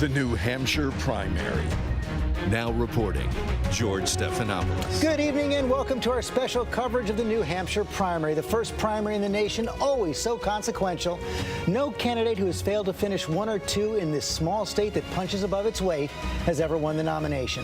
The New Hampshire primary. Now reporting, George Stephanopoulos. Good evening and welcome to our special coverage of the New Hampshire primary, the first primary in the nation, always so consequential. No candidate who has failed to finish one or two in this small state that punches above its weight has ever won the nomination.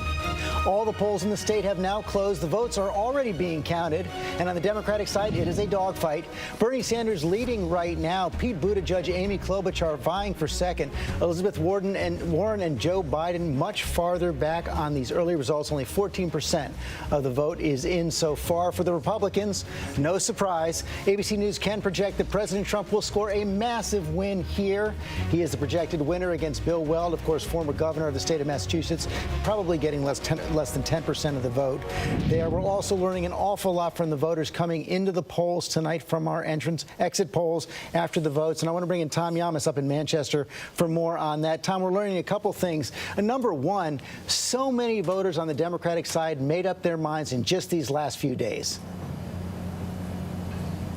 All the polls in the state have now closed. The votes are already being counted. And on the Democratic side, it is a dogfight. Bernie Sanders leading right now. Pete Buttigieg, Amy Klobuchar vying for second. Elizabeth Warren and Joe Biden much farther back on these early results. Only 14% of the vote is in so far. For the Republicans, no surprise. ABC News can project that President Trump will score a massive win here. He is the projected winner against Bill Weld, of course, former governor of the state of Massachusetts, probably getting less than 10% of the vote. We're also learning an awful lot from the voters coming into the polls tonight from our exit polls after the votes. And I want to bring in Tom Yamas up in Manchester for more on that. Tom, we're learning a couple things. Number one, so many voters on the Democratic side made up their minds in just these last few days.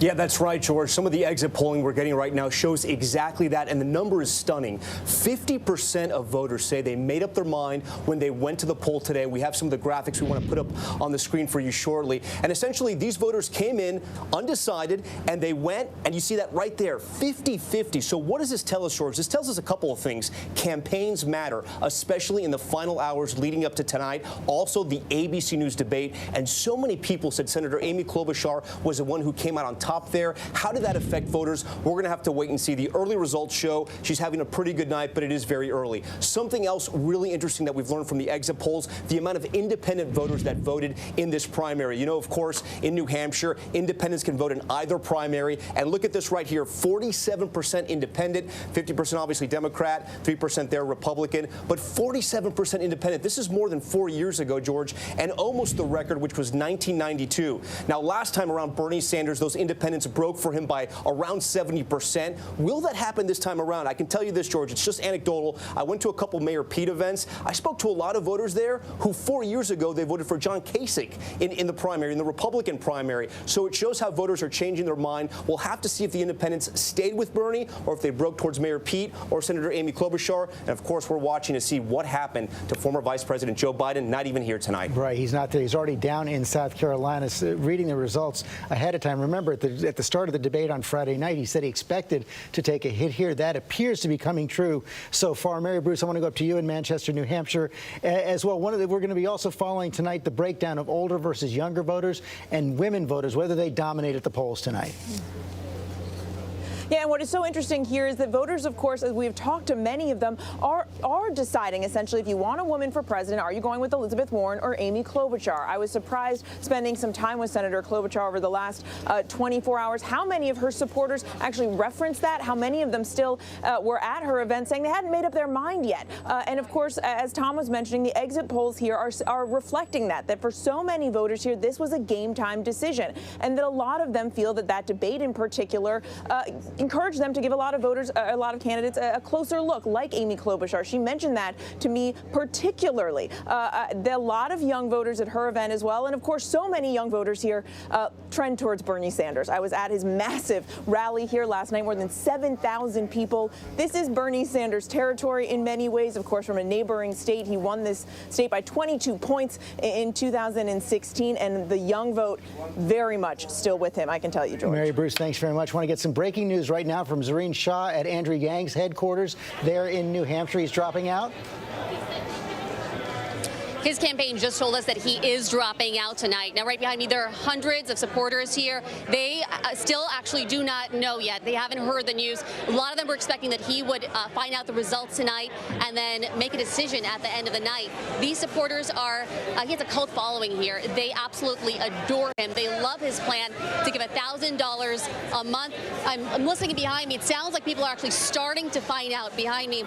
Yeah, that's right, George. Some of the exit polling we're getting right now shows exactly that, and the number is stunning. 50% of voters say they made up their mind when they went to the poll today. We have some of the graphics we want to put up on the screen for you shortly. And essentially, these voters came in undecided, and they went, and you see that right there, 50-50. So what does this tell us, George? This tells us a couple of things. Campaigns matter, especially in the final hours leading up to tonight. Also, the ABC News debate, and so many people said Senator Amy Klobuchar was the one who came out on top there. How did that affect voters? We're going to have to wait and see. The early results show she's having a pretty good night, but it is very early. Something else really interesting that we've learned from the exit polls, the amount of independent voters that voted in this primary. You know, of course, in New Hampshire, independents can vote in either primary. And look at this right here, 47% independent, 50% obviously Democrat, 3% there Republican, but 47% independent. This is more than 4 years ago, George, and almost the record, which was 1992. Now, last time around, Bernie Sanders, those independents broke for him by around 70%. Will that happen this time around? I can tell you this, George, it's just anecdotal. I went to a couple Mayor Pete events. I spoke to a lot of voters there who 4 years ago they voted for John Kasich in the primary, in the Republican primary. So it shows how voters are changing their mind. We'll have to see if the independents stayed with Bernie or if they broke towards Mayor Pete or Senator Amy Klobuchar. And of course, we're watching to see what happened to former Vice President Joe Biden, not even here tonight. Right, he's not there. He's already down in South Carolina, reading the results ahead of time. Remember, at the start of the debate on Friday night, he said he expected to take a hit here. That appears to be coming true so far. Mary Bruce, I want to go up to you in Manchester, New Hampshire as well. We're going to be also following tonight the breakdown of older versus younger voters and women voters, whether they dominate at the polls tonight. Yeah, and what is so interesting here is that voters, of course, as we've talked to many of them, are deciding essentially if you want a woman for president, are you going with Elizabeth Warren or Amy Klobuchar? I was surprised spending some time with Senator Klobuchar over the last 24 hours. How many of her supporters actually referenced that? How many of them still were at her event saying they hadn't made up their mind yet? And of course, as Tom was mentioning, the exit polls here are reflecting that for so many voters here, this was a game time decision. And that a lot of them feel that debate in particular encourage them to give a lot of voters, a lot of candidates, a closer look, like Amy Klobuchar. She mentioned that to me particularly. A lot of young voters at her event as well, and of course, so many young voters here trend towards Bernie Sanders. I was at his massive rally here last night, more than 7,000 people. This is Bernie Sanders territory in many ways, of course, from a neighboring state. He won this state by 22 points in 2016, and the young vote very much still with him, I can tell you, George. Mary Bruce, thanks very much. I want to get some breaking news right now from Zareen Shah at Andrew Yang's headquarters there in New Hampshire. He's dropping out. His campaign just told us that he is dropping out tonight. Now, right behind me, there are hundreds of supporters here. They still actually do not know yet. They haven't heard the news. A lot of them were expecting that he would find out the results tonight and then make a decision at the end of the night. These supporters are, he has a cult following here. They absolutely adore him. They love his plan to give $1,000 a month. I'm listening behind me. It sounds like people are actually starting to find out behind me.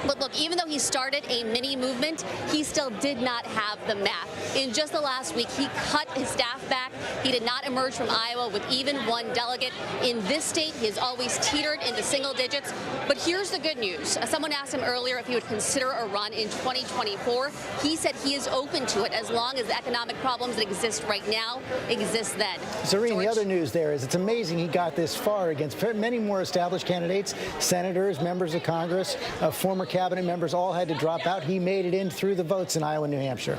But look, even though he started a mini movement, he still did not have the math. In just the last week, he cut his staff back. He did not emerge from Iowa with even one delegate. In this state, he has always teetered into single digits. But here's the good news. Someone asked him earlier if he would consider a run in 2024. He said he is open to it as long as the economic problems that exist right now exist then. Zareen, the other news there is it's amazing he got this far against many more established candidates, senators, members of Congress, former cabinet members all had to drop out. He made it in through the votes in Iowa and New Hampshire.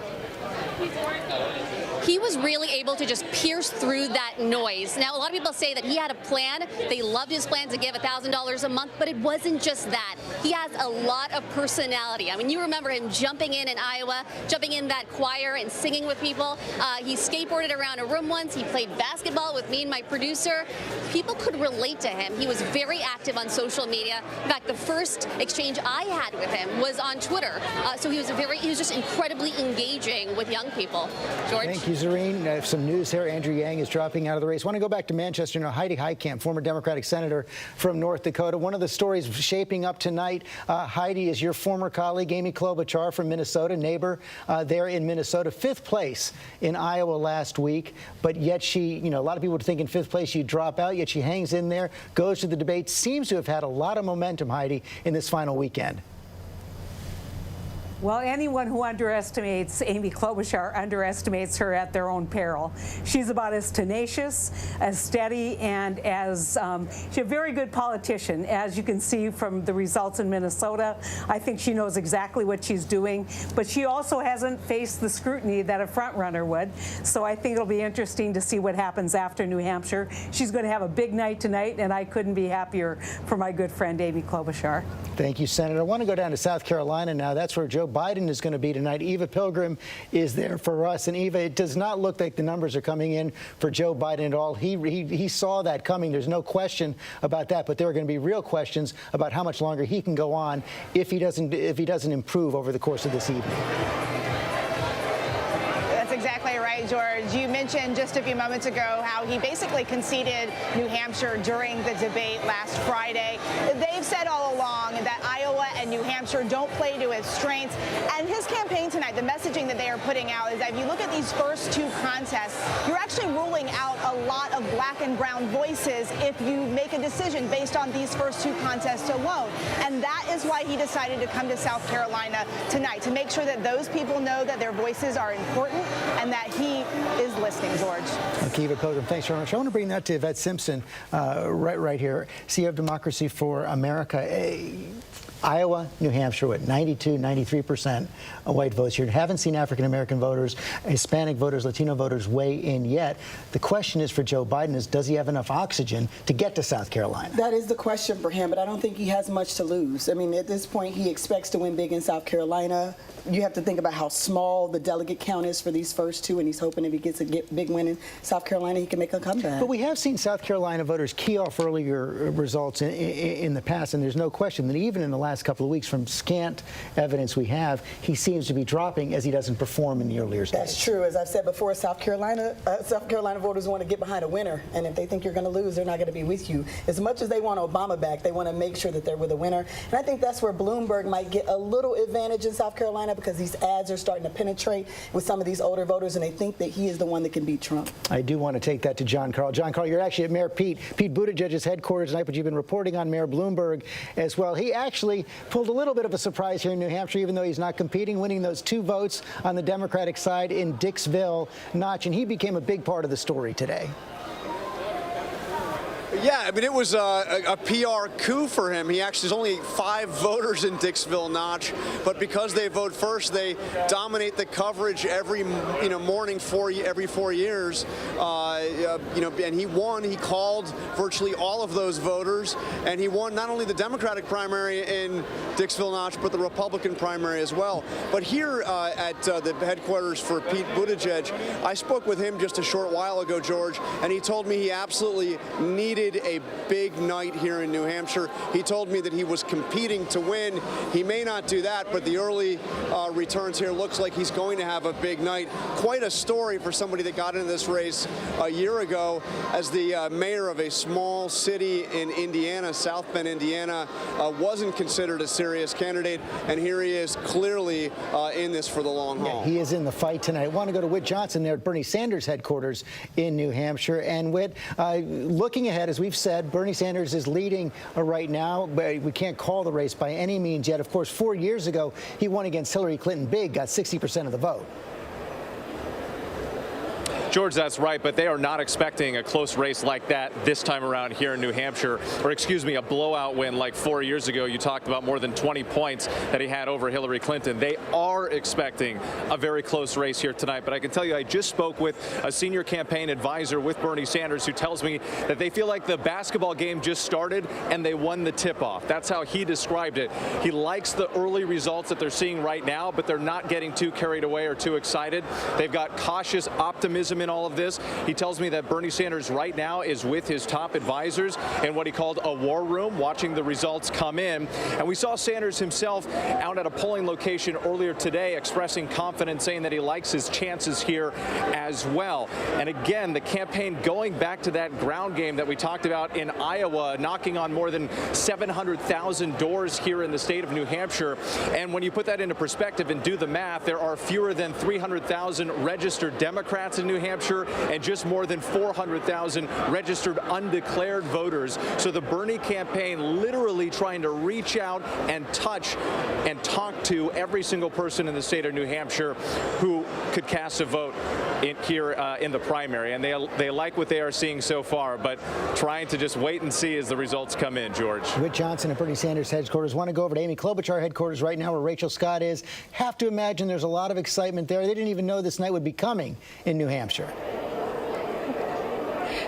He was really able to just pierce through that noise. Now, a lot of people say that he had a plan. They loved his plan to give $1,000 a month, but it wasn't just that. He has a lot of personality. I mean, you remember him jumping in Iowa, jumping in that choir and singing with people. He skateboarded around a room once. He played basketball with me and my producer. People could relate to him. He was very active on social media. In fact, the first exchange I had with him was on Twitter. So he was just incredibly engaging with young people. George? Thank you, Zareen. Some news here. Andrew Yang is dropping out of the race. I want to go back to Manchester. Heidi Heitkamp, former Democratic senator from North Dakota. One of the stories shaping up tonight, Heidi, is your former colleague, Amy Klobuchar from Minnesota, neighbor there in Minnesota. 5th place in Iowa last week, but yet she, a lot of people would think in 5th place she'd drop out, yet she hangs in there, goes to the debate, seems to have had a lot of momentum, Heidi, in this final weekend. Well, anyone who underestimates Amy Klobuchar underestimates her at their own peril. She's about as tenacious, as steady, and as she's a very good politician, as you can see from the results in Minnesota. I think she knows exactly what she's doing, but she also hasn't faced the scrutiny that a front-runner would. So I think it'll be interesting to see what happens after New Hampshire. She's going to have a big night tonight, and I couldn't be happier for my good friend Amy Klobuchar. Thank you, Senator. I want to go down to South Carolina now. That's where Joe Biden is going to be tonight. Eva Pilgrim is there for us. And Eva, it does not look like the numbers are coming in for Joe Biden at all. He saw that coming. There's no question about that. But there are going to be real questions about how much longer he can go on if he doesn't improve over the course of this evening. That's exactly right, George. You mentioned just a few moments ago how he basically conceded New Hampshire during the debate last Friday. They've said all along that Iowa and New Hampshire don't play to his strengths. And his campaign tonight, the messaging that they are putting out is that if you look at these first 2 contests, you're actually ruling out a lot of black and brown voices if you make a decision based on these first 2 contests alone. And that is why he decided to come to South Carolina tonight, to make sure that those people know that their voices are important and that he is listening, George. Okay, Eva Pilgrim, thanks very much. I want to bring that to Yvette Simpson right here, CEO of Democracy for America. Iowa, New Hampshire, what, 92, 93% of white votes here. Haven't seen African-American voters, Hispanic voters, Latino voters weigh in yet. The question is for Joe Biden is, does he have enough oxygen to get to South Carolina? That is the question for him, but I don't think he has much to lose. I mean, at this point, he expects to win big in South Carolina. You have to think about how small the delegate count is for these first 2, and he's hoping if he gets a big win in South Carolina, he can make a comeback. But we have seen South Carolina voters key off earlier results in the past, and there's no question that even in the last couple of weeks, from scant evidence we have, he seems to be dropping as he doesn't perform in the earlier stages. That's true. As I've said before, South Carolina voters want to get behind a winner, and if they think you're going to lose, they're not going to be with you. As much as they want Obama back, they want to make sure that they're with a winner. And I think that's where Bloomberg might get a little advantage in South Carolina, because these ads are starting to penetrate with some of these older voters, and they think that he is the one that can beat Trump. I do want to take that to John Carl. John Carl, you're actually at Mayor Pete Buttigieg's headquarters tonight, but you've been reporting on Mayor Bloomberg as well. He actually pulled a little bit of a surprise here in New Hampshire, even though he's not competing, winning those 2 votes on the Democratic side in Dixville Notch, and he became a big part of the story today. Yeah, I mean, it was a PR coup for him. He actually, there's only 5 voters in Dixville Notch, but because they vote first, they dominate the coverage every morning every 4 years. And he won. He called virtually all of those voters, and he won not only the Democratic primary in Dixville Notch, but the Republican primary as well. But here at the headquarters for Pete Buttigieg, I spoke with him just a short while ago, George, and he told me he absolutely needed a big night here in New Hampshire. He told me that he was competing to win. He may not do that, but the early returns here looks like he's going to have a big night. Quite a story for somebody that got into this race a year ago as the mayor of a small city in Indiana, South Bend, Indiana, wasn't considered a serious candidate, and here he is clearly in this for the long haul. Yeah, he is in the fight tonight. I want to go to Whit Johnson there at Bernie Sanders' headquarters in New Hampshire. And Whit, looking ahead, as we've said, Bernie Sanders is leading right now, but we can't call the race by any means yet. Of course, 4 years ago, he won against Hillary Clinton big, got 60% of the vote. George, that's right, but they are not expecting a close race like that this time around here in New Hampshire, or excuse me, a blowout win like 4 years ago. You talked about more than 20 points that he had over Hillary Clinton. They are expecting a very close race here tonight, but I can tell you I just spoke with a senior campaign advisor with Bernie Sanders who tells me that they feel like the basketball game just started and they won the tip-off. That's how he described it. He likes the early results that they're seeing right now, but they're not getting too carried away or too excited. They've got cautious optimism in all of this. He tells me that Bernie Sanders right now is with his top advisors in what he called a war room, watching the results come in. And we saw Sanders himself out at a polling location earlier today expressing confidence, saying that he likes his chances here as well. And again, the campaign going back to that ground game that we talked about in Iowa, knocking on more than 700,000 doors here in the state of New Hampshire. And when you put that into perspective and do the math, there are fewer than 300,000 registered Democrats in New Hampshire and just more than 400,000 registered undeclared voters. So the Bernie campaign literally trying to reach out and touch and talk to every single person in the state of New Hampshire who could cast a vote here in the primary. And they like what they are seeing so far, but trying to just wait and see as the results come in, George. Whit Johnson at Bernie Sanders' headquarters. Want to go over to Amy Klobuchar headquarters right now where Rachel Scott is. Have to imagine there's a lot of excitement there. They didn't even know this night would be coming in New Hampshire.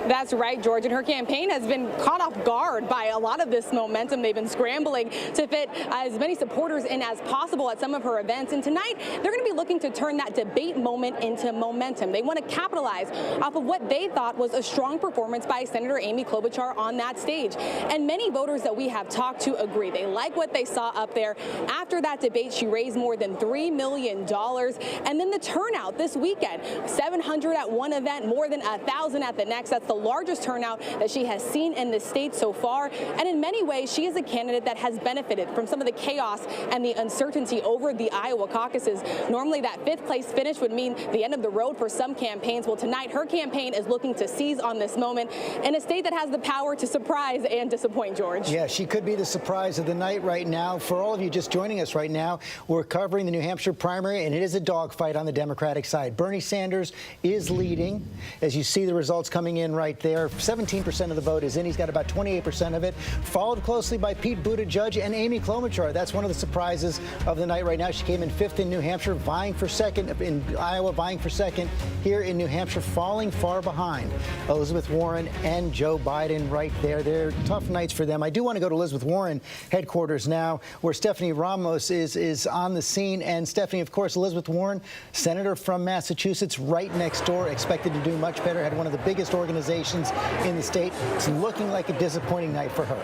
That's right, George, and her campaign has been caught off guard by a lot of this momentum. They've been scrambling to fit as many supporters in as possible at some of her events, and tonight they're going to be looking to turn that debate moment into momentum. They want to capitalize off of what they thought was a strong performance by Senator Amy Klobuchar on that stage, and many voters that we have talked to agree. They like what they saw up there. After that debate, she raised more than $3 million, and then the turnout this weekend, 700 at one event, more than 1,000 at the next. That's the largest turnout that she has seen in the state so far. And in many ways, she is a candidate that has benefited from some of the chaos and the uncertainty over the Iowa caucuses. Normally, that fifth place finish would mean the end of the road for some campaigns. Well, tonight, her campaign is looking to seize on this moment in a state that has the power to surprise and disappoint, George. Yeah, she could be the surprise of the night right now. For all of you just joining us right now, we're covering the New Hampshire primary, and it is a dogfight on the Democratic side. Bernie Sanders is leading. As you see the results coming in right there, 17% of the vote is in. He's got about 28% of it, followed closely by Pete Buttigieg and Amy Klobuchar. That's one of the surprises of the night right now. She came in fifth in New Hampshire, vying for second in Iowa, vying for second here in New Hampshire, falling far behind Elizabeth Warren and Joe Biden right there. They're tough nights for them. I do want to go to Elizabeth Warren headquarters now, where Stephanie Ramos is on the scene. And Stephanie, of course, Elizabeth Warren, senator from Massachusetts, right next door, expected to do much better, had one of the biggest organizations in the state. It's looking like a disappointing night for her.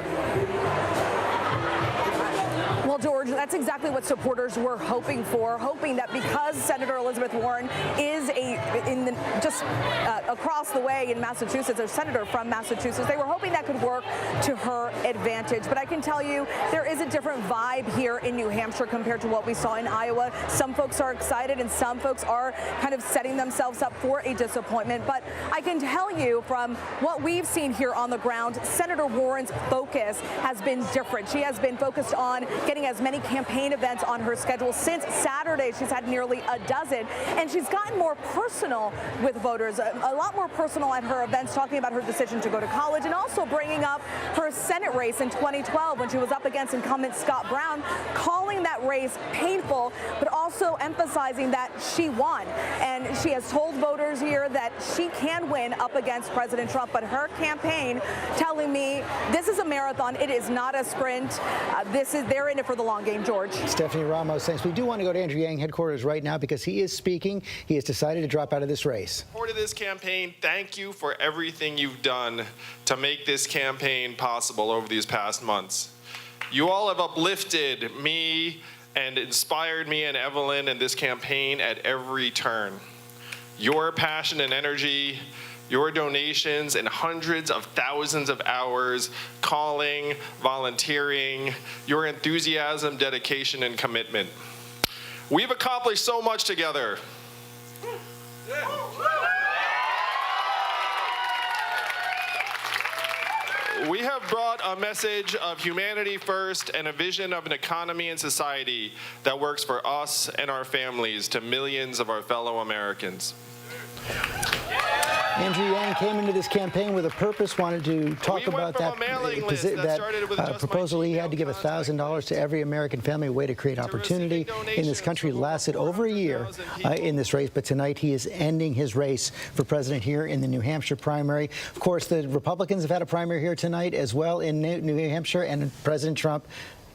Well, George, that's exactly what supporters were hoping for, hoping that because Senator Elizabeth Warren is across the way in Massachusetts, a senator from Massachusetts, they were hoping that could work to her advantage. But I can tell you there is a different vibe here in New Hampshire compared to what we saw in Iowa. Some folks are excited and some folks are kind of setting themselves up for a disappointment. But I can tell you from what we've seen here on the ground, Senator Warren's focus has been different. She has been focused on getting as many campaign events on her schedule since Saturday. She's had nearly a dozen, and she's gotten more personal with voters, a lot more personal at her events, talking about her decision to go to college and also bringing up her Senate race in 2012 when she was up against incumbent Scott Brown, calling that race painful, but also emphasizing that she won. And she has told voters here that she can win up against President Trump, but her campaign telling me this is a marathon. It is not a sprint. There they're in it for the long game, George. Stephanie Ramos, thanks. We do want to go to Andrew Yang headquarters right now because he is speaking. He has decided to drop out of this race. Supported this campaign. Thank you for everything you've done to make this campaign possible over these past months. You all have uplifted me and inspired me and Evelyn in this campaign at every turn. Your passion and energy, your donations, and hundreds of thousands of hours calling, volunteering, your enthusiasm, dedication, and commitment. We've accomplished so much together. We have brought a message of humanity first and a vision of an economy and society that works for us and our families to millions of our fellow Americans. Andrew Yang came into this campaign with a purpose, wanted to talk about that proposal. He had to give $1,000 to every American family, a way to create opportunity in this country. Lasted over a year in this race, but tonight he is ending his race for president here in the New Hampshire primary. Of course, the Republicans have had a primary here tonight as well in New Hampshire, and President Trump,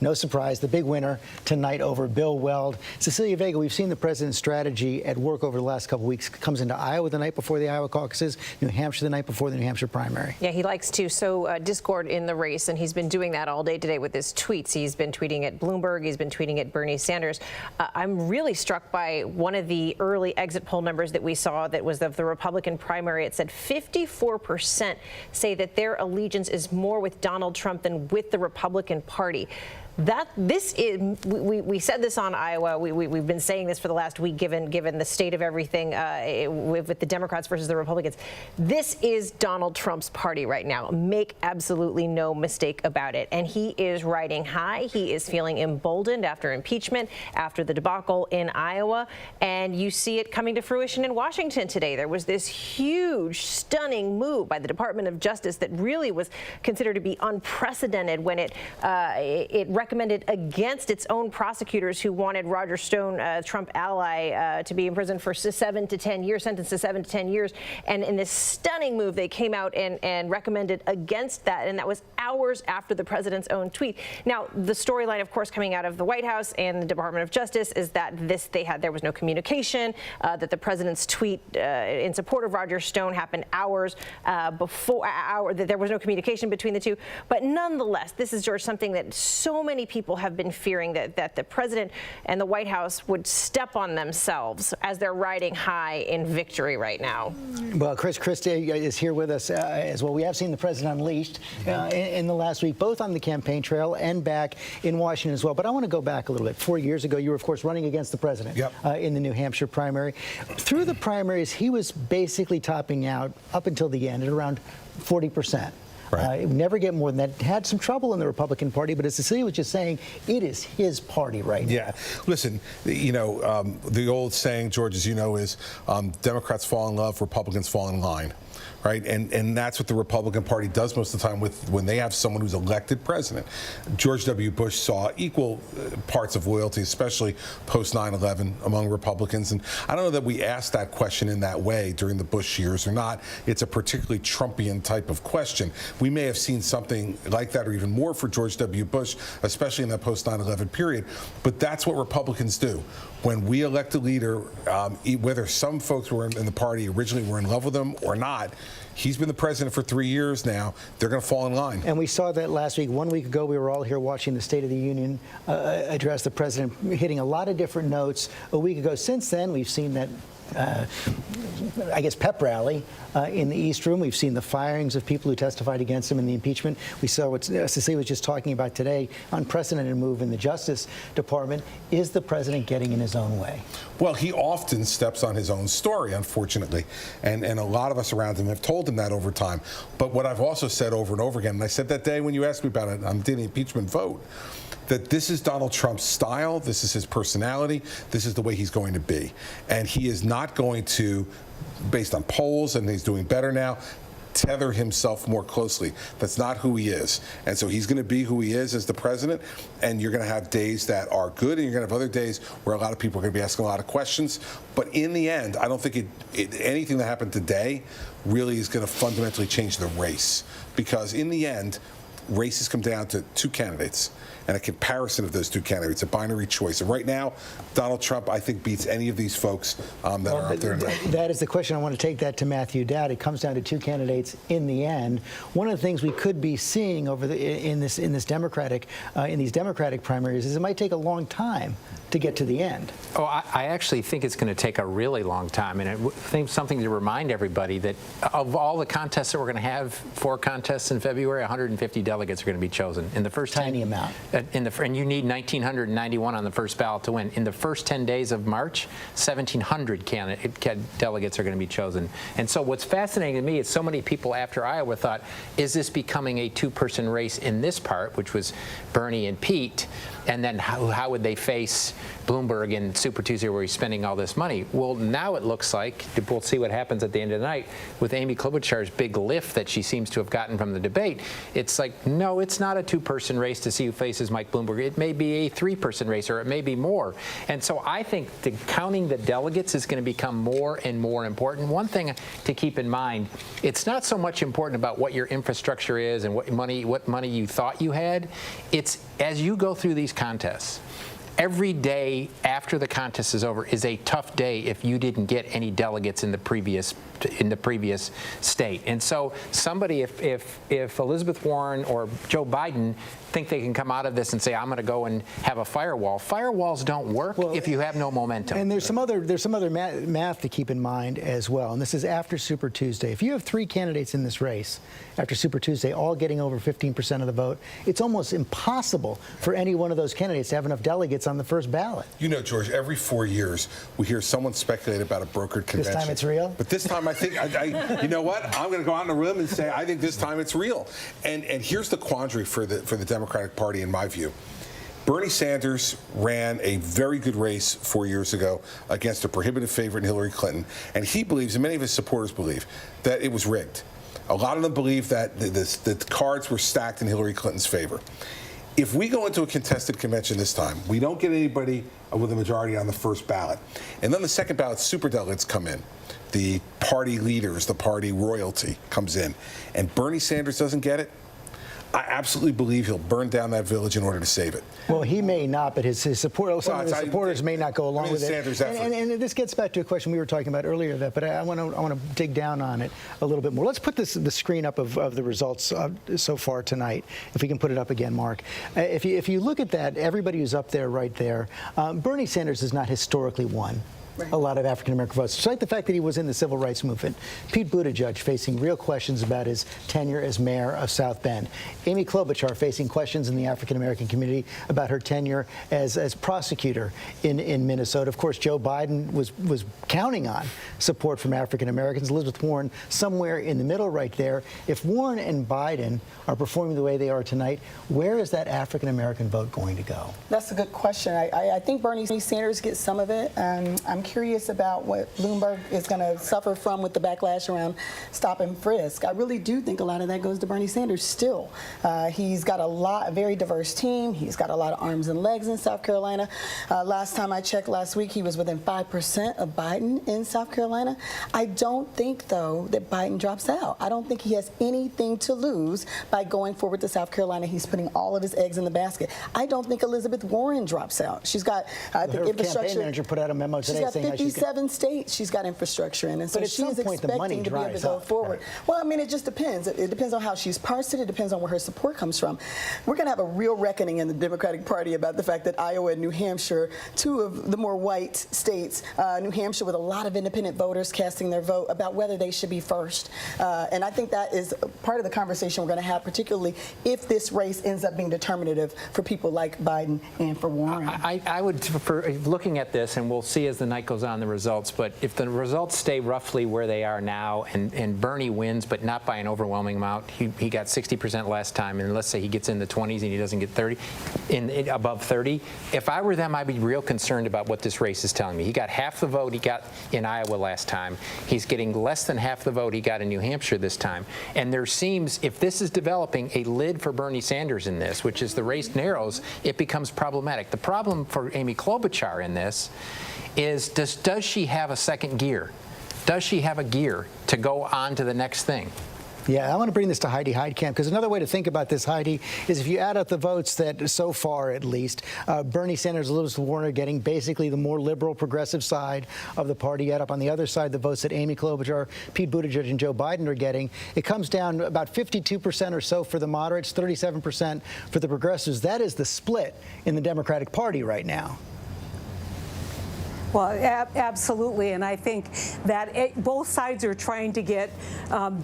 no surprise, the big winner tonight over Bill Weld. Cecilia Vega, we've seen the president's strategy at work over the last couple of weeks. Comes into Iowa the night before the Iowa caucuses, New Hampshire the night before the New Hampshire primary. Yeah, he likes to sow discord in the race, and he's been doing that all day today with his tweets. He's been tweeting at Bloomberg. He's been tweeting at Bernie Sanders. I'm really struck by one of the early exit poll numbers that we saw that was of the Republican primary. It said 54% say that their allegiance is more with Donald Trump than with the Republican Party. We said this on Iowa. We've been saying this for the last week, given the state of everything with the Democrats versus the Republicans. This is Donald Trump's party right now. Make absolutely no mistake about it. And he is riding high. He is feeling emboldened after impeachment, after the debacle in Iowa. And you see it coming to fruition in Washington today. There was this huge, stunning move by the Department of Justice that really was considered to be unprecedented when it recommended against its own prosecutors who wanted Roger Stone, a Trump ally, to be in prison for 7 to 10 years, sentenced to 7 to 10 years. And in this stunning move, they came out and recommended against that. And that was hours after the president's own tweet. Now, the storyline, of course, coming out of the White House and the Department of Justice is that there was no communication, that the president's tweet in support of Roger Stone happened hours before, that there was no communication between the two. But nonetheless, this is, George, something that so many people have been fearing, that the president and the White House would step on themselves as they're riding high in victory right now. Well, Chris Christie is here with us as well. We have seen the president unleashed in the last week, both on the campaign trail and back in Washington as well. But I want to go back a little bit. 4 years ago, you were, of course, running against the president in the New Hampshire primary. Through the primaries, he was basically topping out up until the end at around 40%. Right. Never get more than that. Had some trouble in the Republican Party, but as Cecilia was just saying, it is his party right now. Yeah. Listen, the old saying, George, as you know, is Democrats fall in love, Republicans fall in line. Right, and that's what the Republican Party does most of the time when they have someone who's elected president. George W. Bush saw equal parts of loyalty, especially post 9/11, among Republicans. And I don't know that we asked that question in that way during the Bush years or not. It's a particularly Trumpian type of question. We may have seen something like that or even more for George W. Bush, especially in that post 9/11 period. But that's what Republicans do. When we elect a leader, whether some folks who were in the party originally were in love with him or not, he's been the president for 3 years now. They're going to fall in line. And we saw that last week. 1 week ago, we were all here watching the State of the Union address, the president hitting a lot of different notes a week ago. Since then, we've seen that pep rally in the East Room. We've seen the firings of people who testified against him in the impeachment. We saw what Cecilia was just talking about today, unprecedented move in the Justice Department. Is the president getting in his own way? Well, he often steps on his own story, unfortunately, and a lot of us around him have told him that over time. But what I've also said over and over again, and I said that day when you asked me about it on the impeachment vote, that this is Donald Trump's style, this is his personality, this is the way he's going to be. And he is not going to, based on polls, and he's doing better now, tether himself more closely. That's not who he is. And so he's going to be who he is as the president, and you're going to have days that are good, and you're going to have other days where a lot of people are going to be asking a lot of questions. But in the end, I don't think anything that happened today really is going to fundamentally change the race. Because in the end, races come down to two candidates and a comparison of those two candidates, a binary choice. And right now, Donald Trump, I think, beats any of these folks that are out there. That is the question. I want to take that to Matthew Dowd. It comes down to two candidates in the end. One of the things we could be seeing over in these Democratic primaries is it might take a long time to get to the end. Oh, I actually think it's going to take a really long time, and I think something to remind everybody that of all the contests that we're going to have, 4 contests in February, 150 delegates are going to be chosen in the first tiny amount. And you need 1,991 on the first ballot to win. In the first 10 days of March, 1,700 delegates are going to be chosen. And so what's fascinating to me is so many people after Iowa thought, is this becoming a two-person race in this part, which was Bernie and Pete, and then how would they face Bloomberg in Super Tuesday where he's spending all this money? Well, now it looks like, we'll see what happens at the end of the night, with Amy Klobuchar's big lift that she seems to have gotten from the debate, it's like, no, it's not a two-person race to see who faces Mike Bloomberg. It may be a 3-person race, or it may be more. And so I think counting the delegates is going to become more and more important. One thing to keep in mind, it's not so much important about what your infrastructure is and what money you thought you had. It's as you go through these contests, every day after the contest is over is a tough day if you didn't get any delegates in the previous state. And so somebody, if Elizabeth Warren or Joe Biden think they can come out of this and say, I'm going to go and have a firewall. Firewalls don't work if you have no momentum. And there's some other math to keep in mind as well. And this is after Super Tuesday. If you have 3 candidates in this race after Super Tuesday, all getting over 15% of the vote, it's almost impossible for any one of those candidates to have enough delegates on the first ballot. You know, George, every 4 years we hear someone speculate about a brokered convention. This time it's real? But this time I think, you know what? I'm going to go out in the room and say I think this time it's real. And here's the quandary for the Democratic Party, in my view. Bernie Sanders ran a very good race 4 years ago against a prohibitive favorite in Hillary Clinton, and he believes, and many of his supporters believe, that it was rigged. A lot of them believe that the cards were stacked in Hillary Clinton's favor. If we go into a contested convention this time, we don't get anybody with a majority on the first ballot, and then the second ballot, superdelegates come in. The party leaders, the party royalty comes in, and Bernie Sanders doesn't get it. I absolutely believe he'll burn down that village in order to save it. Well, he may not, but some of his supporters may not go along with it. And this gets back to a question we were talking about earlier, but I want to dig down on it a little bit more. Let's put the screen up of the results so far tonight. If we can put it up again, Mark. If you look at that, everybody who's up there right there, Bernie Sanders has not historically won a lot of African-American votes, despite the fact that he was in the civil rights movement. Pete Buttigieg facing real questions about his tenure as mayor of South Bend. Amy Klobuchar facing questions in the African-American community about her tenure as prosecutor in Minnesota. Of course, Joe Biden was counting on support from African-Americans. Elizabeth Warren somewhere in the middle right there. If Warren and Biden are performing the way they are tonight, where is that African-American vote going to go? That's a good question. I think Bernie Sanders gets some of it. I'm curious about what Bloomberg is going to suffer from with the backlash around stop and frisk. I really do think a lot of that goes to Bernie Sanders still. He's got a very diverse team. He's got a lot of arms and legs in South Carolina. Last time I checked last week, he was within 5% of Biden in South Carolina. I don't think, though, that Biden drops out. I don't think he has anything to lose by going forward to South Carolina. He's putting all of his eggs in the basket. I don't think Elizabeth Warren drops out. She's got the infrastructure. Campaign manager put out a memo today saying 57 states she's got infrastructure in, and so she's expecting to be able to go forward. Right. Well, I mean, it just depends. It depends on how she's parsed it. It depends on where her support comes from. We're going to have a real reckoning in the Democratic Party about the fact that Iowa and New Hampshire, 2 of the more white states, New Hampshire with a lot of independent voters casting their vote, about whether they should be first. And I think that is part of the conversation we're going to have, particularly if this race ends up being determinative for people like Biden and for Warren. I would, for looking at this, and we'll see as the night goes on the results, but if the results stay roughly where they are now and Bernie wins, but not by an overwhelming amount, he got 60% last time, and let's say he gets in the 20s and he doesn't get 30, above 30, if I were them, I'd be real concerned about what this race is telling me. He got half the vote he got in Iowa last time. He's getting less than half the vote he got in New Hampshire this time. And there seems, if this is developing a lid for Bernie Sanders in this, which is the race narrows, it becomes problematic. The problem for Amy Klobuchar in this is, does she have a second gear? Does she have a gear to go on to the next thing? Yeah, I want to bring this to Heidi Heitkamp, because another way to think about this, Heidi, is if you add up the votes that so far, at least, Bernie Sanders, Elizabeth Warren are getting basically the more liberal, progressive side of the party. Add up on the other side the votes that Amy Klobuchar, Pete Buttigieg, and Joe Biden are getting. It comes down to about 52% or so for the moderates, 37% for the progressives. That is the split in the Democratic Party right now. Well, absolutely, and I think that both sides are trying to get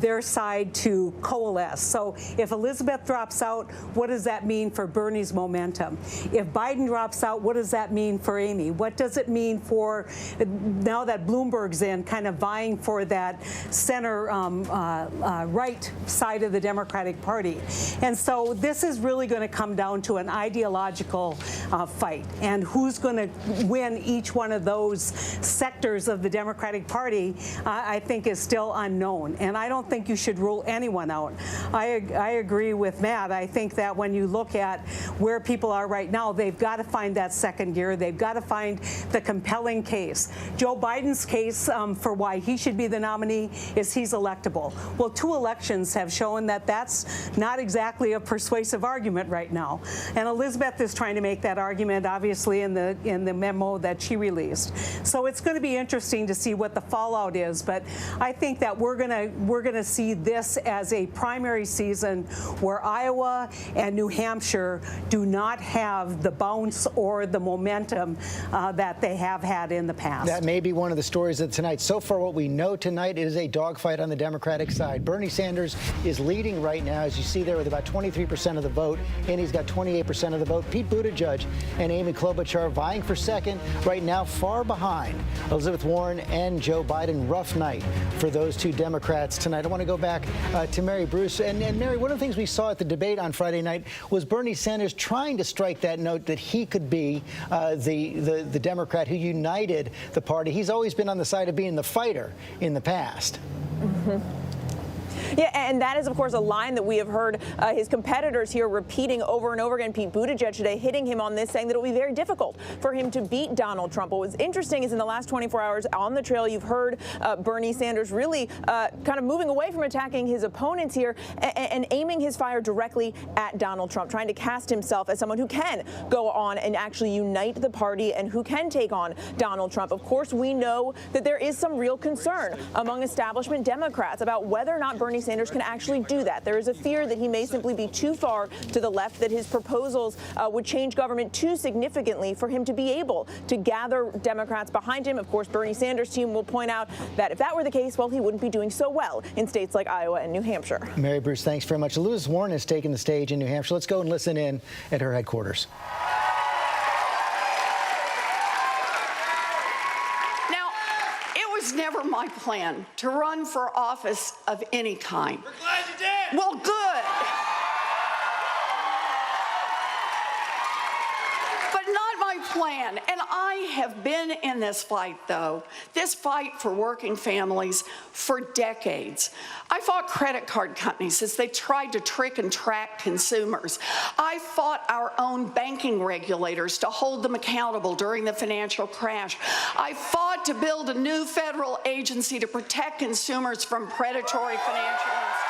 their side to coalesce. So if Elizabeth drops out, what does that mean for Bernie's momentum? If Biden drops out, what does that mean for Amy? What does it mean for, now that Bloomberg's in, kind of vying for that center right side of the Democratic Party? And so this is really going to come down to an ideological fight, and who's going to win each one of those sectors of the Democratic Party, I think is still unknown. And I don't think you should rule anyone out. I agree with Matt. I think that when you look at where people are right now, they've got to find that second gear. They've got to find the compelling case. Joe Biden's case for why he should be the nominee is he's electable. Well, 2 elections have shown that that's not exactly a persuasive argument right now. And Elizabeth is trying to make that argument, obviously, in the memo that she released. So it's going to be interesting to see what the fallout is. But I think that we're gonna see this as a primary season where Iowa and New Hampshire do not have the bounce or the momentum that they have had in the past. That may be one of the stories of tonight. So far, what we know tonight is a dogfight on the Democratic side. Bernie Sanders is leading right now, as you see there, with about 23% of the vote, and he's got 28% of the vote. Pete Buttigieg and Amy Klobuchar vying for second right now, far behind Elizabeth Warren and Joe Biden. Rough night for those 2 Democrats tonight. I want to go back to Mary Bruce. And Mary, one of the things we saw at the debate on Friday night was Bernie Sanders trying to strike that note that he could be the Democrat who united the party. He's always been on the side of being the fighter in the past. Mm-hmm. Yeah, and that is, of course, a line that we have heard his competitors here repeating over and over again. Pete Buttigieg today hitting him on this, saying that it will be very difficult for him to beat Donald Trump. What was interesting is in the last 24 hours on the trail, you've heard Bernie Sanders really kind of moving away from attacking his opponents here and aiming his fire directly at Donald Trump, trying to cast himself as someone who can go on and actually unite the party and who can take on Donald Trump. Of course, we know that there is some real concern among establishment Democrats about whether or not Bernie Sanders can actually do that. There is a fear that he may simply be too far to the left, that his proposals would change government too significantly for him to be able to gather Democrats behind him. Of course, Bernie Sanders' team will point out that if that were the case, well, he wouldn't be doing so well in states like Iowa and New Hampshire. Mary Bruce, thanks very much. Elizabeth Warren has taken the stage in New Hampshire. Let's go and listen in at her headquarters. Never my plan to run for office of any kind. We're glad you did. Well, good. But not my plan. And I have been in this fight, though, this fight for working families for decades. I fought credit card companies as they tried to trick and track consumers. I fought our own banking regulators to hold them accountable during the financial crash. I fought to build a new federal agency to protect consumers from predatory financial institutions.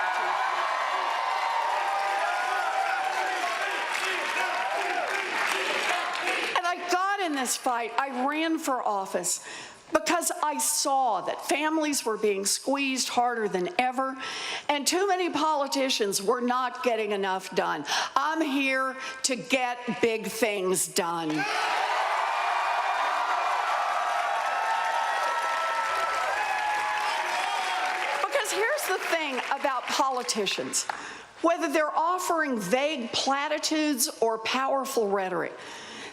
And I got in this fight. I ran for office because I saw that families were being squeezed harder than ever, and too many politicians were not getting enough done. I'm here to get big things done. Because here's the thing about politicians. Whether they're offering vague platitudes or powerful rhetoric,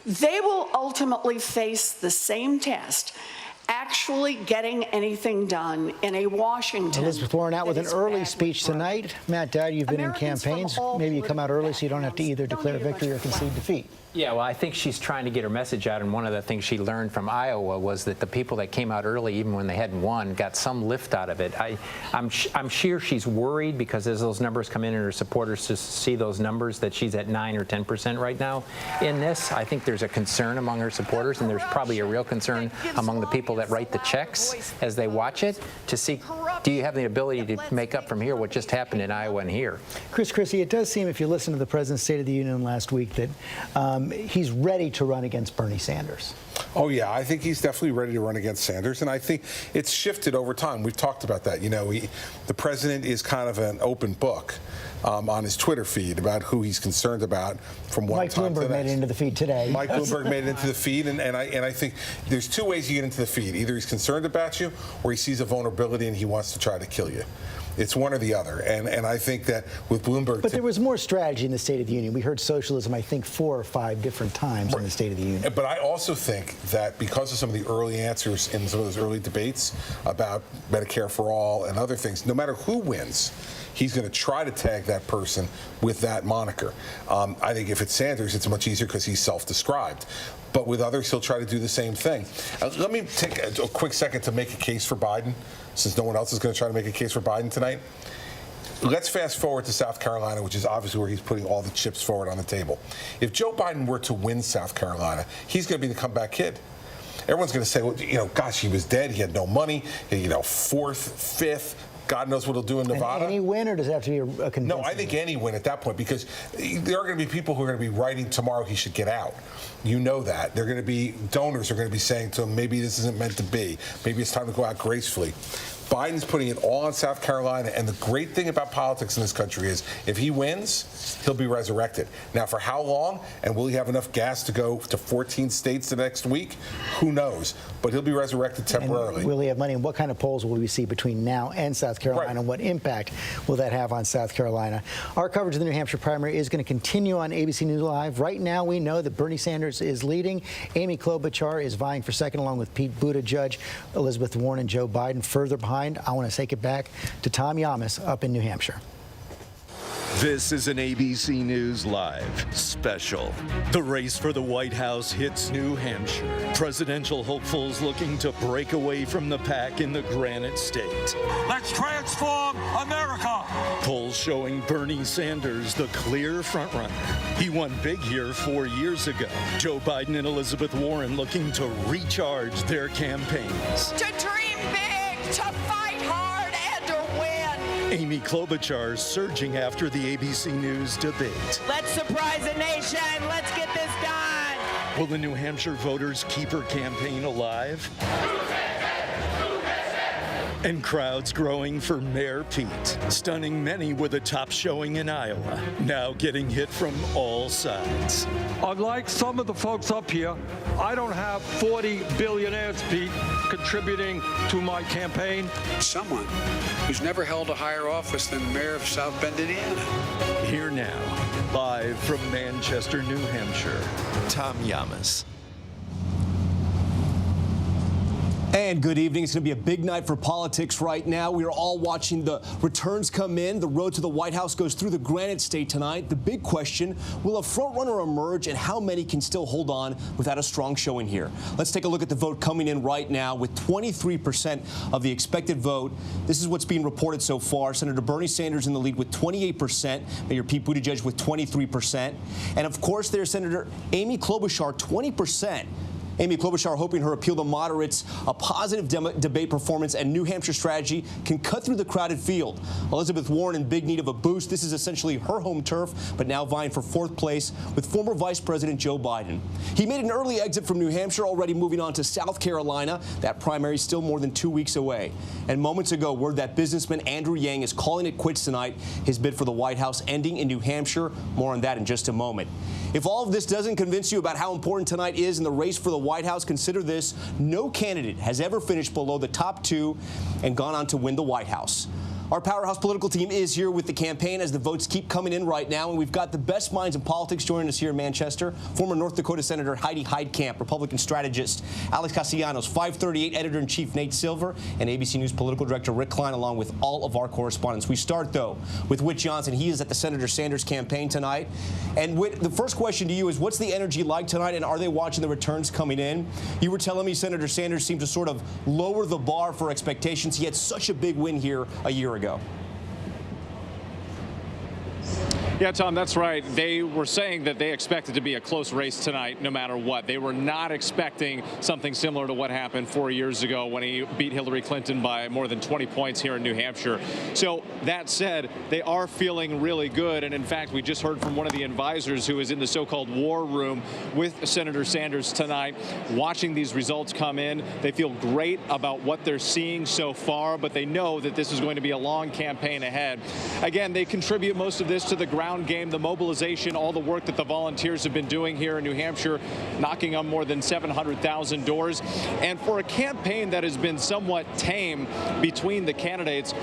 they will ultimately face the same test, actually getting anything done in a Washington. Elizabeth Warren out with an early speech tonight. Matt Dowd, you've been in campaigns. Maybe you come out early so you don't have to either declare victory or concede defeat. Yeah, well, I think she's trying to get her message out, and one of the things she learned from Iowa was that the people that came out early, even when they hadn't won, got some lift out of it. I'm sure she's worried because as those numbers come in and her supporters just see those numbers that she's at 9 or 10% right now in this. I think there's a concern among her supporters, and there's probably a real concern among the people that write the checks as they watch it to see, do you have the ability to make up from here what just happened in Iowa and here? Chrissy, it does seem, if you listen to the President's State of the Union last week, that he's ready to run against Bernie Sanders. Oh, yeah, I think he's definitely ready to run against Sanders, and I think it's shifted over time. We've talked about that. You know, the president is kind of an open book on his Twitter feed about who he's concerned about from one time to the next. Mike Bloomberg made it into the feed today. Mike Bloomberg made it into the feed, and I think there's two ways you get into the feed. Either he's concerned about you, or he sees a vulnerability and he wants to try to kill you. It's one or the other, and I think that with Bloomberg... But there was more strategy in the State of the Union. We heard socialism, I think, 4 or 5 different times in the State of the Union. But I also think that because of some of the early answers in some of those early debates about Medicare for All and other things, no matter who wins, he's going to try to tag that person with that moniker. I think if it's Sanders, it's much easier because he's self-described. But with others, he'll try to do the same thing. Let me take a quick second to make a case for Biden, since no one else is going to try to make a case for Biden tonight. Let's fast forward to South Carolina, which is obviously where he's putting all the chips forward on the table. If Joe Biden were to win South Carolina, he's going to be the comeback kid. Everyone's going to say, well, you know, gosh, he was dead. He had no money. You know, 4th, 5th. God knows what he'll do in Nevada. Any win, or does it have to be a convincing? No, I think any win at that point, because there are going to be people who are going to be writing tomorrow he should get out. You know that. There are going to be donors who are going to be saying to him, maybe this isn't meant to be. Maybe it's time to go out gracefully. Biden's putting it all on South Carolina, and the great thing about politics in this country is if he wins, he'll be resurrected. Now, for how long, and will he have enough gas to go to 14 states the next week? Who knows? But he'll be resurrected temporarily. And will he have money? And what kind of polls will we see between now and South Carolina? Right. And what impact will that have on South Carolina? Our coverage of the New Hampshire primary is going to continue on ABC News Live. Right now, we know that Bernie Sanders is leading. Amy Klobuchar is vying for second, along with Pete Buttigieg, Elizabeth Warren, and Joe Biden. Further behind, I want to take it back to Tom Yamas up in New Hampshire. This is an ABC News Live special. The race for the White House hits New Hampshire. Presidential hopefuls looking to break away from the pack in the Granite State. Let's transform America. Polls showing Bernie Sanders the clear frontrunner. He won big here 4 years ago. Joe Biden and Elizabeth Warren looking to recharge their campaigns. To dream big, to fight hard, and to win. Amy Klobuchar surging after the ABC News debate. Let's surprise the nation. Let's get this done. Will the New Hampshire voters keep her campaign alive? And crowds growing for Mayor Pete, stunning many with a top showing in Iowa, now getting hit from all sides. Unlike some of the folks up here, I don't have 40 billionaires, Pete, contributing to my campaign. Someone who's never held a higher office than mayor of South Bend, Indiana. Here now, live from Manchester, New Hampshire, Tom Yamas. And good evening. It's going to be a big night for politics right now. We are all watching the returns come in. The road to the White House goes through the Granite State tonight. The big question, will a frontrunner emerge, and how many can still hold on without a strong showing here? Let's take a look at the vote coming in right now with 23% of the expected vote. This is what's being reported so far. Senator Bernie Sanders in the lead with 28%. Mayor Pete Buttigieg with 23%. And, of course, there's Senator Amy Klobuchar, 20%. Amy Klobuchar hoping her appeal to moderates, a positive debate performance, and New Hampshire strategy can cut through the crowded field. Elizabeth Warren in big need of a boost. This is essentially her home turf, but now vying for 4th place with former Vice President Joe Biden. He made an early exit from New Hampshire, already moving on to South Carolina. That primary is still more than 2 weeks away. And moments ago, word that businessman Andrew Yang is calling it quits tonight, his bid for the White House ending in New Hampshire. More on that in just a moment. If all of this doesn't convince you about how important tonight is in the race for the White House, consider this. No candidate has ever finished below the top 2 and gone on to win the White House. Our powerhouse political team is here with the campaign as the votes keep coming in right now, and we've got the best minds in politics joining us here in Manchester. Former North Dakota Senator Heidi Heitkamp, Republican strategist Alex Castellanos, 538 Editor-in-Chief Nate Silver, and ABC News Political Director Rick Klein, along with all of our correspondents. We start, though, with Whit Johnson. He is at the Senator Sanders campaign tonight. And Whit, the first question to you is, what's the energy like tonight, and are they watching the returns coming in? You were telling me Senator Sanders seemed to sort of lower the bar for expectations. He had such a big win here a year ago. Yeah, Tom, that's right. They were saying that they expected to be a close race tonight no matter what. They were not expecting something similar to what happened 4 years ago when he beat Hillary Clinton by more than 20 points here in New Hampshire. So that said, they are feeling really good. And in fact, we just heard from one of the advisors who is in the so-called war room with Senator Sanders tonight, watching these results come in. They feel great about what they're seeing so far, but they know that this is going to be a long campaign ahead. Again, they contribute most of this to the ground game, the mobilization, all the work that the volunteers have been doing here in New Hampshire, knocking on more than 700,000 doors. And for a campaign that has been somewhat tame between the candidates,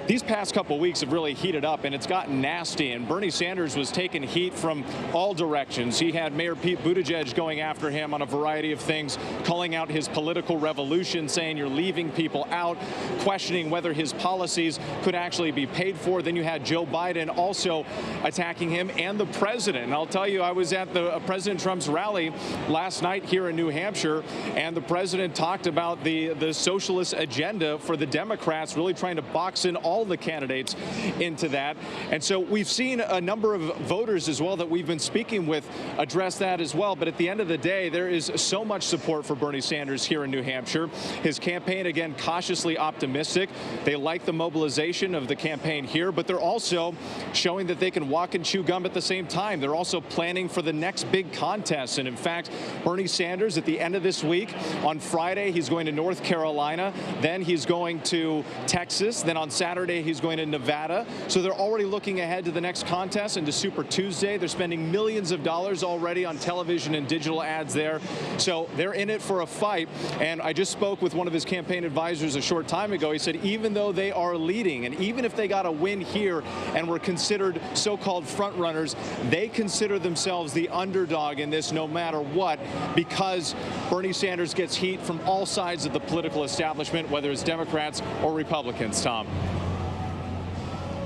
these past couple weeks have really heated up, and it's gotten nasty. And Bernie Sanders was taking heat from all directions. He had Mayor Pete Buttigieg going after him on a variety of things, calling out his political revolution, saying you're leaving people out, questioning whether his policies could actually be paid for. Then you had Joe Biden also attacking him and the president. And I'll tell you, I was at the President Trump's rally last night here in New Hampshire, and the president talked about the socialist agenda for the Democrats, really trying to box in all the candidates into that. And so we've seen a number of voters as well that we've been speaking with address that as well. But at the end of the day, there is so much support for Bernie Sanders here in New Hampshire. His campaign, again, cautiously optimistic. They like the mobilization of the campaign here, but they're also showing that they can walk and chew gum at the same time. They're also planning for the next big contest. And in fact, Bernie Sanders, at the end of this week, on Friday, he's going to North Carolina. Then he's going to Texas. Then on Saturday, he's going to Nevada. So they're already looking ahead to the next contest and to Super Tuesday. They're spending millions of dollars already on television and digital ads there. So they're in it for a fight. And I just spoke with one of his campaign advisors a short time ago. He said even though they are leading, and even if they got a win here and were considered so-called front runners, they consider themselves the underdog in this no matter what, because Bernie Sanders gets heat from all sides of the political establishment, whether it's Democrats or Republicans, Tom.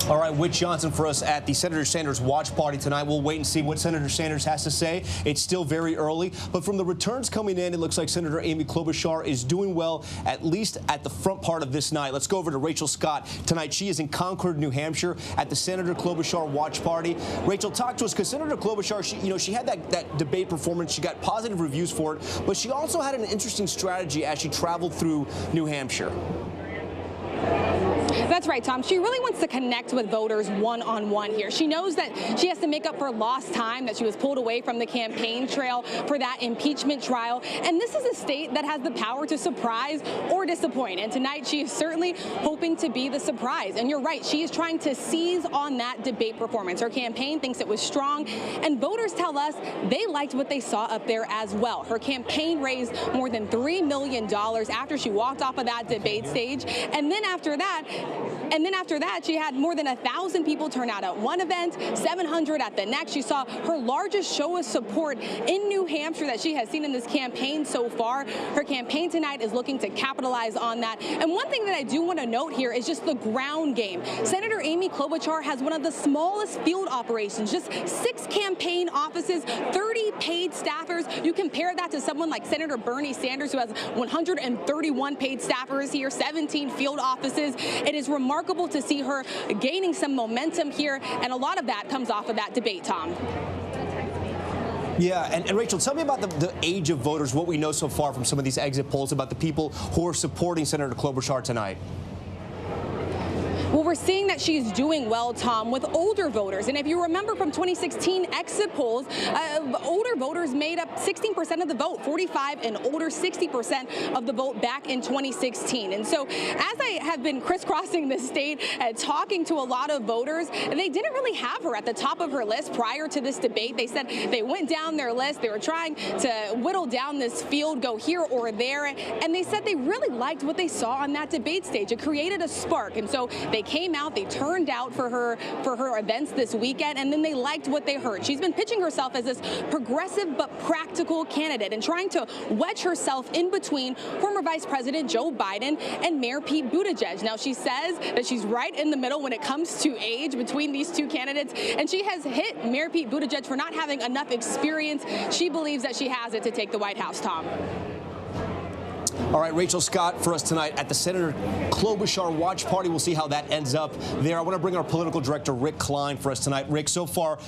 All right, Whit Johnson for us at the Senator Sanders watch party tonight. We'll wait and see what Senator Sanders has to say. It's still very early, but from the returns coming in, it looks like Senator Amy Klobuchar is doing well, at least at the front part of this night. Let's go over to Rachel Scott tonight. She is in Concord, New Hampshire at the Senator Klobuchar watch party. Rachel, talk to us, because Senator Klobuchar, she had that debate performance. She got positive reviews for it, but she also had an interesting strategy as she traveled through New Hampshire. That's right, Tom. She really wants to connect with voters one-on-one here. She knows that she has to make up for lost time, that she was pulled away from the campaign trail for that impeachment trial. And this is a state that has the power to surprise or disappoint. And tonight she is certainly hoping to be the surprise. And you're right, she is trying to seize on that debate performance. Her campaign thinks it was strong, and voters tell us they liked what they saw up there as well. Her campaign raised more than $3 million after she walked off of that debate stage. And then after that, she had more than 1,000 people turn out at one event, 700 at the next. She saw her largest show of support in New Hampshire that she has seen in this campaign so far. Her campaign tonight is looking to capitalize on that. And one thing that I do want to note here is just the ground game. Senator Amy Klobuchar has one of the smallest field operations, just 6 campaign offices, 30 paid staffers. You compare that to someone like Senator Bernie Sanders, who has 131 paid staffers here, 17 field offices. It is remarkable to see her gaining some momentum here, and a lot of that comes off of that debate, Tom. Yeah, and Rachel, tell me about the age of voters, what we know so far from some of these exit polls about the people who are supporting Senator Klobuchar tonight. Well, we're seeing that she's doing well, Tom, with older voters. And if you remember from 2016 exit polls, older voters made up 16% of the vote, 45 and older, 60% of the vote back in 2016. And so as I have been crisscrossing this state, talking to a lot of voters, they didn't really have her at the top of her list prior to this debate. They said they went down their list. They were trying to whittle down this field, go here or there. And they said they really liked what they saw on that debate stage. It created a spark. And so they came out, they turned out for her events this weekend, and then they liked what they heard. She's been pitching herself as this progressive but practical candidate and trying to wedge herself in between former Vice President Joe Biden and Mayor Pete Buttigieg. Now, she says that she's right in the middle when it comes to age between these two candidates, and she has hit Mayor Pete Buttigieg for not having enough experience. She believes that she has it to take the White House, Tom. All right, Rachel Scott for us tonight at the Senator Klobuchar watch party. We'll see how that ends up there. I want to bring our political director, Rick Klein, for us tonight. Rick, so far,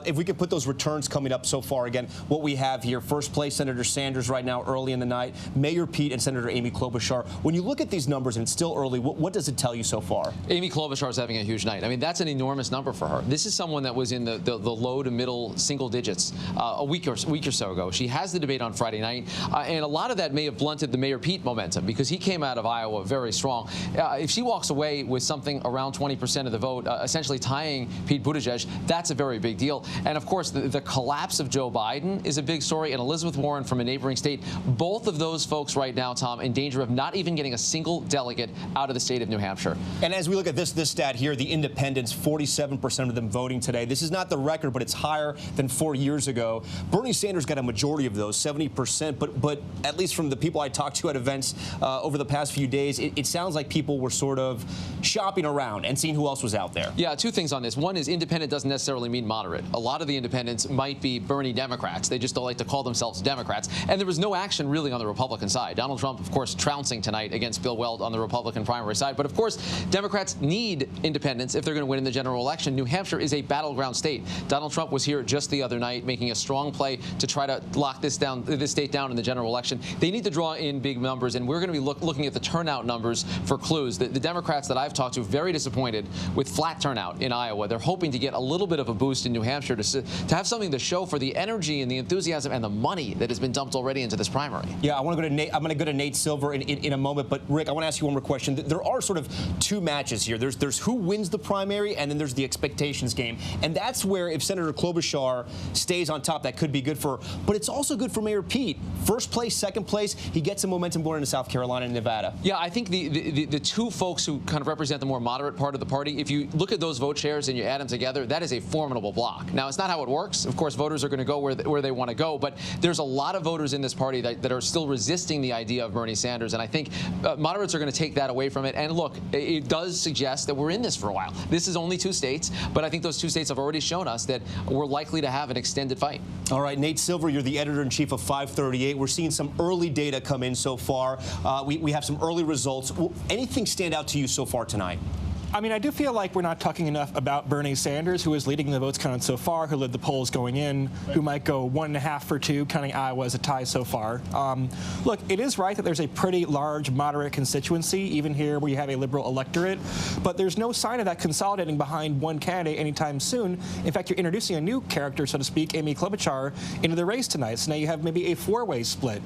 if we could put those returns coming up so far again, what we have here, first place, Senator Sanders right now early in the night, Mayor Pete and Senator Amy Klobuchar. When you look at these numbers, and it's still early, what does it tell you so far? Amy Klobuchar is having a huge night. I mean, that's an enormous number for her. This is someone that was in the low to middle single digits a week or so ago. She has the debate on Friday night, and a lot of that may have blunted the Mayor Pete momentum because he came out of Iowa very strong. If she walks away with something around 20% of the vote, essentially tying Pete Buttigieg, that's a very big deal. And of course, the collapse of Joe Biden is a big story, and Elizabeth Warren from a neighboring state. Both of those folks right now, Tom, in danger of not even getting a single delegate out of the state of New Hampshire. And as we look at this stat here, the independents, 47% of them voting today. This is not the record, but it's higher than 4 years ago. Bernie Sanders got a majority of those, 70%, but at least from the people I talked to at events over the past few days, it sounds like people were sort of shopping around and seeing who else was out there. Yeah, two things on this. One is independent doesn't necessarily mean moderate. A lot of the independents might be Bernie Democrats. They just don't like to call themselves Democrats. And there was no action really on the Republican side. Donald Trump, of course, trouncing tonight against Bill Weld on the Republican primary side. But of course, Democrats need independents if they're going to win in the general election. New Hampshire is a battleground state. Donald Trump was here just the other night making a strong play to try to lock this state down in the general election. They need to draw in big numbers, and we're going to be looking at the turnout numbers for clues. The Democrats that I've talked to very disappointed with flat turnout in Iowa. They're hoping to get a little bit of a boost in New Hampshire to have something to show for the energy and the enthusiasm and the money that has been dumped already into this primary. Yeah, I want to go to Nate. I'm going to go to Nate Silver in a moment, but Rick, I want to ask you one more question. There are sort of two matches here. There's who wins the primary, and then there's the expectations game, and that's where if Senator Klobuchar stays on top, that could be good for her. But it's also good for Mayor Pete. First place, second place, he gets some momentum going into South Carolina and Nevada. Yeah, I think the two folks who kind of represent the more moderate part of the party, if you look at those vote shares and you add them together, that is a formidable block. Now, it's not how it works. Of course, voters are going to go where they want to go, but there's a lot of voters in this party that are still resisting the idea of Bernie Sanders, and I think moderates are going to take that away from it. And look, it does suggest that we're in this for a while. This is only 2 states, but I think those 2 states have already shown us that we're likely to have an extended fight. All right, Nate Silver, you're the editor-in-chief of 538. We're seeing some early data come in so far. We have some early results. Will anything stand out to you so far tonight? I mean, I do feel like we're not talking enough about Bernie Sanders, who is leading the votes counted so far, who led the polls going in, who might go 1.5 for 2, counting Iowa as a tie so far. Look, it is right that there's a pretty large moderate constituency, even here where you have a liberal electorate, but there's no sign of that consolidating behind one candidate anytime soon. In fact, you're introducing a new character, so to speak, Amy Klobuchar, into the race tonight. So now you have maybe a 4-way split.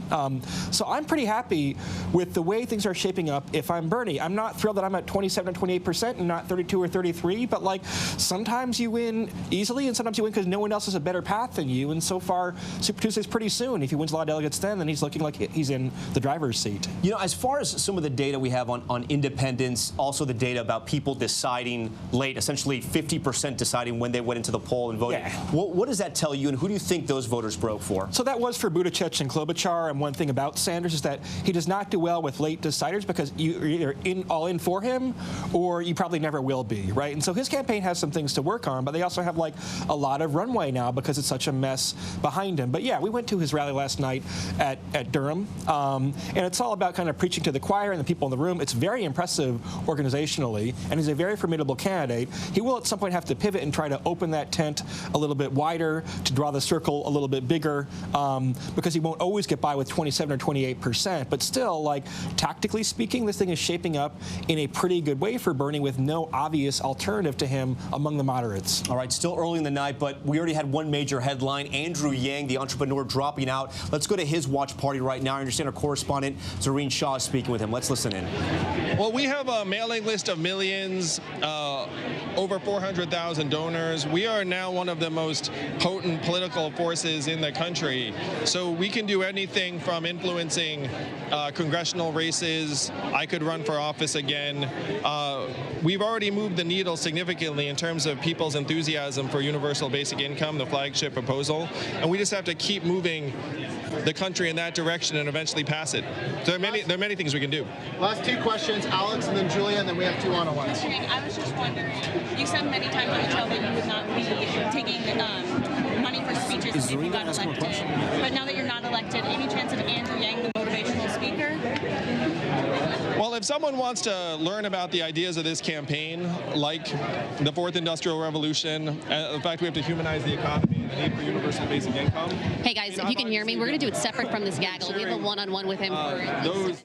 So I'm pretty happy with the way things are shaping up if I'm Bernie. I'm not thrilled that I'm at 27 or 28%. And not 32 or 33, but like sometimes you win easily and sometimes you win because no one else has a better path than you. And so far, Super Tuesday's pretty soon. If he wins a lot of delegates then he's looking like he's in the driver's seat. You know, as far as some of the data we have on independents, also the data about people deciding late, essentially 50% deciding when they went into the poll and voted. Yeah. What does that tell you, and who do you think those voters broke for? So that was for Buttigieg and Klobuchar, and one thing about Sanders is that he does not do well with late deciders because you're either all in for him or you probably never will be, right? And so his campaign has some things to work on, but they also have like a lot of runway now because it's such a mess behind him. But yeah, we went to his rally last night at Durham, and it's all about kind of preaching to the choir and the people in the room. It's very impressive organizationally, and he's a very formidable candidate. He will at some point have to pivot and try to open that tent a little bit wider to draw the circle a little bit bigger, because he won't always get by with 27 or 28%. But still, like tactically speaking, this thing is shaping up in a pretty good way for Bernie with no obvious alternative to him among the moderates. All right, still early in the night, but we already had one major headline. Andrew Yang, the entrepreneur, dropping out. Let's go to his watch party right now. I understand our correspondent, Zareen Shaw, is speaking with him. Let's listen in. Well, we have a mailing list of millions, over 400,000 donors. We are now one of the most potent political forces in the country. So we can do anything from influencing congressional races. I could run for office again. We've already moved the needle significantly in terms of people's enthusiasm for universal basic income, the flagship proposal. And we just have to keep moving the country in that direction and eventually pass it. There are many things we can do. Last 2 questions, Alex and then Julia, and then we have 2 one-on-ones. I was just wondering, you said many times on the show that you would not be taking money for speeches if you got elected. But now that you're not elected, any chance of Andrew Yang, the motivational speaker? someone wants to learn about the ideas of this campaign, like the fourth industrial revolution, the fact we have to humanize the economy, the need for universal basic income. Hey guys, if you can hear me, we're going to do it separate from this gaggle. We have a one-on-one with him for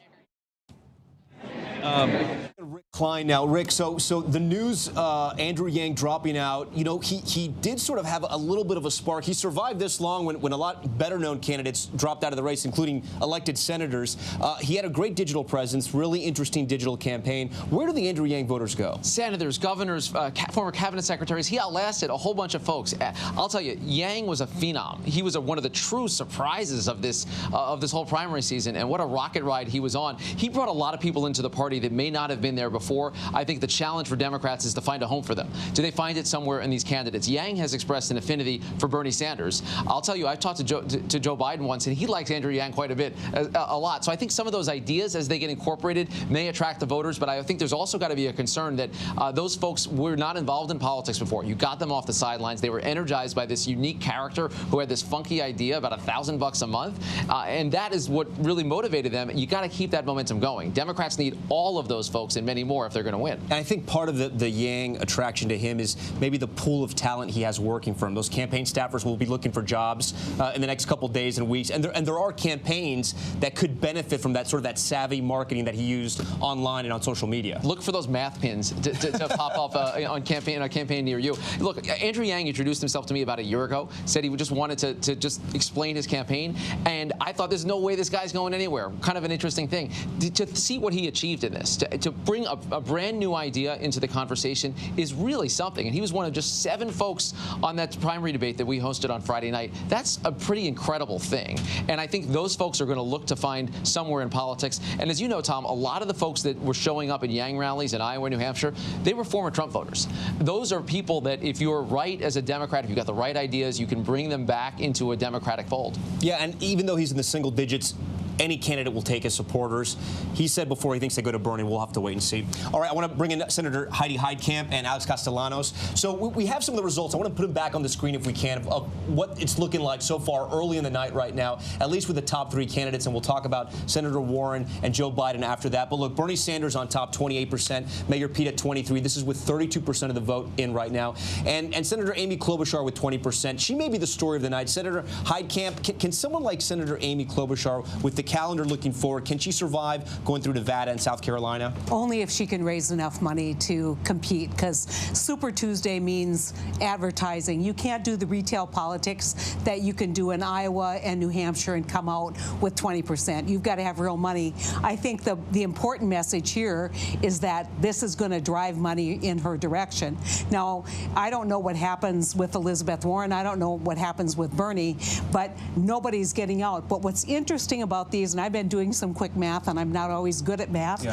Rick Klein now. Rick, so the news, Andrew Yang dropping out, you know, he did sort of have a little bit of a spark. He survived this long when a lot better-known candidates dropped out of the race, including elected senators. He had a great digital presence, really interesting digital campaign. Where do the Andrew Yang voters go? Senators, governors, former cabinet secretaries. He outlasted a whole bunch of folks. I'll tell you, Yang was a phenom. He was one of the true surprises of this whole primary season, and what a rocket ride he was on. He brought a lot of people into the party that may not have been there before. I think the challenge for Democrats is to find a home for them. Do they find it somewhere in these candidates? Yang has expressed an affinity for Bernie Sanders. I'll tell you, I've talked to Joe Biden once, and he likes Andrew Yang quite a lot. So I think some of those ideas, as they get incorporated, may attract the voters, but I think there's also got to be a concern that those folks were not involved in politics before. You got them off the sidelines. They were energized by this unique character who had this funky idea about $1,000 a month, and that is what really motivated them. You got to keep that momentum going. Democrats need all of those folks and many more if they're going to win. And I think part of the Yang attraction to him is maybe the pool of talent he has working for him. Those campaign staffers will be looking for jobs in the next couple days and weeks, and there are campaigns that could benefit from that sort of that savvy marketing that he used online and on social media. Look for those math pins to pop up on a campaign near you. Look, Andrew Yang introduced himself to me about a year ago, said he just wanted to just explain his campaign, and I thought there's no way this guy's going anywhere. Kind of an interesting thing. To see what he achieved in this, to bring a brand new idea into the conversation is really something. And he was one of just 7 folks on that primary debate that we hosted on Friday night. That's a pretty incredible thing. And I think those folks are going to look to find somewhere in politics. And as you know, Tom, a lot of the folks that were showing up at Yang rallies in Iowa and New Hampshire, they were former Trump voters. Those are people that if you're right as a Democrat, if you've got the right ideas, you can bring them back into a Democratic fold. Yeah, and even though he's in the single digits, any candidate will take his supporters. He said before he thinks they go to Bernie. We'll have to wait and see. All right, I want to bring in Senator Heidi Heitkamp and Alex Castellanos. So we have some of the results. I want to put them back on the screen if we can of what it's looking like so far early in the night right now, at least with the top 3 candidates. And we'll talk about Senator Warren and Joe Biden after that. But look, Bernie Sanders on top, 28%. Mayor Pete at 23%. This is with 32% of the vote in right now. And Senator Amy Klobuchar with 20%. She may be the story of the night. Senator Heitkamp, can someone like Senator Amy Klobuchar, with the calendar looking forward, can she survive going through Nevada and South Carolina? Only if she can raise enough money to compete, because Super Tuesday means advertising. You can't do the retail politics that you can do in Iowa and New Hampshire and come out with 20%. You've got to have real money. I think the important message here is that this is going to drive money in her direction. Now, I don't know what happens with Elizabeth Warren. I don't know what happens with Bernie, but nobody's getting out. But what's interesting about these, and I've been doing some quick math, and I'm not always good at math,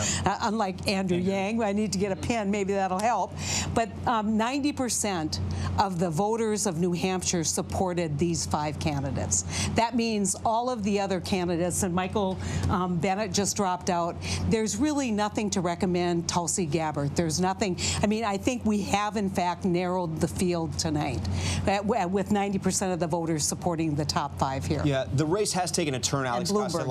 unlike Andrew Yang. I need to get a pen. Maybe that'll help. But 90% of the voters of New Hampshire supported these 5 candidates. That means all of the other candidates, and Michael Bennet just dropped out, there's really nothing to recommend Tulsi Gabbard. There's nothing. I mean, I think we have, in fact, narrowed the field tonight with 90% of the voters supporting the top 5 here. Yeah, the race has taken a turn, Alex Castellanos,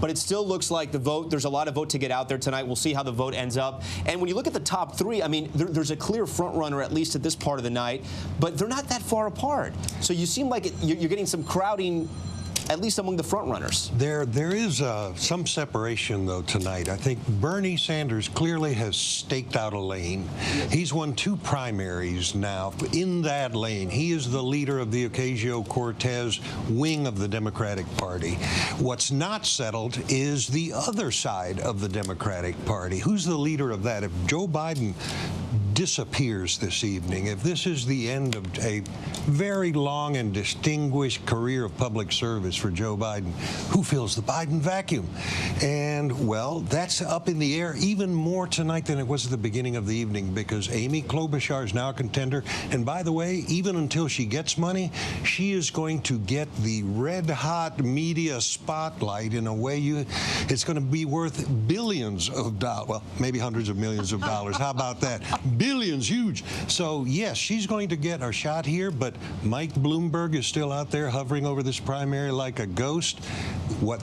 but it still looks like the vote, there's a lot of vote to get out there tonight. We'll see how the vote ends up. And when you look at the top 3, I mean, there's a clear front runner, at least at this part of the night, but they're not that far apart. So you seem like you're getting some crowding, at least among the front runners. There is some separation, though, tonight. I think Bernie Sanders clearly has staked out a lane. He's won 2 primaries now in that lane. He is the leader of the Ocasio-Cortez wing of the Democratic Party. What's not settled is the other side of the Democratic Party. Who's the leader of that? If Joe Biden disappears this evening, if this is the end of a very long and distinguished career of public service for Joe Biden, who fills the Biden vacuum? And, well, that's up in the air even more tonight than it was at the beginning of the evening, because Amy Klobuchar is now a contender. And by the way, even until she gets money, she is going to get the red-hot media spotlight in a way it's going to be worth billions of dollars. Well, maybe hundreds of millions of dollars. How about that? millions, huge. So, yes, she's going to get a shot here, but Mike Bloomberg is still out there hovering over this primary like a ghost.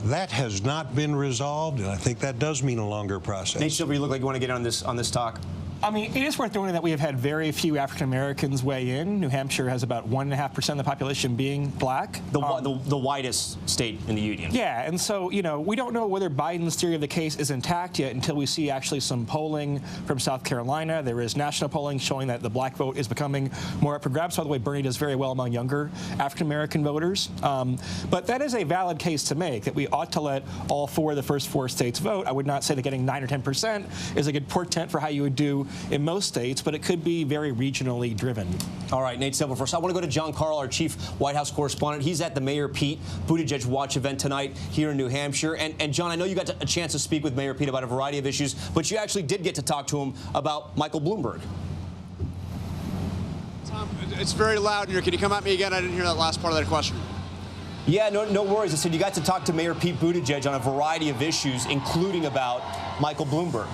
That has not been resolved, and I think that does mean a longer process. Nate Silver, you look like you want to get on this talk. I mean, it is worth noting that we have had very few African Americans weigh in. New Hampshire has about 1.5% of the population being black. The widest state in the union. Yeah, and so, you know, we don't know whether Biden's theory of the case is intact yet until we see actually some polling from South Carolina. There is national polling showing that the black vote is becoming more up for grabs. By the way, Bernie does very well among younger African American voters. But that is a valid case to make, that we ought to let all four of the first four states vote. I would not say that getting 9 or 10% is a good portent for how you would do in most states, but it could be very regionally driven. All right, Nate Silver first. I want to go to John Carl, our chief White House correspondent. He's at the Mayor Pete Buttigieg Watch event tonight here in New Hampshire. And John, I know you got a chance to speak with Mayor Pete about a variety of issues, but you actually did get to talk to him about Michael Bloomberg. Tom, it's very loud here. Can you come at me again? I didn't hear that last part of that question. Yeah, no worries. I said you got to talk to Mayor Pete Buttigieg on a variety of issues, including about Michael Bloomberg.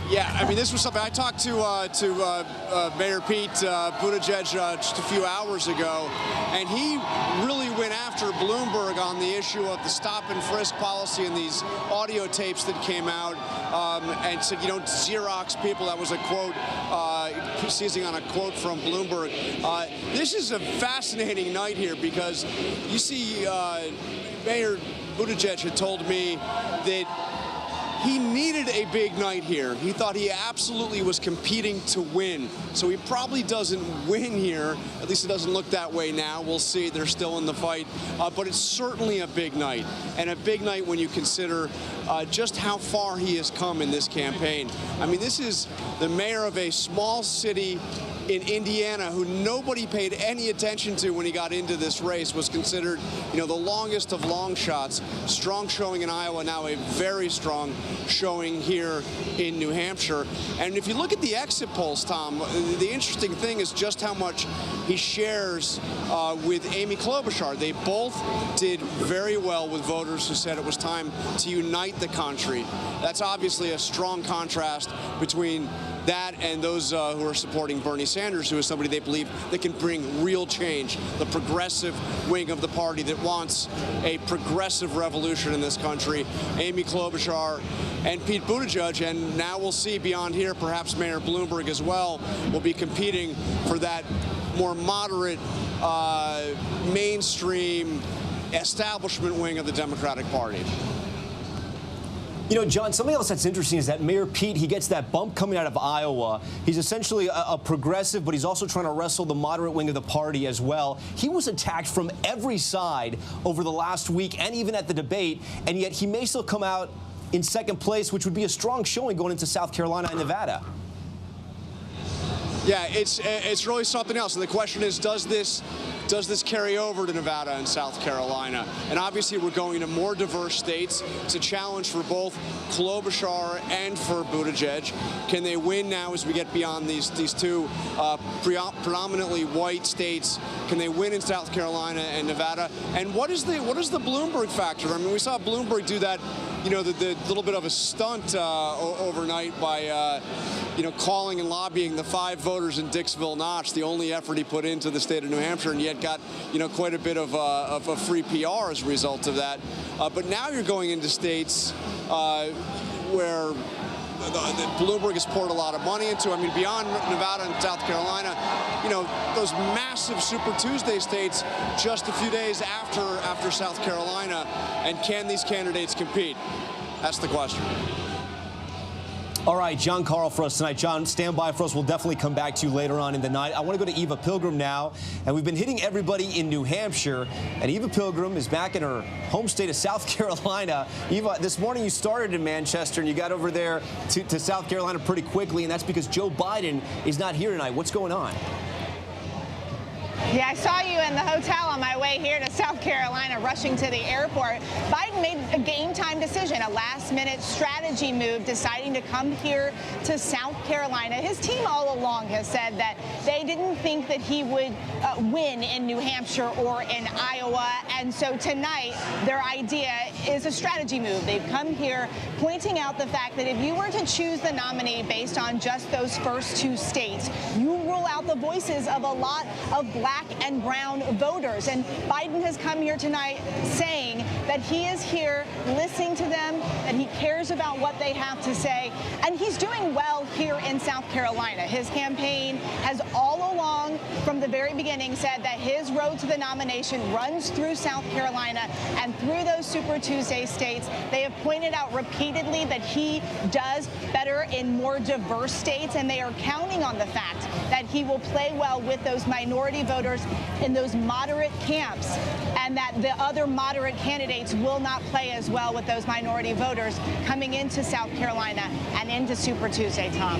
Yeah, I mean, this was something I talked to Mayor Pete Buttigieg just a few hours ago, and he really went after Bloomberg on the issue of the stop and frisk policy and these audio tapes that came out, and said, you don't Xerox people. That was a quote, seizing on a quote from Bloomberg. This is a fascinating night here because you see Mayor Buttigieg had told me that he needed a big night here. He thought he absolutely was competing to win. So he probably doesn't win here. At least it doesn't look that way now. We'll see. They're still in the fight. But it's certainly a big night. And a big night when you consider just how far he has come in this campaign. I mean, this is the mayor of a small city in Indiana who nobody paid any attention to when he got into this race, was considered, you know, the longest of long shots. Strong showing in Iowa, now a very strong showing here in New Hampshire. And if you look at the exit polls, Tom, the interesting thing is just how much he shares with Amy Klobuchar. They both did very well with voters who said it was time to unite the country. That's obviously a strong contrast between that and those who are supporting Bernie Sanders, who is somebody they believe that can bring real change, the progressive wing of the party that wants a progressive revolution in this country. Amy Klobuchar and Pete Buttigieg, and now we'll see beyond here, perhaps Mayor Bloomberg as well, will be competing for that more moderate, mainstream establishment wing of the Democratic Party. You know, John, something else that's interesting is that Mayor Pete, he gets that bump coming out of Iowa. He's essentially a progressive, but he's also trying to wrestle the moderate wing of the party as well. He was attacked from every side over the last week and even at the debate, and yet he may still come out in second place, which would be a strong showing going into South Carolina and Nevada. Yeah, it's really something else. And the question is, does this carry over to Nevada and South Carolina? And obviously, we're going to more diverse states. It's a challenge for both Klobuchar and for Buttigieg. Can they win now as we get beyond these two predominantly white states? Can they win in South Carolina and Nevada? And what is the Bloomberg factor? I mean, we saw Bloomberg do that, you know, the little bit of a stunt overnight by calling and lobbying the 5 voters in Dixville Notch, the only effort he put into the state of New Hampshire, and yet got, quite a bit of a free PR as a result of that. But now you're going into states where Bloomberg has poured a lot of money into. I mean, beyond Nevada and South Carolina, those massive Super Tuesday states just a few days after South Carolina. And can these candidates compete? That's the question. All right, John Carl for us tonight. John, stand by for us. We'll definitely come back to you later on in the night. I want to go to Eva Pilgrim now. And we've been hitting everybody in New Hampshire. And Eva Pilgrim is back in her home state of South Carolina. Eva, this morning you started in Manchester and you got over there to South Carolina pretty quickly. And that's because Joe Biden is not here tonight. What's going on? Yeah, I saw you in the hotel on my way here to South Carolina, rushing to the airport. Biden made a game time decision, a last-minute strategy move, deciding to come here to South Carolina, his team all along has said that they didn't think that he would win in New Hampshire or in Iowa. And so tonight, their idea is a strategy move. They've come here pointing out the fact that if you were to choose the nominee based on just those first 2 states, you rule out the voices of a lot of black and brown voters. And Biden has come here tonight saying that he is here listening to them, that he cares about what they have to say, and he's doing well here in South Carolina. His campaign has all along, from the very beginning, said that his road to the nomination runs through South Carolina and through those Super Tuesday states. They have pointed out repeatedly that he does better in more diverse states, and they are counting on the fact that he will play well with those minority voters in those moderate camps, and that the other moderate candidates will not play as well with those minority voters coming into South Carolina and into Super Tuesday, Tom.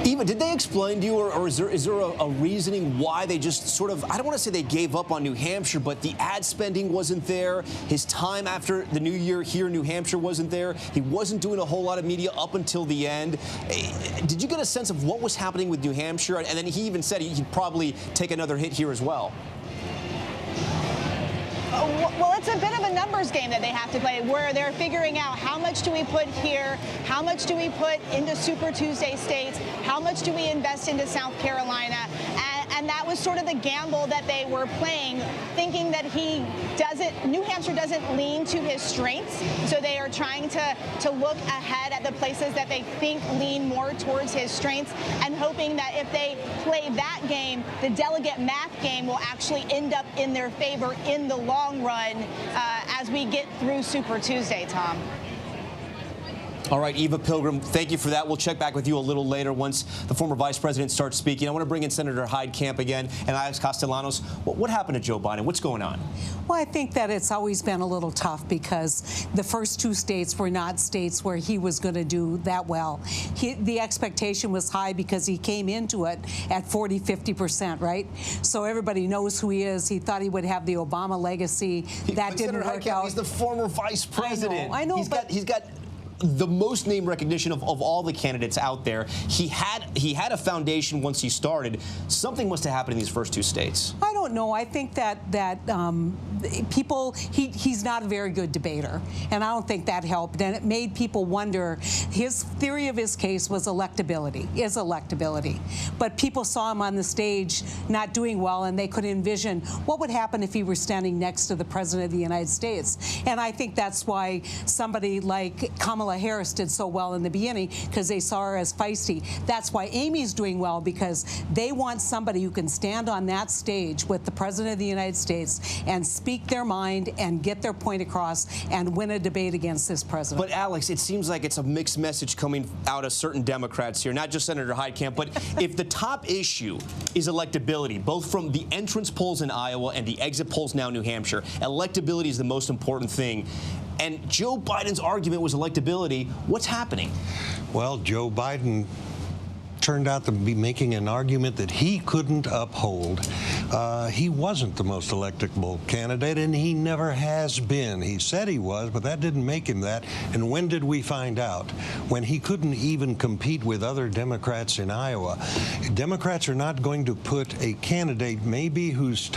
Eva, did they explain to you, or is there a reasoning why they just sort of, I don't want to say they gave up on New Hampshire, but the ad spending wasn't there. His time after the new year here in New Hampshire wasn't there. He wasn't doing a whole lot of media up until the end. Did you get a sense of what was happening with New Hampshire? And then he even said he'd probably take another hit here as well. Well, it's a bit of a numbers game that they have to play, where they're figuring out how much do we put here, how much do we put into Super Tuesday states, how much do we invest into South Carolina, and that was sort of the gamble that they were playing, thinking that New Hampshire doesn't lean to his strengths, so they are trying to look ahead at the places that they think lean more towards his strengths, and hoping that if they play that game, the delegate math game will actually end up in their favor in the long run as we get through Super Tuesday, Tom. All right, Eva Pilgrim, thank you for that. We'll check back with you a little later once the former vice president starts speaking. I want to bring in Senator Heidkamp again and Alex Castellanos. What happened to Joe Biden? What's going on? Well, I think that it's always been a little tough because the first 2 states were not states where he was going to do that well. The expectation was high because he came into it at 40–50%, right? So everybody knows who he is. He thought he would have the Obama legacy. That didn't work out. He's the former vice president. I know, he's got the most name recognition of all the candidates out there. He had a foundation once he started. Something must have happened in these first 2 states. I don't know. I think that he's not a very good debater, and I don't think that helped. And it made people wonder. His theory of his case was electability. But people saw him on the stage not doing well, and they could envision what would happen if he were standing next to the President of the United States. And I think that's why somebody like Kamala Harris did so well in the beginning, because they saw her as feisty. That's why Amy's doing well, because they want somebody who can stand on that stage with the President of the United States and speak their mind and get their point across and win a debate against this president. But Alex, it seems like it's a mixed message coming out of certain Democrats here, not just Senator Heidkamp, but if the top issue is electability, both from the entrance polls in Iowa and the exit polls now in New Hampshire, electability is the most important thing. And Joe Biden's argument was electability. What's happening? Well, Joe Biden turned out to be making an argument that he couldn't uphold. He wasn't the most electable candidate, and he never has been. He said he was, but that didn't make him that. And when did we find out? When he couldn't even compete with other Democrats in Iowa. Democrats are not going to put a candidate, maybe whose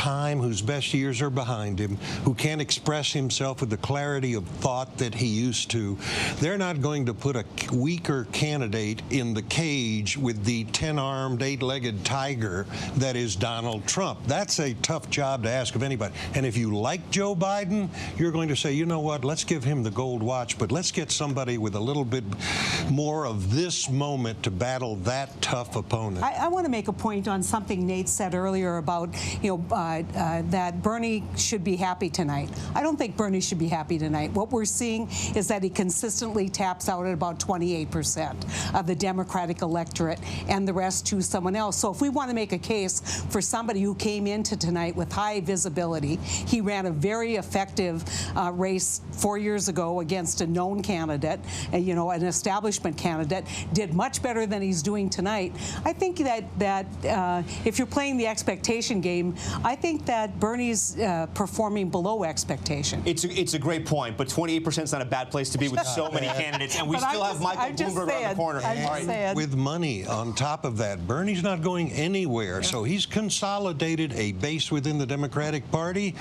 best years are behind him, who can't express himself with the clarity of thought that he used to. They're not going to put a weaker candidate in the cage with the 10-armed, 8-legged tiger that is Donald Trump. That's a tough job to ask of anybody. And if you like Joe Biden, you're going to say, you know what, let's give him the gold watch, but let's get somebody with a little bit more of this moment to battle that tough opponent. I want to make a point on something Nate said earlier about, that Bernie should be happy tonight. I don't think Bernie should be happy tonight. What we're seeing is that he consistently taps out at about 28% of the Democratic electorate. and the rest choose someone else. So if we want to make a case for somebody who came into tonight with high visibility, he ran a very effective race 4 years ago against a known candidate, you know, an establishment candidate, did much better than he's doing tonight. I think that if you're playing the expectation game, I think that Bernie's performing below expectation. It's a great point, but 28% is not a bad place to be with so many candidates, and we still have Michael Bloomberg around the corner. With money on top of that, Bernie's not going anywhere, so he's consolidated a base within the Democratic Party.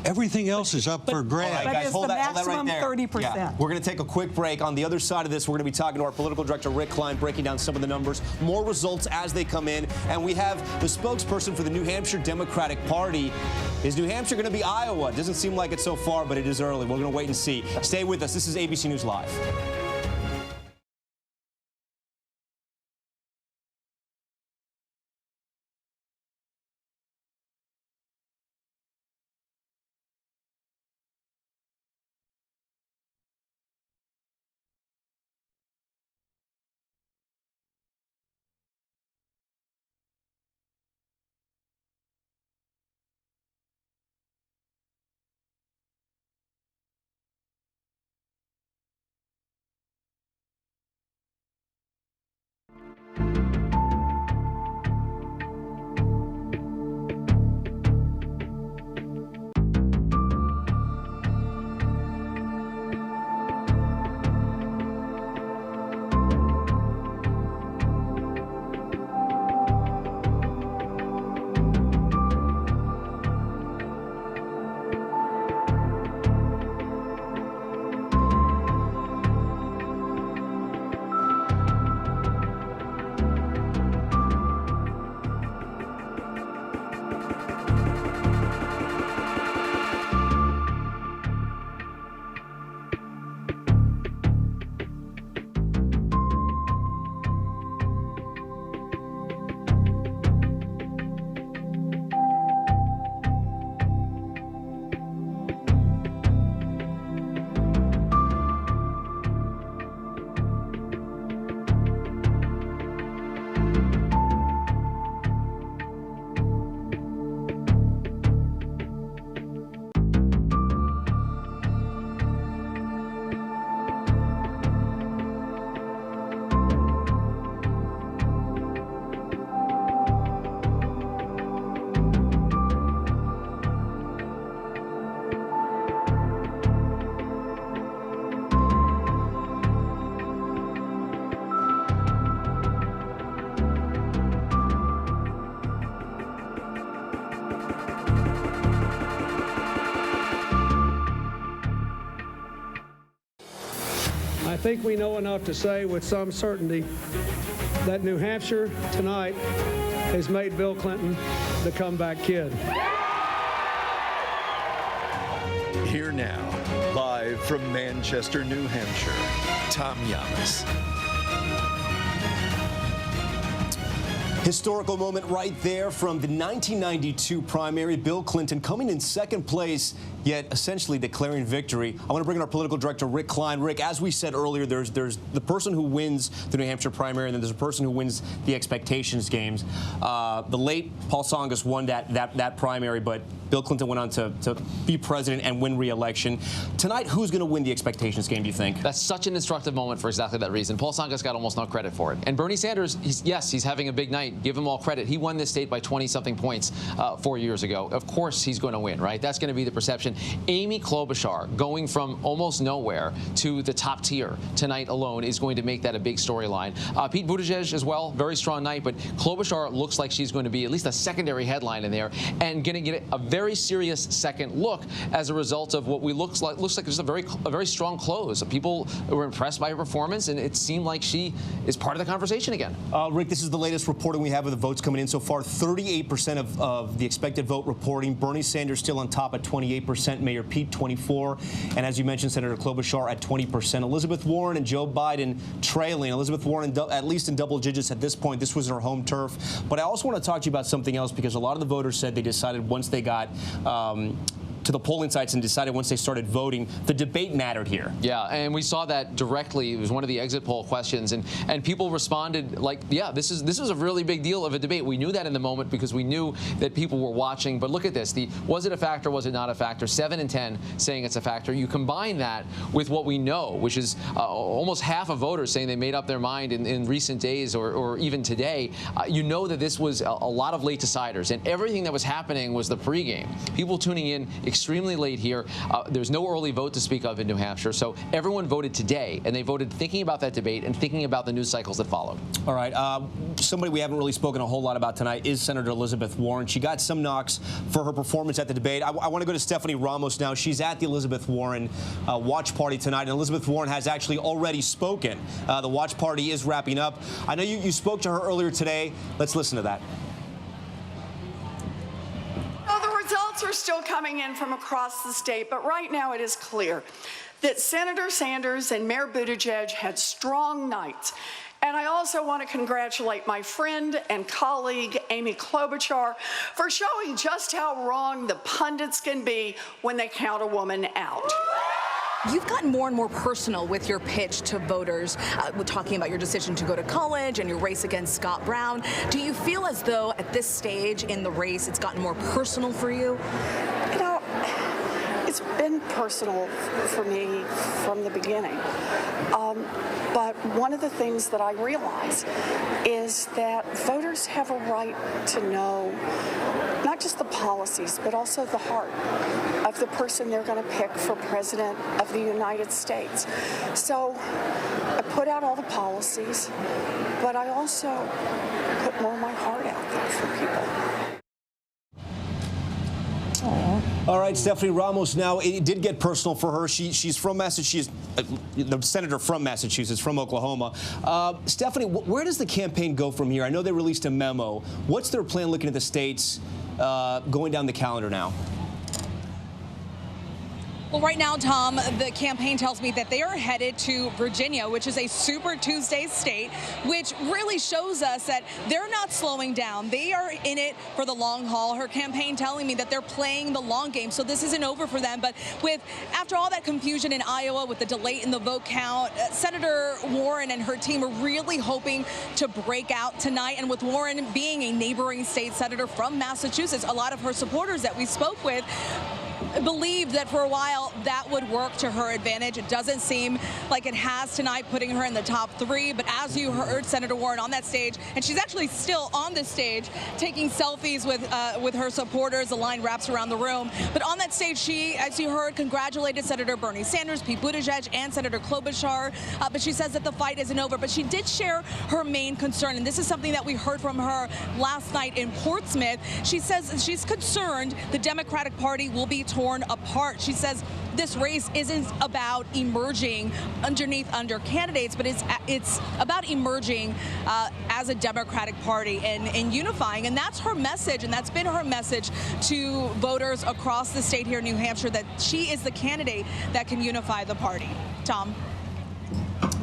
Everything else is up for grabs. All right, guys, hold that right there. 30%. Yeah. We're going to take a quick break. On the other side of this, we're going to be talking to our political director, Rick Klein, breaking down some of the numbers, more results as they come in. And we have the spokesperson for the New Hampshire Democratic Party. Is New Hampshire going to be Iowa? It doesn't seem like it so far, but it is early. We're going to wait and see. Stay with us. This is ABC News Live. I think we know enough to say with some certainty that New Hampshire tonight has made Bill Clinton the comeback kid. Here now, live from Manchester, New Hampshire, Tom Yamas. Historical moment right there from the 1992 primary. Bill Clinton coming in second place, yet essentially declaring victory. I want to bring in our political director, Rick Klein. Rick, as we said earlier, there's the person who wins the New Hampshire primary, and then there's a person who wins the expectations games. The late Paul Tsongas won that primary, but Bill Clinton went on to be president and win re-election. Tonight, who's going to win the expectations game, do you think? That's such an instructive moment for exactly that reason. Paul Tsongas got almost no credit for it. And Bernie Sanders, he's having a big night. Give him all credit. He won this state by 20-something points 4 years ago. Of course he's going to win, right? That's going to be the perception. Amy Klobuchar going from almost nowhere to the top tier tonight alone is going to make that a big storyline. Pete Buttigieg as well, very strong night, but Klobuchar looks like she's going to be at least a secondary headline in there and going to get a very serious second look as a result of what looks like just a very strong close. People were impressed by her performance, and it seemed like she is part of the conversation again. Rick, this is the latest reporting we have of the votes coming in so far. 38% of the expected vote reporting. Bernie Sanders still on top at 28%. Mayor Pete 24%. And as you mentioned, Senator Klobuchar at 20%. Elizabeth Warren and Joe Biden trailing. Elizabeth Warren at least in double digits at this point. This was her home turf. But I also want to talk to you about something else, because a lot of the voters said they decided once they got to to the polling sites and decided once they started voting, the debate mattered here. Yeah, and we saw that directly. It was one of the exit poll questions, and people responded like, yeah, this is a really big deal of a debate. We knew that in the moment because we knew that people were watching. But look at this. Was it a factor? Was it not a factor? 7 in 10 saying it's a factor. You combine that with what we know, which is almost half of voters saying they made up their mind in recent days or even today. You know that this was a lot of late deciders, and everything that was happening was the pregame. People tuning in extremely late here. There's no early vote to speak of in New Hampshire, so everyone voted today, and they voted thinking about that debate and thinking about the news cycles that followed. All right. Somebody we haven't really spoken a whole lot about tonight is Senator Elizabeth Warren. She got some knocks for her performance at the debate. I want to go to Stephanie Ramos now. She's at the Elizabeth Warren watch party tonight, and Elizabeth Warren has actually already spoken. The watch party is wrapping up. I know you spoke to her earlier today. Let's listen to that. Well, the results are still coming in from across the state, but right now it is clear that Senator Sanders and Mayor Buttigieg had strong nights. And I also want to congratulate my friend and colleague, Amy Klobuchar, for showing just how wrong the pundits can be when they count a woman out. You've gotten more and more personal with your pitch to voters, talking about your decision to go to college and your race against Scott Brown. Do you feel as though at this stage in the race it's gotten more personal for you? You know, it's been personal for me from the beginning. But one of the things that I realize is that voters have a right to know not just the policies, but also the heart of the person they're going to pick for president of the United States. So I put out all the policies, but I also put more of my heart out there for people. All right, Stephanie Ramos. Now, it did get personal for her. She's from Massachusetts, the senator from Massachusetts, from Oklahoma. Stephanie, where does the campaign go from here? I know they released a memo. What's their plan looking at the states going down the calendar now? Well, right now, Tom, the campaign tells me that they are headed to Virginia, which is a Super Tuesday state, which really shows us that they're not slowing down. They are in it for the long haul. Her campaign telling me that they're playing the long game, so this isn't over for them. But after all that confusion in Iowa with the delay in the vote count, Senator Warren and her team are really hoping to break out tonight. And with Warren being a neighboring state senator from Massachusetts, a lot of her supporters that we spoke with believed that for a while that would work to her advantage. It doesn't seem like it has tonight, putting her in the top 3. But as you heard Senator Warren on that stage, and she's actually still on the stage taking selfies with her supporters, the line wraps around the room. But on that stage, she, as you heard, congratulated Senator Bernie Sanders, Pete Buttigieg, and Senator Klobuchar. But she says that the fight isn't over. But she did share her main concern, and this is something that we heard from her last night in Portsmouth. She says she's concerned the Democratic Party will be torn apart. She says this race isn't about emerging under candidates, but it's about emerging as a Democratic Party and unifying. And that's her message, and that's been her message to voters across the state here in New Hampshire, that she is the candidate that can unify the party. Tom.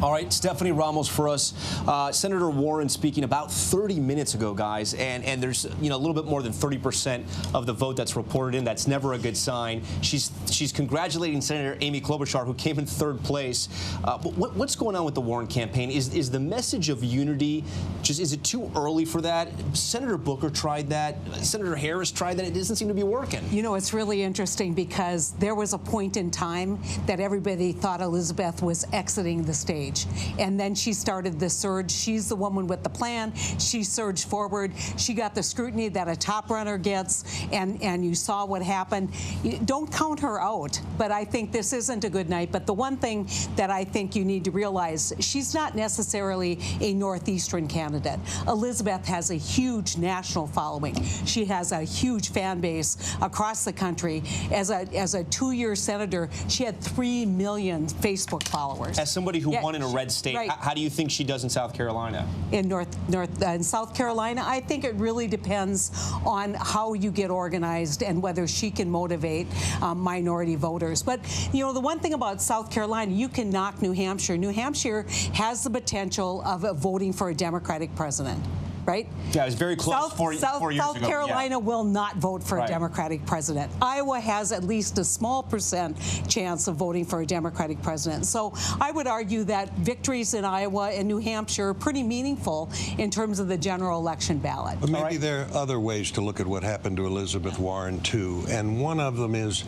All right, Stephanie Ramos for us. Senator Warren speaking about 30 minutes ago, guys, and there's a little bit more than 30% of the vote that's reported in. That's never a good sign. She's congratulating Senator Amy Klobuchar, who came in 3rd place. What's going on with the Warren campaign? Is the message of unity is it too early for that? Senator Booker tried that. Senator Harris tried that. It doesn't seem to be working. You know, it's really interesting because there was a point in time that everybody thought Elizabeth was exiting the stage. And then she started the surge. She's the woman with the plan. She surged forward. She got the scrutiny that a top runner gets, and you saw what happened. Don't count her out, but I think this isn't a good night. But the one thing that I think you need to realize, she's not necessarily a Northeastern candidate. Elizabeth has a huge national following. She has a huge fan base across the country. As a 2-year senator, she had 3 million Facebook followers. As somebody who won in a red state, right. How do you think she does in South Carolina? In in South Carolina, I think it really depends on how you get organized and whether she can motivate minority voters. But the one thing about South Carolina, you can knock New Hampshire. New Hampshire has the potential of voting for a Democratic president. right? Yeah, it was very close four years ago. South Carolina will not vote for a Democratic president. Iowa has at least a small percent chance of voting for a Democratic president. So I would argue that victories in Iowa and New Hampshire are pretty meaningful in terms of the general election ballot. But maybe there are other ways to look at what happened to Elizabeth Warren, too. And one of them is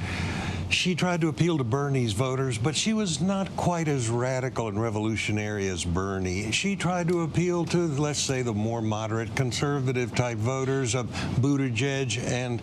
she tried to appeal to Bernie's voters, but she was not quite as radical and revolutionary as Bernie. She tried to appeal to, let's say, the more moderate conservative type voters of Buttigieg and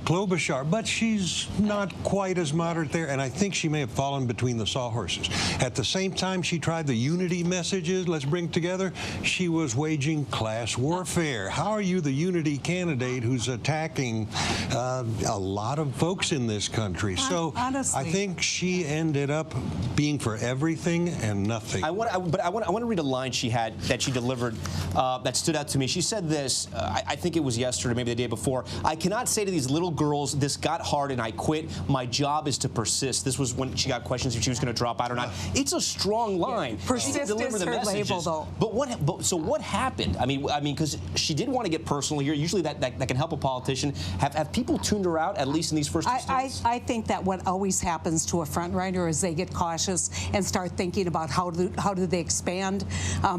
Klobuchar, but she's not quite as moderate there, and I think she may have fallen between the sawhorses. At the same time she tried the unity messages, let's bring together, she was waging class warfare. How are you the unity candidate who's attacking a lot of folks in this country? So honestly, I think she ended up being for everything and nothing. I want to read a line she had that she delivered that stood out to me. She said this, I think it was yesterday, maybe the day before. I cannot say to these little girls, this got hard and I quit. My job is to persist. This was when she got questions if she was going to drop out or not. It's a strong line. Yeah. Persist is her label, though. But so what happened? I mean, because she did want to get personal here. Usually that can help a politician. Have people tuned her out, at least in these first two states? I think that what always happens to a frontrunner is they get cautious and start thinking about how do they expand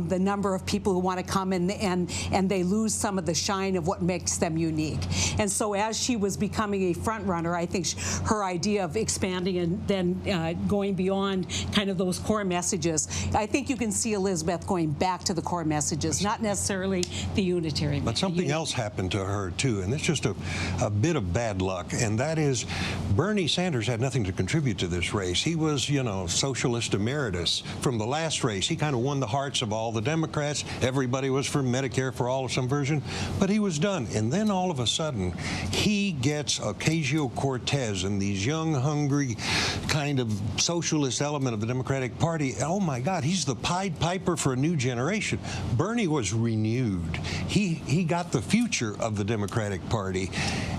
the number of people who want to come in, and they lose some of the shine of what makes them unique. And so as she was becoming a frontrunner, I think her idea of expanding and then going beyond kind of those core messages, I think you can see Elizabeth going back to the core messages, not necessarily the unitary. But something else happened to her, too, and it's just a bit of bad luck, and that is Bernie Sanders had nothing to contribute to this race. He was, you know, socialist emeritus from the last race. He kind of won the hearts of all the Democrats. Everybody was for Medicare for all of some version, but he was done. And then all of a sudden, he gets Ocasio-Cortez and these young, hungry kind of socialist element of the Democratic Party. Oh, my God, he's the Pied Piper for a new generation. Bernie was renewed. He got the future of the Democratic Party,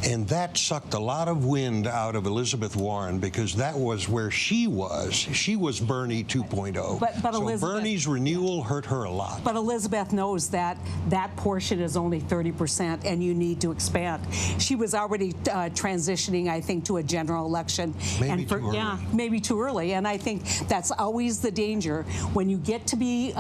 and that sucked a lot of wind out of Elizabeth Warren, because that was where she was. She was Bernie 2.0. But so Bernie's renewal hurt her a lot. But Elizabeth knows that that portion is only 30%, and you need to expand. She was already transitioning, I think, to a general election. Maybe too early. Yeah, maybe too early. And I think that's always the danger. When you get to be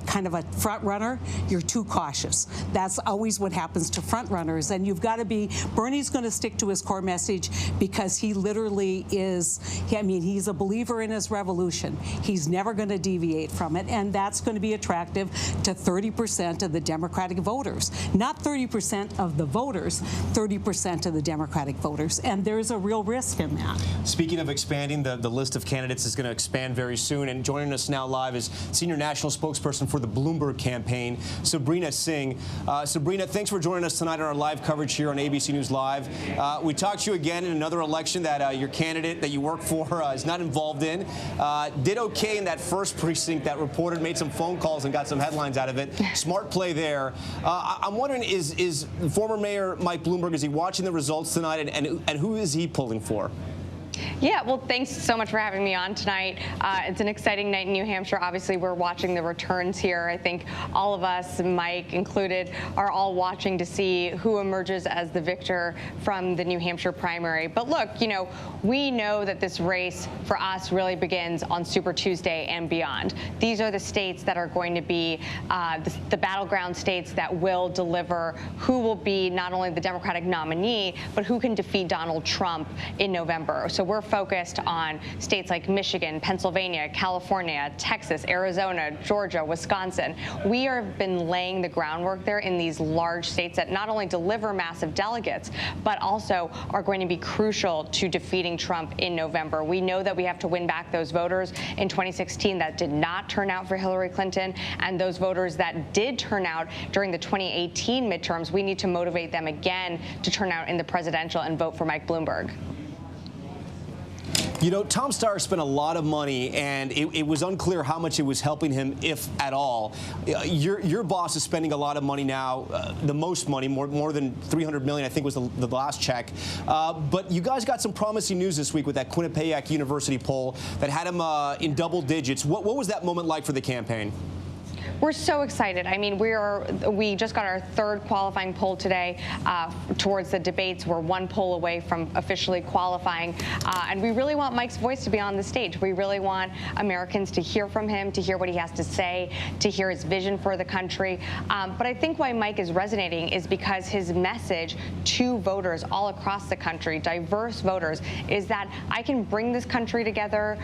kind of a front runner, you're too cautious. That's always what happens to front runners. And you've got to be, Bernie's going to stick to his core message because he literally is, I mean, he's a believer in his revolution. He's never going to deviate from it. And that's going to be attractive to 30% of the Democratic voters. Not 30% of the voters, 30% of the Democratic voters. And there's a real risk in that. Speaking of expanding, the list of candidates is going to expand very soon. And joining us now live is Senior National Spokesperson for the Bloomberg campaign, Sabrina Singh. Sabrina, thanks for joining us tonight on our live coverage here on ABC News Live. We talked to you again in another election that your candidate that you work for is not involved in. Did okay in that first precinct that reported, made some phone calls and got some headlines out of it. Smart play there. I'm wondering, is former Mayor Mike Bloomberg, is he watching the results tonight, and who is he pulling for? Yeah, well, thanks so much for having me on tonight. It's an exciting night in New Hampshire. Obviously, we're watching the returns here. I think all of us, Mike included, are all watching to see who emerges as the victor from the New Hampshire primary. But look, you know, we know that this race for us really begins on Super Tuesday and beyond. These are the states that are going to be the battleground states that will deliver who will be not only the Democratic nominee, but who can defeat Donald Trump in November. So we're focused on states like Michigan, Pennsylvania, California, Texas, Arizona, Georgia, Wisconsin. We have been laying the groundwork there in these large states that not only deliver massive delegates, but also are going to be crucial to defeating Trump in November. We know that we have to win back those voters in 2016 that did not turn out for Hillary Clinton, and those voters that did turn out during the 2018 midterms. We need to motivate them again to turn out in the presidential and vote for Mike Bloomberg. You know, Tom Steyer spent a lot of money, and it was unclear how much it was helping him, if at all. Your boss is spending a lot of money now, the most money, more than $300 million, I think was the last check. But you guys got some promising news this week with that Quinnipiac University poll that had him in double digits. What was that moment like for the campaign? We're so excited. I mean, we just got our third qualifying poll today towards the debates. We're one poll away from officially qualifying, and we really want Mike's voice to be on the stage. We really want Americans to hear from him, to hear what he has to say, to hear his vision for the country. But I think why Mike is resonating is because his message to voters all across the country, diverse voters, is that I can bring this country together.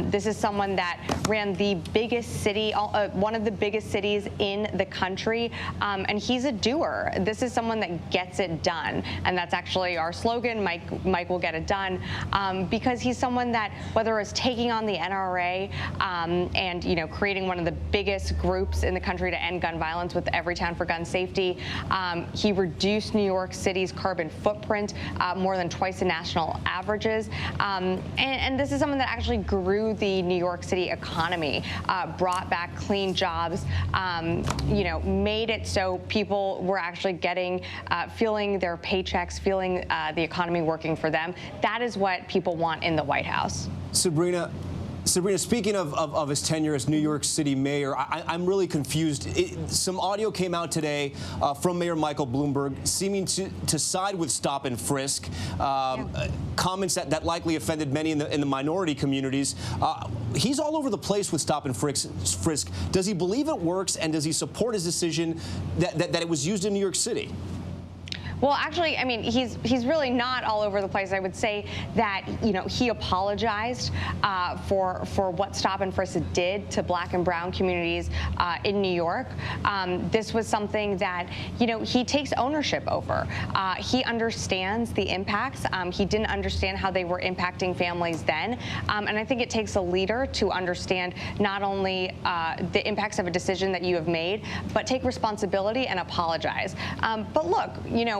This is someone that ran the biggest city, one of the biggest cities in the country, and he's a doer. This is someone that gets it done, and that's actually our slogan, Mike will get it done, because he's someone that, whether it's taking on the NRA and creating one of the biggest groups in the country to end gun violence with Every Town for Gun Safety, he reduced New York City's carbon footprint more than twice the national averages, and this is someone that actually grew the New York City economy, brought back clean jobs, made it so people were actually feeling their paychecks, feeling the economy working for them. That is what people want in the White House. Sabrina, speaking of his tenure as New York City mayor, I'm really confused. Some audio came out today from Mayor Michael Bloomberg seeming to side with stop and frisk, comments that likely offended many in the minority communities. He's all over the place with stop and frisk. Does he believe it works, and does he support his decision that it was used in New York City? Well, actually, I mean, he's really not all over the place. I would say that, he apologized for what stop and frisk did to Black and brown communities in New York. This was something that, he takes ownership over. He understands the impacts. He didn't understand how they were impacting families then. And I think it takes a leader to understand not only the impacts of a decision that you have made, but take responsibility and apologize. But look,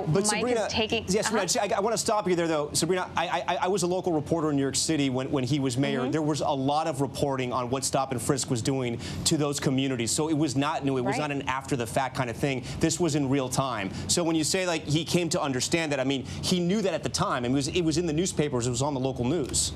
But Mike Sabrina, is taking. Yes, Sabrina, I want to stop you there, though. Sabrina, I was a local reporter in New York City when he was mayor. There was a lot of reporting on what stop and frisk was doing to those communities. So it was not new. It was not an after-the-fact kind of thing. This was in real time. So when you say, like, he came to understand that, I mean, he knew that at the time. It was in the newspapers. It was on the local news.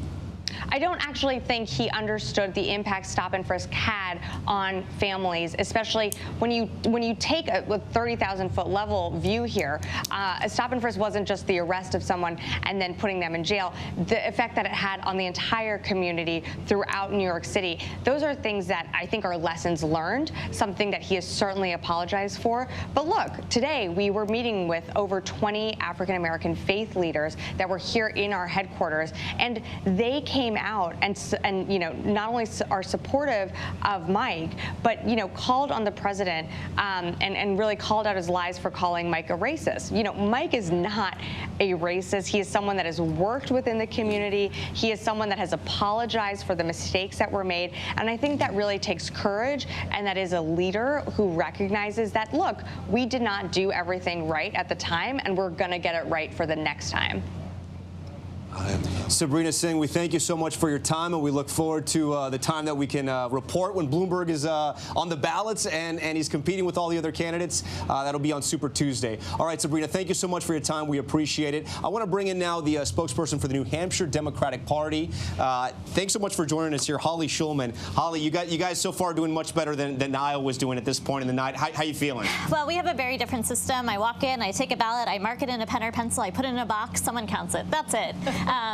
I don't actually think he understood the impact stop and frisk had on families, especially when you take a 30,000-foot level view here. A stop and frisk wasn't just the arrest of someone and then putting them in jail. The effect that it had on the entire community throughout New York City, those are things that I think are lessons learned, something that he has certainly apologized for. But look, today we were meeting with over 20 African-American faith leaders that were here in our headquarters, and they came out and not only are supportive of Mike, but called on the president and really called out his lies for calling Mike a racist. Mike is not a racist. He is someone that has worked within the community. He is someone that has apologized for the mistakes that were made, and I think that really takes courage, and that is a leader who recognizes that, look, we did not do everything right at the time, and we're going to get it right for the next time. Sabrina Singh, we thank you so much for your time, and we look forward to the time that we can report when Bloomberg is on the ballots and he's competing with all the other candidates. That'll be on Super Tuesday. All right, Sabrina, thank you so much for your time. We appreciate it. I want to bring in now the spokesperson for the New Hampshire Democratic Party. Thanks so much for joining us here, Holly Schulman. Holly, you guys so far doing much better than Iowa was doing at this point in the night. How you feeling? Well, we have a very different system. I walk in, I take a ballot, I mark it in a pen or pencil, I put it in a box, someone counts it. That's it.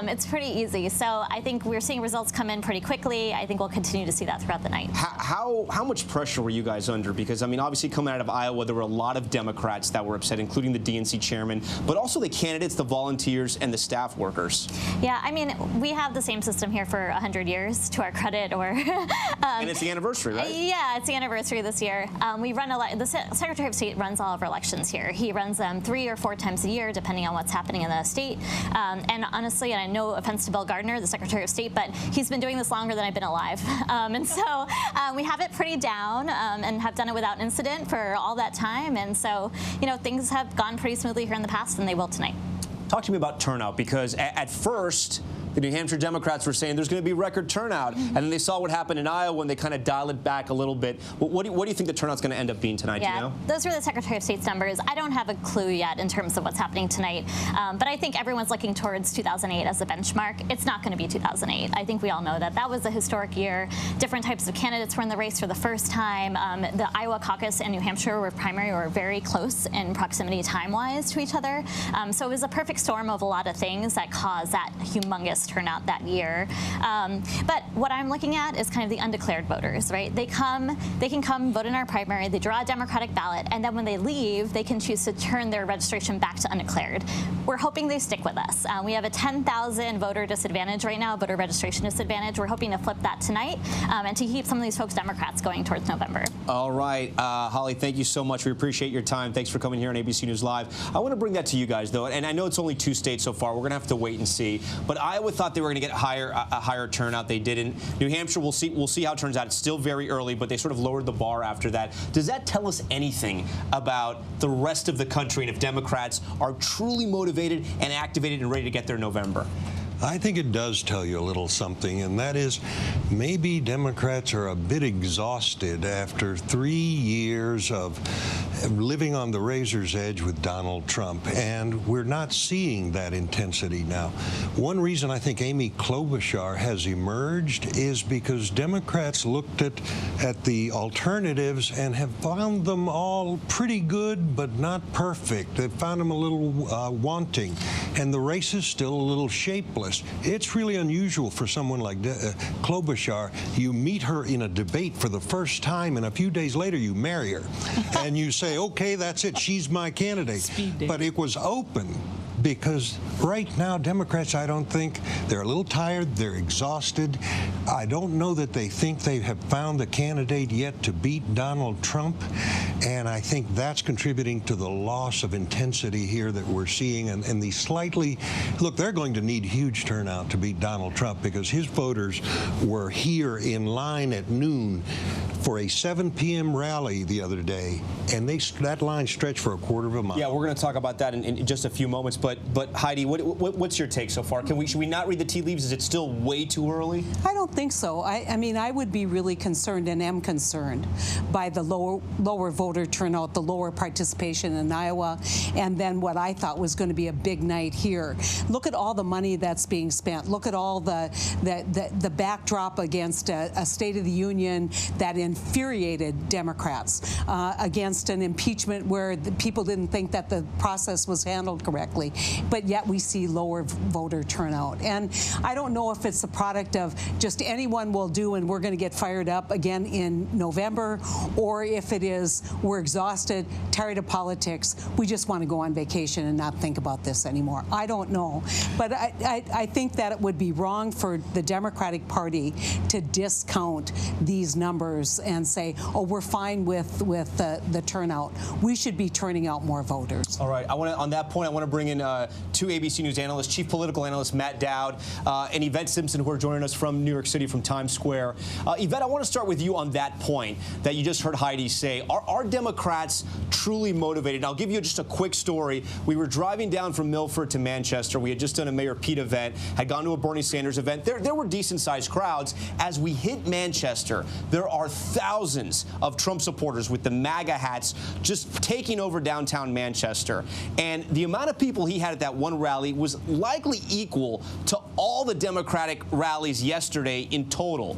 It's pretty easy. So I think we're seeing results come in pretty quickly. I think we'll continue to see that throughout the night. How much pressure were you guys under? Because, I mean, obviously coming out of Iowa, there were a lot of Democrats that were upset, including the DNC chairman, but also the candidates, the volunteers, and the staff workers. Yeah, I mean, we have the same system here for 100 years, to our credit. And it's the anniversary, right? Yeah, it's the anniversary this year. We run the Secretary of State runs all of our elections here. He runs them 3 or 4 times a year, depending on what's happening in the state. And honestly, and I know offense to Bill Gardner, the Secretary of State, but he's been doing this longer than I've been alive. And so we have it pretty down and have done it without incident for all that time. And so, things have gone pretty smoothly here in the past, and they will tonight. talk to me about turnout, because at first, the New Hampshire Democrats were saying there's going to be record turnout, and then they saw what happened in Iowa and they kind of dialed it back a little bit. What do you think the turnout's going to end up being tonight? Yeah, do you know? Those were the Secretary of State's numbers. I don't have a clue yet in terms of what's happening tonight, but I think everyone's looking towards 2008 as a benchmark. It's not going to be 2008. I think we all know that. That was a historic year. Different types of candidates were in the race for the first time. The Iowa caucus and New Hampshire primary were very close in proximity time-wise to each other. So it was a perfect storm of a lot of things that caused that humongous turnout that year. But what I'm looking at is kind of the undeclared voters, right? They can come vote in our primary, they draw a Democratic ballot, and then when they leave, they can choose to turn their registration back to undeclared. We're hoping they stick with us. We have a 10,000 voter disadvantage right now, voter registration disadvantage. We're hoping to flip that tonight and to keep some of these folks Democrats going towards November. All right, Holly, thank you so much. We appreciate your time. Thanks for coming here on ABC News Live. I want to bring that to you guys, though, and I know it's only 2 states so far. We're going to have to wait and see. But Iowa thought they were going to get a higher turnout. They didn't. New Hampshire, we'll see how it turns out. It's still very early, but they sort of lowered the bar after that. Does that tell us anything about the rest of the country and if Democrats are truly motivated and activated and ready to get there in November? I think it does tell you a little something, and that is maybe Democrats are a bit exhausted after 3 years of living on the razor's edge with Donald Trump, and we're not seeing that intensity now. One reason I think Amy Klobuchar has emerged is because Democrats looked at the alternatives and have found them all pretty good but not perfect. They've found them a little wanting, and the race is still a little shapeless. It's really unusual for someone like Klobuchar. You meet her in a debate for the first time, and a few days later you marry her. And you say, okay, that's it, she's my candidate. But it was open. Because right now, Democrats, I don't think, they're a little tired, they're exhausted. I don't know that they think they have found the candidate yet to beat Donald Trump. And I think that's contributing to the loss of intensity here that we're seeing. And the slightly, look, they're going to need huge turnout to beat Donald Trump because his voters were here in line at noon for a 7 p.m. rally the other day. And that line stretched for a quarter of a mile. Yeah, we're going to talk about that in just a few moments. But Heidi, what's your take so far? Should we not read the tea leaves? Is it still way too early? I don't think so. I mean, I would be really concerned and am concerned by the lower voter turnout, the lower participation in Iowa, and then what I thought was going to be a big night here. Look at all the money that's being spent. Look at all the backdrop against a State of the Union that infuriated Democrats, against an impeachment where the people didn't think that the process was handled correctly. But yet we see lower voter turnout. And I don't know if it's a product of just anyone will do and we're going to get fired up again in November, or if it is we're exhausted, tired of politics, we just want to go on vacation and not think about this anymore. I don't know. But I think that it would be wrong for the Democratic Party to discount these numbers and say, oh, we're fine with the turnout. We should be turning out more voters. All right. On that point, I want to bring in 2 ABC News analysts, Chief Political Analyst Matt Dowd and Yvette Simpson, who are joining us from New York City, from Times Square. Yvette, I want to start with you on that point that you just heard Heidi say. Are Democrats truly motivated? I'll give you just a quick story. We were driving down from Milford to Manchester. We had just done a Mayor Pete event, had gone to a Bernie Sanders event. There were decent-sized crowds. As we hit Manchester, there are thousands of Trump supporters with the MAGA hats just taking over downtown Manchester. And the amount of people he had at that one rally was likely equal to all the Democratic rallies yesterday in total.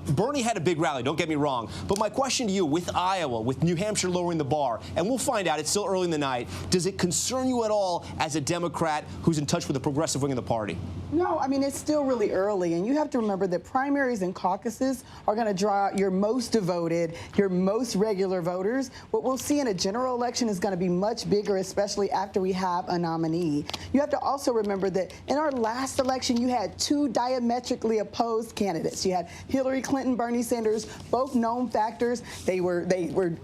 Bernie had a big rally, don't get me wrong. But my question to you, with Iowa, with New Hampshire lowering the bar, and we'll find out, it's still early in the night, does it concern you at all as a Democrat who's in touch with the progressive wing of the party? No, I mean, it's still really early, and you have to remember that primaries and caucuses are going to draw out your most devoted, your most regular voters. What we'll see in a general election is going to be much bigger, especially after we have a nominee. You have to also remember that in our last election, you had 2 diametrically opposed candidates. You had Hillary Clinton, Bernie Sanders, both known factors. They were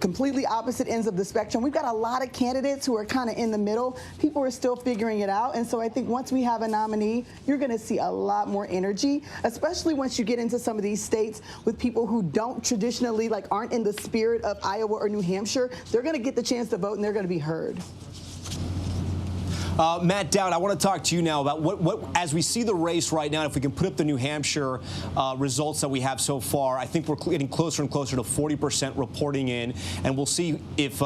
completely opposite ends of the spectrum. We've got a lot of candidates who are kind of in the middle. People are still figuring it out, and so I think once we have a nominee, you're going to see a lot more energy, especially once you get into some of these states with people who don't traditionally, aren't in the spirit of Iowa or New Hampshire. They're going to get the chance to vote, and they're going to be heard. Matt Dowd, I want to talk to you now about what as we see the race right now, if we can put up the New Hampshire results that we have so far, I think we're getting closer and closer to 40% reporting in, and we'll see if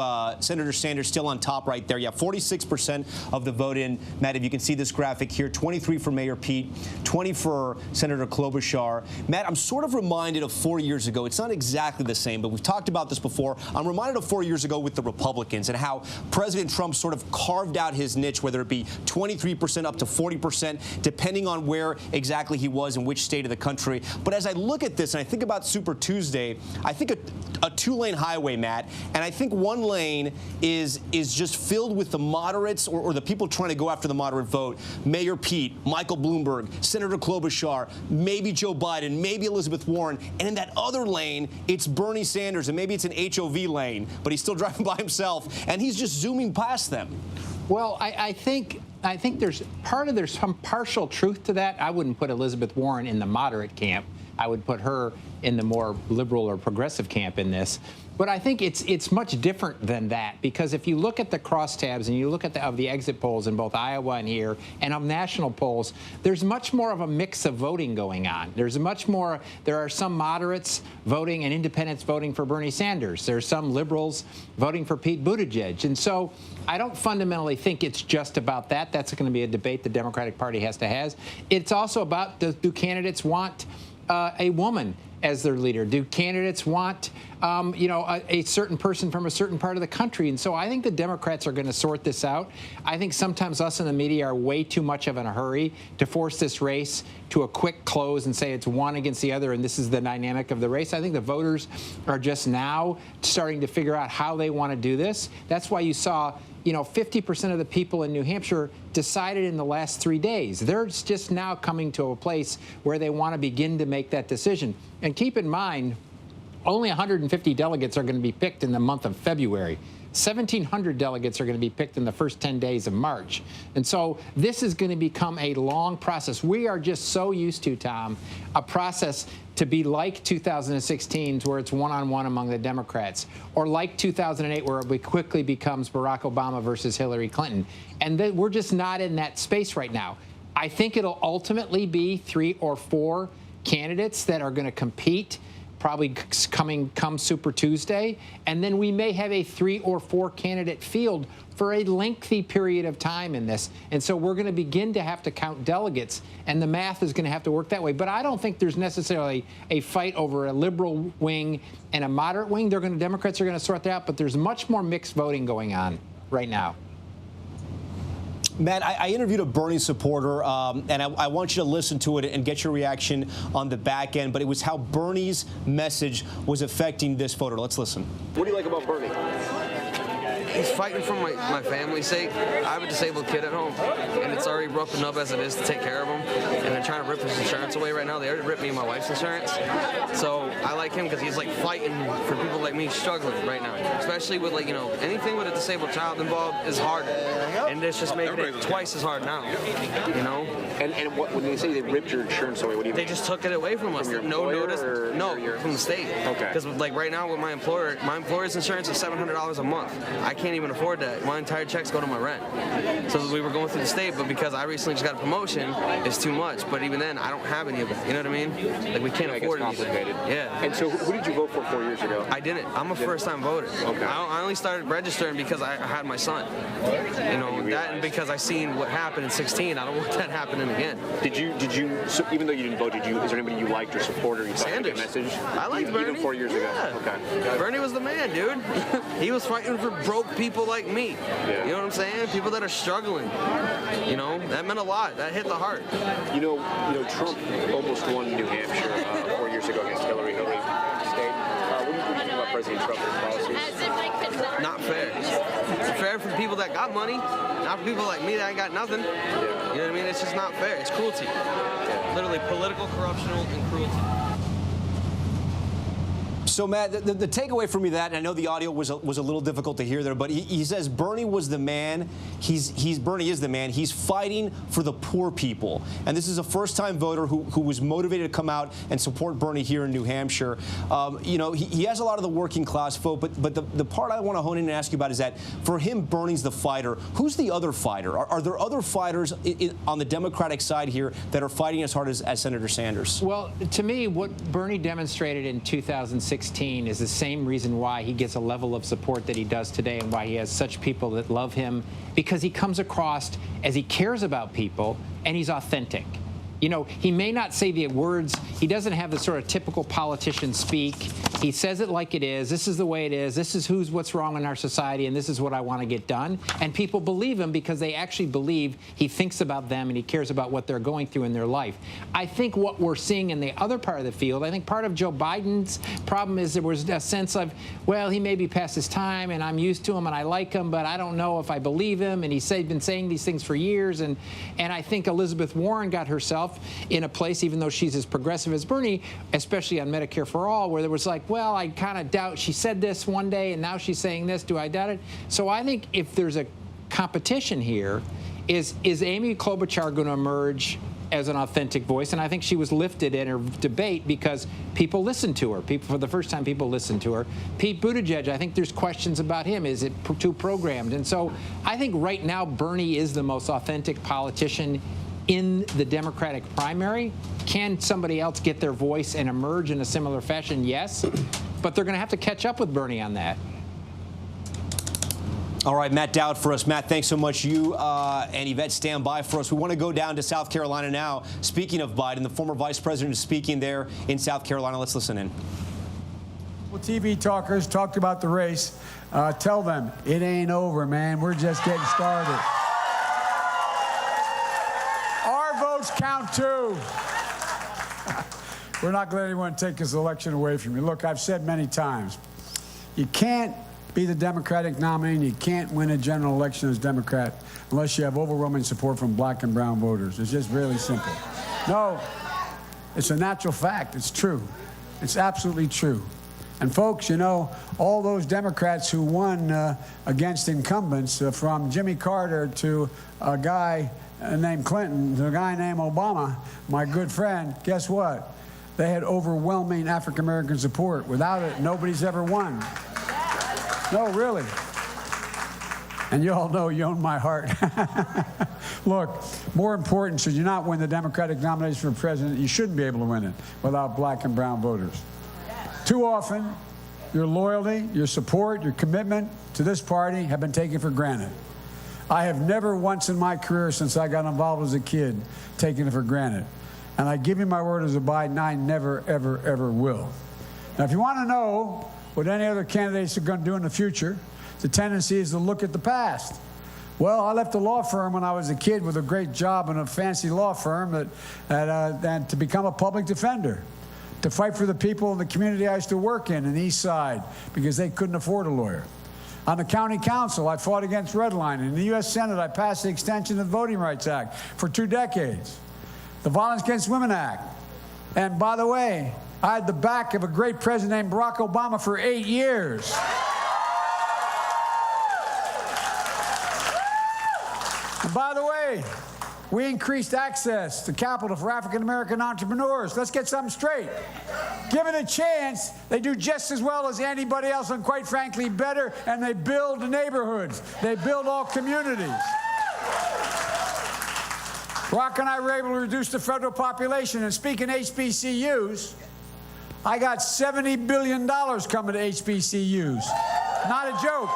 Senator Sanders still on top right there. Yeah, 46% of the vote in. Matt, if you can see this graphic here, 23 for Mayor Pete, 20 for Senator Klobuchar. Matt, I'm sort of reminded of 4 years ago. It's not exactly the same, but we've talked about this before. I'm reminded of 4 years ago with the Republicans and how President Trump sort of carved out his niche, whether it be 23% up to 40%, depending on where exactly he was in which state of the country. But as I look at this and I think about Super Tuesday, I think a two-lane highway, Matt, and I think one lane is just filled with the moderates or the people trying to go after the moderate vote. Mayor Pete, Michael Bloomberg, Senator Klobuchar, maybe Joe Biden, maybe Elizabeth Warren. And in that other lane, it's Bernie Sanders, and maybe it's an HOV lane, but he's still driving by himself, and he's just zooming past them. Well, I think there's some partial truth to that. I wouldn't put Elizabeth Warren in the moderate camp. I would put her in the more liberal or progressive camp in this. But I think it's much different than that, because if you look at the crosstabs and you look at the exit polls in both Iowa and here and of national polls, there's much more of a mix of voting going on. There are some moderates voting and independents voting for Bernie Sanders. There's some liberals voting for Pete Buttigieg. And so I don't fundamentally think it's just about that. That's going to be a debate the Democratic Party has to have. It's also about do candidates want a woman as their leader? Do candidates want, a certain person from a certain part of the country? And so I think the Democrats are going to sort this out. I think sometimes us in the media are way too much of in a hurry to force this race to a quick close and say it's one against the other and this is the dynamic of the race. I think the voters are just now starting to figure out how they want to do this. That's why you saw 50% of the people in New Hampshire decided in the last 3 days. They're just now coming to a place where they want to begin to make that decision. And keep in mind, only 150 delegates are going to be picked in the month of February. 1,700 delegates are going to be picked in the first 10 days of March. And so this is going to become a long process. We are just so used to, Tom, a process to be like 2016's where it's one-on-one among the Democrats, or like 2008 where it quickly becomes Barack Obama versus Hillary Clinton. And we're just not in that space right now. I think it'll ultimately be 3 or 4 candidates that are going to compete, probably come Super Tuesday, and then we may have a 3 or 4 candidate field for a lengthy period of time in this. And so we're going to begin to have to count delegates, and the math is going to have to work that way. But I don't think there's necessarily a fight over a liberal wing and a moderate wing. Democrats are going to sort that out, but there's much more mixed voting going on right now. Matt, I interviewed a Bernie supporter, and I want you to listen to it and get your reaction on the back end, but it was how Bernie's message was affecting this voter. Let's listen. What do you like about Bernie? He's fighting for my family's sake. I have a disabled kid at home, and it's already rough enough as it is to take care of him. And they're trying to rip his insurance away right now. They already ripped me and my wife's insurance. So I like him because he's like fighting for people like me struggling right now. Especially with anything with a disabled child involved is harder. And it's just making it twice as hard now. And when they say they ripped your insurance away, what do you mean? They just took it away from us. No notice. No, from the state. Okay. Because right now with my employer's insurance is $700 a month. I can't even afford that. My entire checks go to my rent. So we were going through the state, but because I recently just got a promotion, it's too much. But even then, I don't have any of it. You know what I mean? We can't afford it. Yeah. And so who did you vote for 4 years ago? I didn't. I'm a first-time voter. Okay. I only started registering because I had my son. That and because I seen what happened in 2016. I don't want that happening again. Did you? So even though you didn't vote, is there anybody you liked or supported? You Sanders. Message? I liked Bernie. Even 4 years ago. Yeah. Okay. Bernie was the man, dude. He was fighting for broke people like me. Yeah. You know what I'm saying? People that are struggling. That meant a lot. That hit the heart. Trump almost won New Hampshire 4 years ago against Hillary state. What do you think about President Trump's policies? Not fair. It's fair for people that got money, not for people like me that ain't got nothing. Yeah. You know what I mean? It's just not fair. It's cruelty. Literally political, corruptional, and cruelty. So, Matt, the takeaway from me that, and I know the audio was a little difficult to hear there, but he says Bernie was the man. Bernie is the man. He's fighting for the poor people. And this is a first-time voter who was motivated to come out and support Bernie here in New Hampshire. You know, he has a lot of the working class vote, but the part I want to hone in and ask you about is that for him, Bernie's the fighter. Who's the other fighter? Are there other fighters on the Democratic side here that are fighting as hard as Senator Sanders? Well, to me, what Bernie demonstrated in 2016 is the same reason why he gets a level of support that he does today and why he has such people that love him, because he comes across as he cares about people and he's authentic. You know, he may not say the words, he doesn't have the sort of typical politician speak. He says it like it is. This is the way it is. This is what's wrong in our society, and this is what I want to get done. And people believe him because they actually believe he thinks about them and he cares about what they're going through in their life. I think what we're seeing in the other part of the field, I think part of Joe Biden's problem is there was a sense of, well, he may be past his time and I'm used to him and I like him, but I don't know if I believe him. And he's been saying these things for years. And I think Elizabeth Warren got herself in a place, even though she's as progressive as Bernie, especially on Medicare for All, where there was like, well, I kind of doubt she said this one day and now she's saying this. Do I doubt it? So I think if there's a competition here, is Amy Klobuchar going to emerge as an authentic voice? And I think she was lifted in her debate because people listened to her. For the first time, people listened to her. Pete Buttigieg, I think there's questions about him. Is it too programmed? And so I think right now Bernie is the most authentic politician in the Democratic primary. Can somebody else get their voice and emerge in a similar fashion? Yes, but they're going to have to catch up with Bernie on that. All right, Matt Dowd for us. Matt, thanks so much. You and Yvette stand by for us. We want to go down to South Carolina now. Speaking of Biden, the former vice president is speaking there in South Carolina. Let's listen in. Well, TV talkers talked about the race. Tell them it ain't over, man. We're just getting started. Our votes count too. We're not going to let anyone take this election away from you. Look, I've said many times, you can't be the Democratic nominee and you can't win a general election as Democrat unless you have overwhelming support from black and brown voters. It's just really simple. No, it's a natural fact. It's true. It's absolutely true. And folks, you know, all those Democrats who won against incumbents, from Jimmy Carter to a guy named Clinton to a guy named Obama, my good friend, guess what? They had overwhelming African-American support. Without it, nobody's ever won. No, really. And you all know you own my heart. Look, more important, should you not win the Democratic nomination for president, you shouldn't be able to win it without black and brown voters. Too often, your loyalty, your support, your commitment to this party have been taken for granted. I have never once in my career since I got involved as a kid taken it for granted. And I give you my word as a Biden, I never, ever, ever will. Now, if you want to know what any other candidates are going to do in the future, the tendency is to look at the past. Well, I left a law firm when I was a kid with a great job in a fancy law firm and to become a public defender, to fight for the people in the community I used to work in the East Side, because they couldn't afford a lawyer. On the county council, I fought against redlining. In the U.S. Senate, I passed the extension of the Voting Rights Act for 2 decades. The Violence Against Women Act. And by the way, I had the back of a great president named Barack Obama for 8 years. And by the way, we increased access to capital for African-American entrepreneurs. Let's get something straight. Given a chance, they do just as well as anybody else, and quite frankly, better, and they build neighborhoods. They build all communities. Barack and I were able to reduce the federal population, and speaking HBCUs, I got $70 billion coming to HBCUs. Not a joke.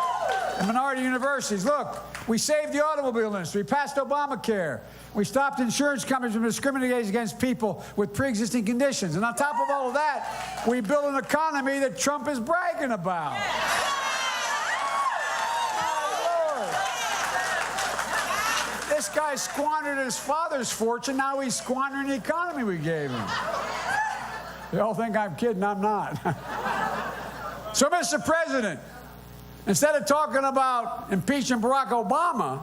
And minority universities. Look, we saved the automobile industry. We passed Obamacare. We stopped insurance companies from discriminating against people with pre-existing conditions. And on top of all of that, we built an economy that Trump is bragging about. This guy squandered his father's fortune. Now he's squandering the economy we gave him. They all think I'm kidding. I'm not. So, Mr. President, instead of talking about impeaching Barack Obama,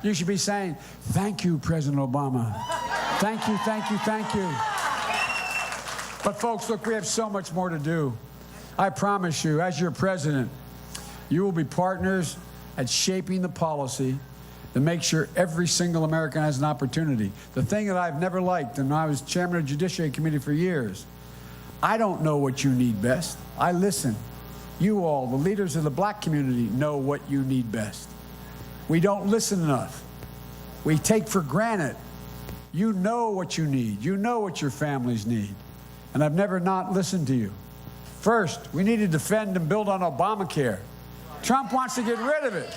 you should be saying, thank you, President Obama. Thank you, thank you, thank you. But folks, look, we have so much more to do. I promise you, as your president, you will be partners at shaping the policy to make sure every single American has an opportunity. The thing that I've never liked, and I was chairman of the Judiciary Committee for years, I don't know what you need best. I listen. You all, the leaders of the black community, know what you need best. We don't listen enough. We take for granted. You know what you need. You know what your families need. And I've never not listened to you. First, we need to defend and build on Obamacare. Trump wants to get rid of it.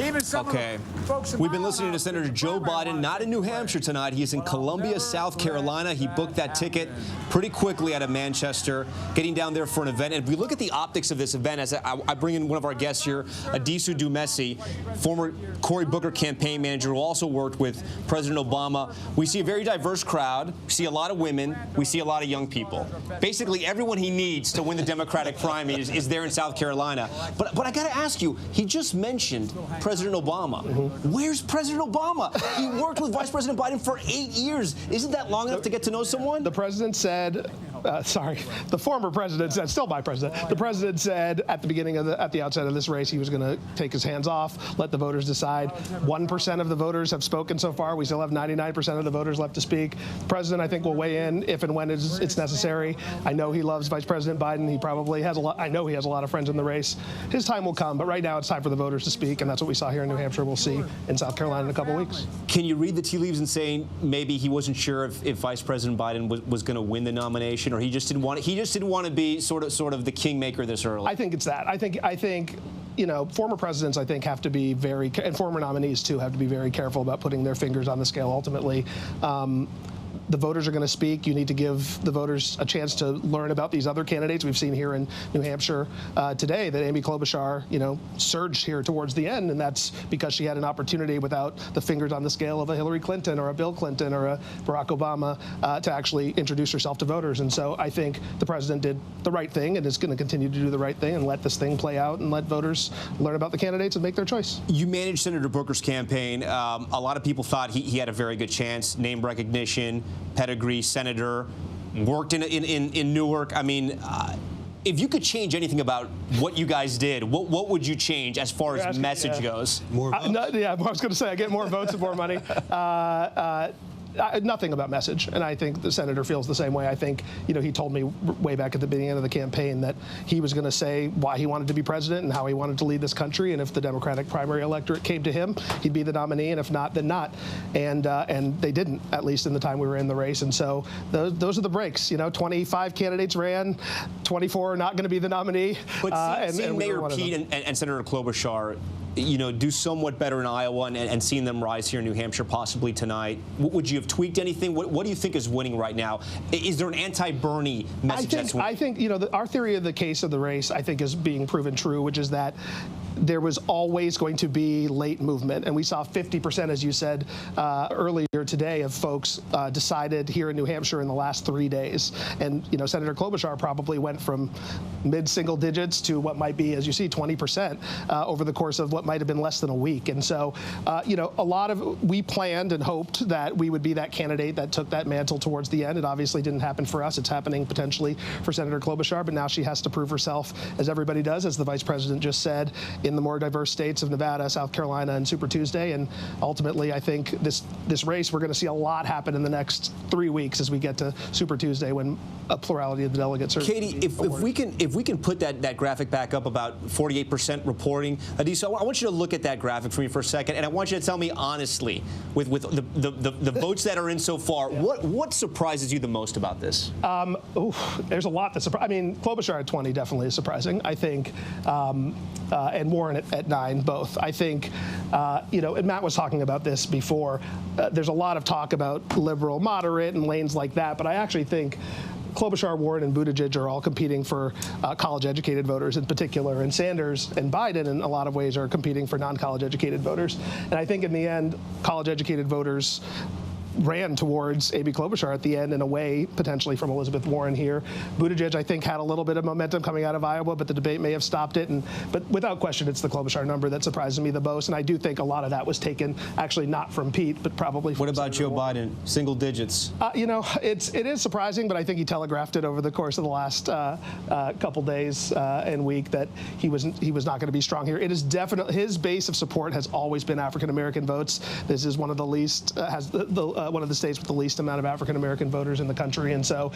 Even some of the folks in We've been listening to Senator Joe Biden, not in New Hampshire tonight. He's in Columbia, South Carolina. He booked that ticket pretty quickly out of Manchester, getting down there for an event. And if we look at the optics of this event, as I bring in one of our guests here, Adisu Dumesi, former Cory Booker campaign manager who also worked with President Obama. We see a very diverse crowd. We see a lot of women. We see a lot of young people. Basically, everyone he needs to win the Democratic primary is there in South Carolina. But I got to ask you, he just mentioned President Obama. Where's President Obama? He worked with Vice President Biden for 8 years. Isn't that long enough to get to know someone? The president said, the former president said, still my president, the president said at the outset of this race, he was going to take his hands off, let the voters decide. 1% of the voters have spoken so far. We still have 99% of the voters left to speak. The president, I think, will weigh in if and when it's necessary. I know he loves Vice President Biden. He probably has I know he has a lot of friends in the race. His time will come, but right now it's time for the voters to speak, and that's what we saw here in New Hampshire. We'll see in South Carolina in a couple weeks. Can you read the tea leaves and saying maybe he wasn't sure if Vice President Biden was going to win the nomination, or he just didn't want to be sort of the kingmaker this early? I think it's that. I think former presidents, I think, have to be and former nominees too, have to be very careful about putting their fingers on the scale ultimately. The voters are going to speak. You need to give the voters a chance to learn about these other candidates. We've seen here in New Hampshire today that Amy Klobuchar, surged here towards the end, and that's because she had an opportunity without the fingers on the scale of a Hillary Clinton or a Bill Clinton or a Barack Obama to actually introduce herself to voters. And so I think the president did the right thing and is going to continue to do the right thing and let this thing play out and let voters learn about the candidates and make their choice. You managed Senator Booker's campaign. A lot of people thought he had a very good chance, name recognition, pedigree, senator, worked in Newark. I mean, if you could change anything about what you guys did, what would you change as far as message goes? More votes? I was going to say, I get more votes and more money. Nothing about message, and I think the senator feels the same way. I think, he told me way back at the beginning of the campaign that he was going to say why he wanted to be president and how he wanted to lead this country, and if the Democratic primary electorate came to him, he'd be the nominee, and if not, then not. And they didn't, at least in the time we were in the race. And so those are the breaks. 25 candidates ran, 24 are not going to be the nominee. But seeing Mayor Pete and Senator Klobuchar, do somewhat better in Iowa and seeing them rise here in New Hampshire possibly tonight, would you have tweaked anything? What do you think is winning right now? Is there an anti-Bernie message that's winning? I think, our theory of the case of the race, I think, is being proven true, which is that there was always going to be late movement. And we saw 50%, as you said earlier today, of folks decided here in New Hampshire in the last 3 days. And, Senator Klobuchar probably went from mid-single digits to what might be, as you see, 20% over the course of what might have been less than a week. And so, we planned and hoped that we would be that candidate that took that mantle towards the end. It obviously didn't happen for us. It's happening potentially for Senator Klobuchar, but now she has to prove herself, as everybody does, as the vice president just said, in the more diverse states of Nevada, South Carolina, and Super Tuesday. And ultimately, I think this race, we're going to see a lot happen in the next 3 weeks as we get to Super Tuesday, when a plurality of the delegates are. Katie, if we can put that graphic back up about 48% reporting, Adisu, I want you to look at that graphic for me for a second, and I want you to tell me honestly, with the votes that are in so far, what surprises you the most about this? There's a lot that surprises. I mean, Klobuchar at 20 definitely is surprising. I think, and Warren at 9, both. I think, and Matt was talking about this before. There's a lot of talk about liberal, moderate, and lanes like that, but I actually think Klobuchar, Warren, and Buttigieg are all competing for college-educated voters in particular, and Sanders and Biden in a lot of ways are competing for non-college-educated voters. And I think in the end, college-educated voters ran towards Amy Klobuchar at the end and away potentially from Elizabeth Warren here. Buttigieg, I think, had a little bit of momentum coming out of Iowa, but the debate may have stopped it. But without question, it's the Klobuchar number that surprises me the most. And I do think a lot of that was taken actually not from Pete, but probably from What about Joe Biden? Single digits. You know, it is surprising, but I think he telegraphed it over the course of the last couple days and week that he was not going to be strong here. It is definitely his base of support has always been African American votes. This is one of the least one of the states with the least amount of African American voters in the country, and so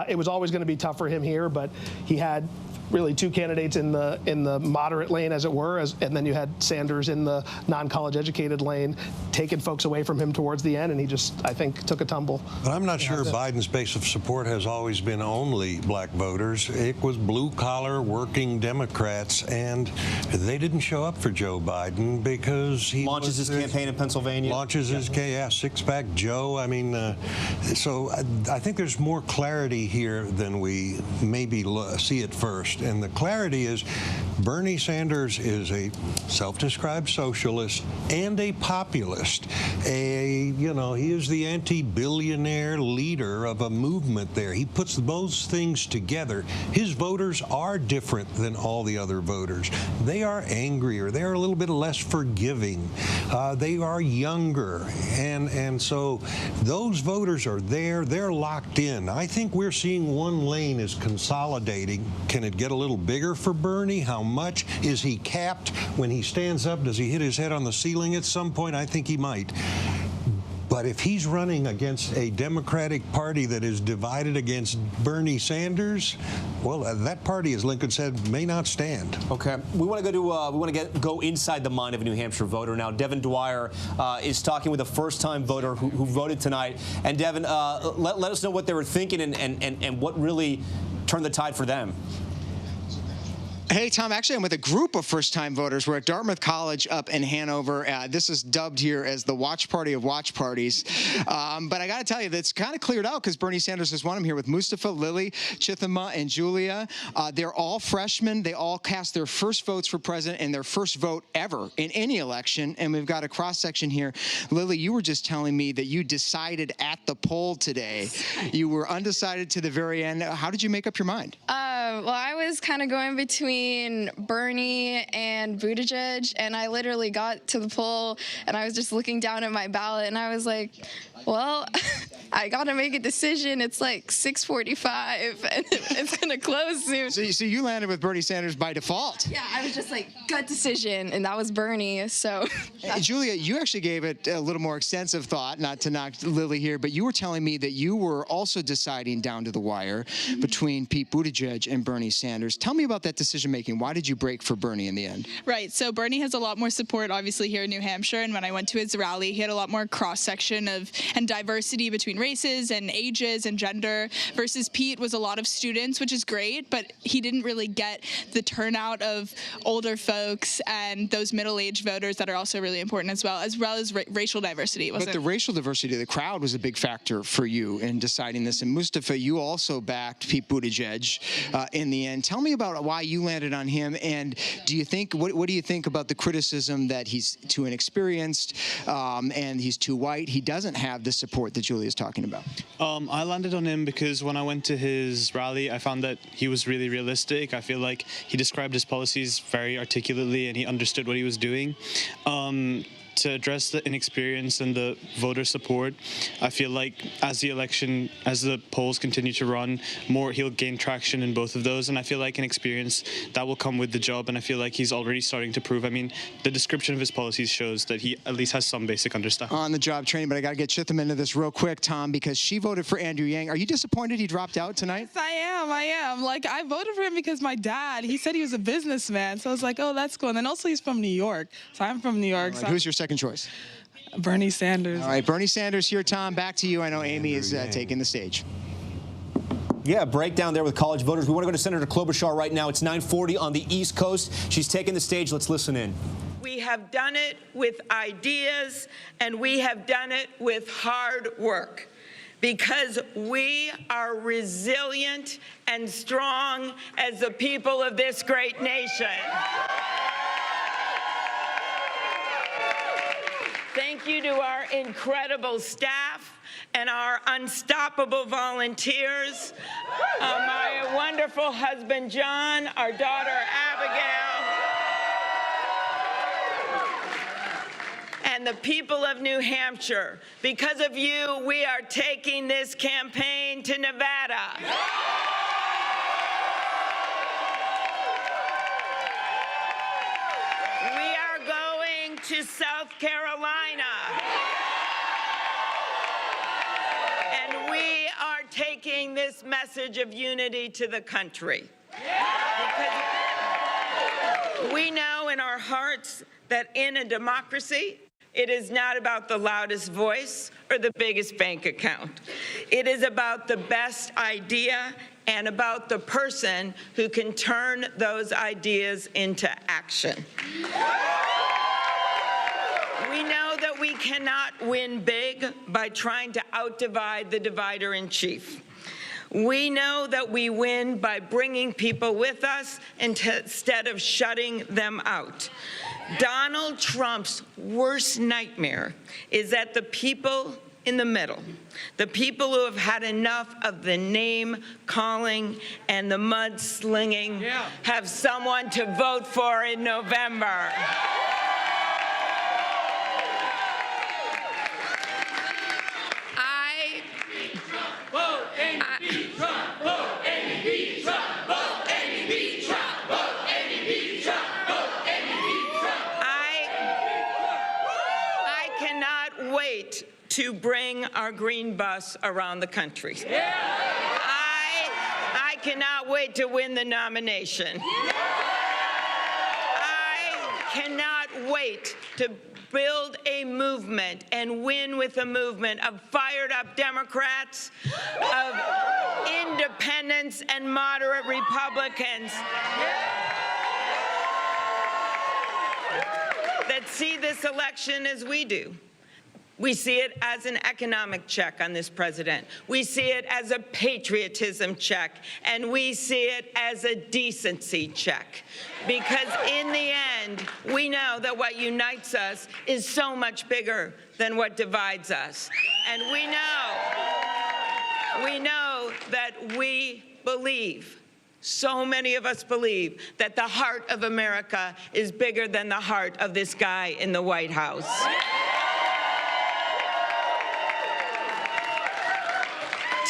it was always going to be tough for him here. But he had really two candidates in the moderate lane, as it were, and then you had Sanders in the non-college educated lane, taking folks away from him towards the end, and he just, I think, took a tumble. But I'm not sure Biden's base of support has always been only black voters. It was blue-collar, working Democrats, and they didn't show up for Joe Biden because he launches his campaign in Pennsylvania. Launches his six-pack Joe. I mean, so I think there's more clarity here than we maybe see at first. And the clarity is Bernie Sanders is a self-described socialist and a populist. He is the anti-billionaire leader of a movement there. He puts those things together. His voters are different than all the other voters. They are angrier. They are a little bit less forgiving. They are younger. And so those voters are there. They're locked in. I think we're seeing one lane is consolidating. Can it get a little bigger for Bernie? How much? Is he capped? When he stands up, does he hit his head on the ceiling at some point? I think he might. But if he's running against a Democratic Party that is divided against Bernie Sanders, well, that party, as Lincoln said, may not stand. Okay, we want to go inside the mind of a New Hampshire voter now. Devin Dwyer is talking with a first-time voter who voted tonight. And Devin, let us know what they were thinking and what really turned the tide for them. Hey, Tom, actually, I'm with a group of first-time voters. We're at Dartmouth College up in Hanover. This is dubbed here as the watch party of watch parties. But I got to tell you, that's kind of cleared out because Bernie Sanders has won. I'm here with Mustafa, Lily, Chithama, and Julia. They're all freshmen. They all cast their first votes for president and their first vote ever in any election. And we've got a cross-section here. Lily, you were just telling me that you decided at the poll today. You were undecided to the very end. How did you make up your mind? Well, I was kind of going between Bernie and Buttigieg, and I literally got to the poll, and I was just looking down at my ballot, and I was like, well, I got to make a decision. It's like 6:45, and it's going to close soon. So you landed with Bernie Sanders by default. Yeah, I was just like, gut decision, and that was Bernie, so. Julia, you actually gave it a little more extensive thought, not to knock Lily here, but you were telling me that you were also deciding down to the wire between Pete Buttigieg and Bernie Sanders. Tell me about that decision-making. Why did you break for Bernie in the end? Right, so Bernie has a lot more support, obviously, here in New Hampshire, and when I went to his rally, he had a lot more cross-section and diversity between races and ages and gender, versus Pete was a lot of students, which is great, but he didn't really get the turnout of older folks and those middle-aged voters that are also really important as well as racial diversity. But the racial diversity of the crowd was a big factor for you in deciding this. And Mustafa, you also backed Pete Buttigieg in the end. Tell me about why you landed on him, and do you think what do you think about the criticism that he's too inexperienced and he's too white? He doesn't have the support that Julia's talking about. I landed on him because when I went to his rally, I found that he was really realistic. I feel like he described his policies very articulately and he understood what he was doing. To address the inexperience and the voter support, I feel like as the polls continue to run, he'll gain traction in both of those, and I feel like an experience that will come with the job, and I feel like he's already starting to prove. I mean, the description of his policies shows that he at least has some basic understanding. On the job training, but I got to get Chitham into this real quick, Tom, because she voted for Andrew Yang. Are you disappointed he dropped out tonight? Yes, I am. Like, I voted for him because my dad, he said he was a businessman, so I was like, oh, that's cool. And then also he's from New York, so I'm from New York. Right, who's your second choice? Bernie Sanders. All right, Bernie Sanders here, Tom. Back to you. I know Amy is taking the stage. Yeah, breakdown there with college voters. We want to go to Senator Klobuchar right now. It's 9:40 on the East Coast. She's taking the stage. Let's listen in. We have done it with ideas, and we have done it with hard work, because we are resilient and strong as the people of this great nation. Thank you to our incredible staff and our unstoppable volunteers, my wonderful husband, John, our daughter, Abigail, and the people of New Hampshire. Because of you, we are taking this campaign to Nevada. We are going to South Carolina. And we are taking this message of unity to the country. Because we know in our hearts that in a democracy, it is not about the loudest voice or the biggest bank account. It is about the best idea and about the person who can turn those ideas into action. We know that we cannot win big by trying to outdivide the divider in chief. We know that we win by bringing people with us instead of shutting them out. Donald Trump's worst nightmare is that the people in the middle, the people who have had enough of the name calling and the mudslinging, have someone to vote for in November. To bring our green bus around the country. I cannot wait to win the nomination. I cannot wait to build a movement and win with a movement of fired up Democrats, of independents and moderate Republicans that see this election as we do. We see it as an economic check on this president. We see it as a patriotism check, and we see it as a decency check. Because in the end, we know that what unites us is so much bigger than what divides us. And we know that we believe, so many of us believe, that the heart of America is bigger than the heart of this guy in the White House.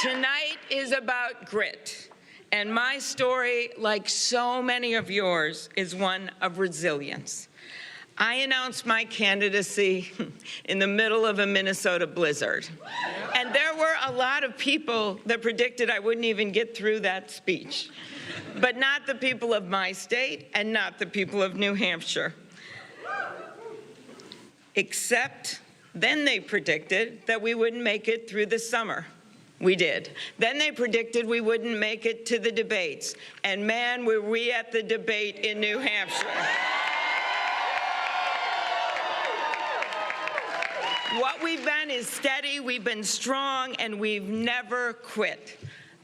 Tonight is about grit, and my story, like so many of yours, is one of resilience. I announced my candidacy in the middle of a Minnesota blizzard, and there were a lot of people that predicted I wouldn't even get through that speech, but not the people of my state and not the people of New Hampshire. Except then they predicted that we wouldn't make it through the summer. We did. Then they predicted we wouldn't make it to the debates. And man, were we at the debate in New Hampshire. What we've been is steady, we've been strong, and we've never quit.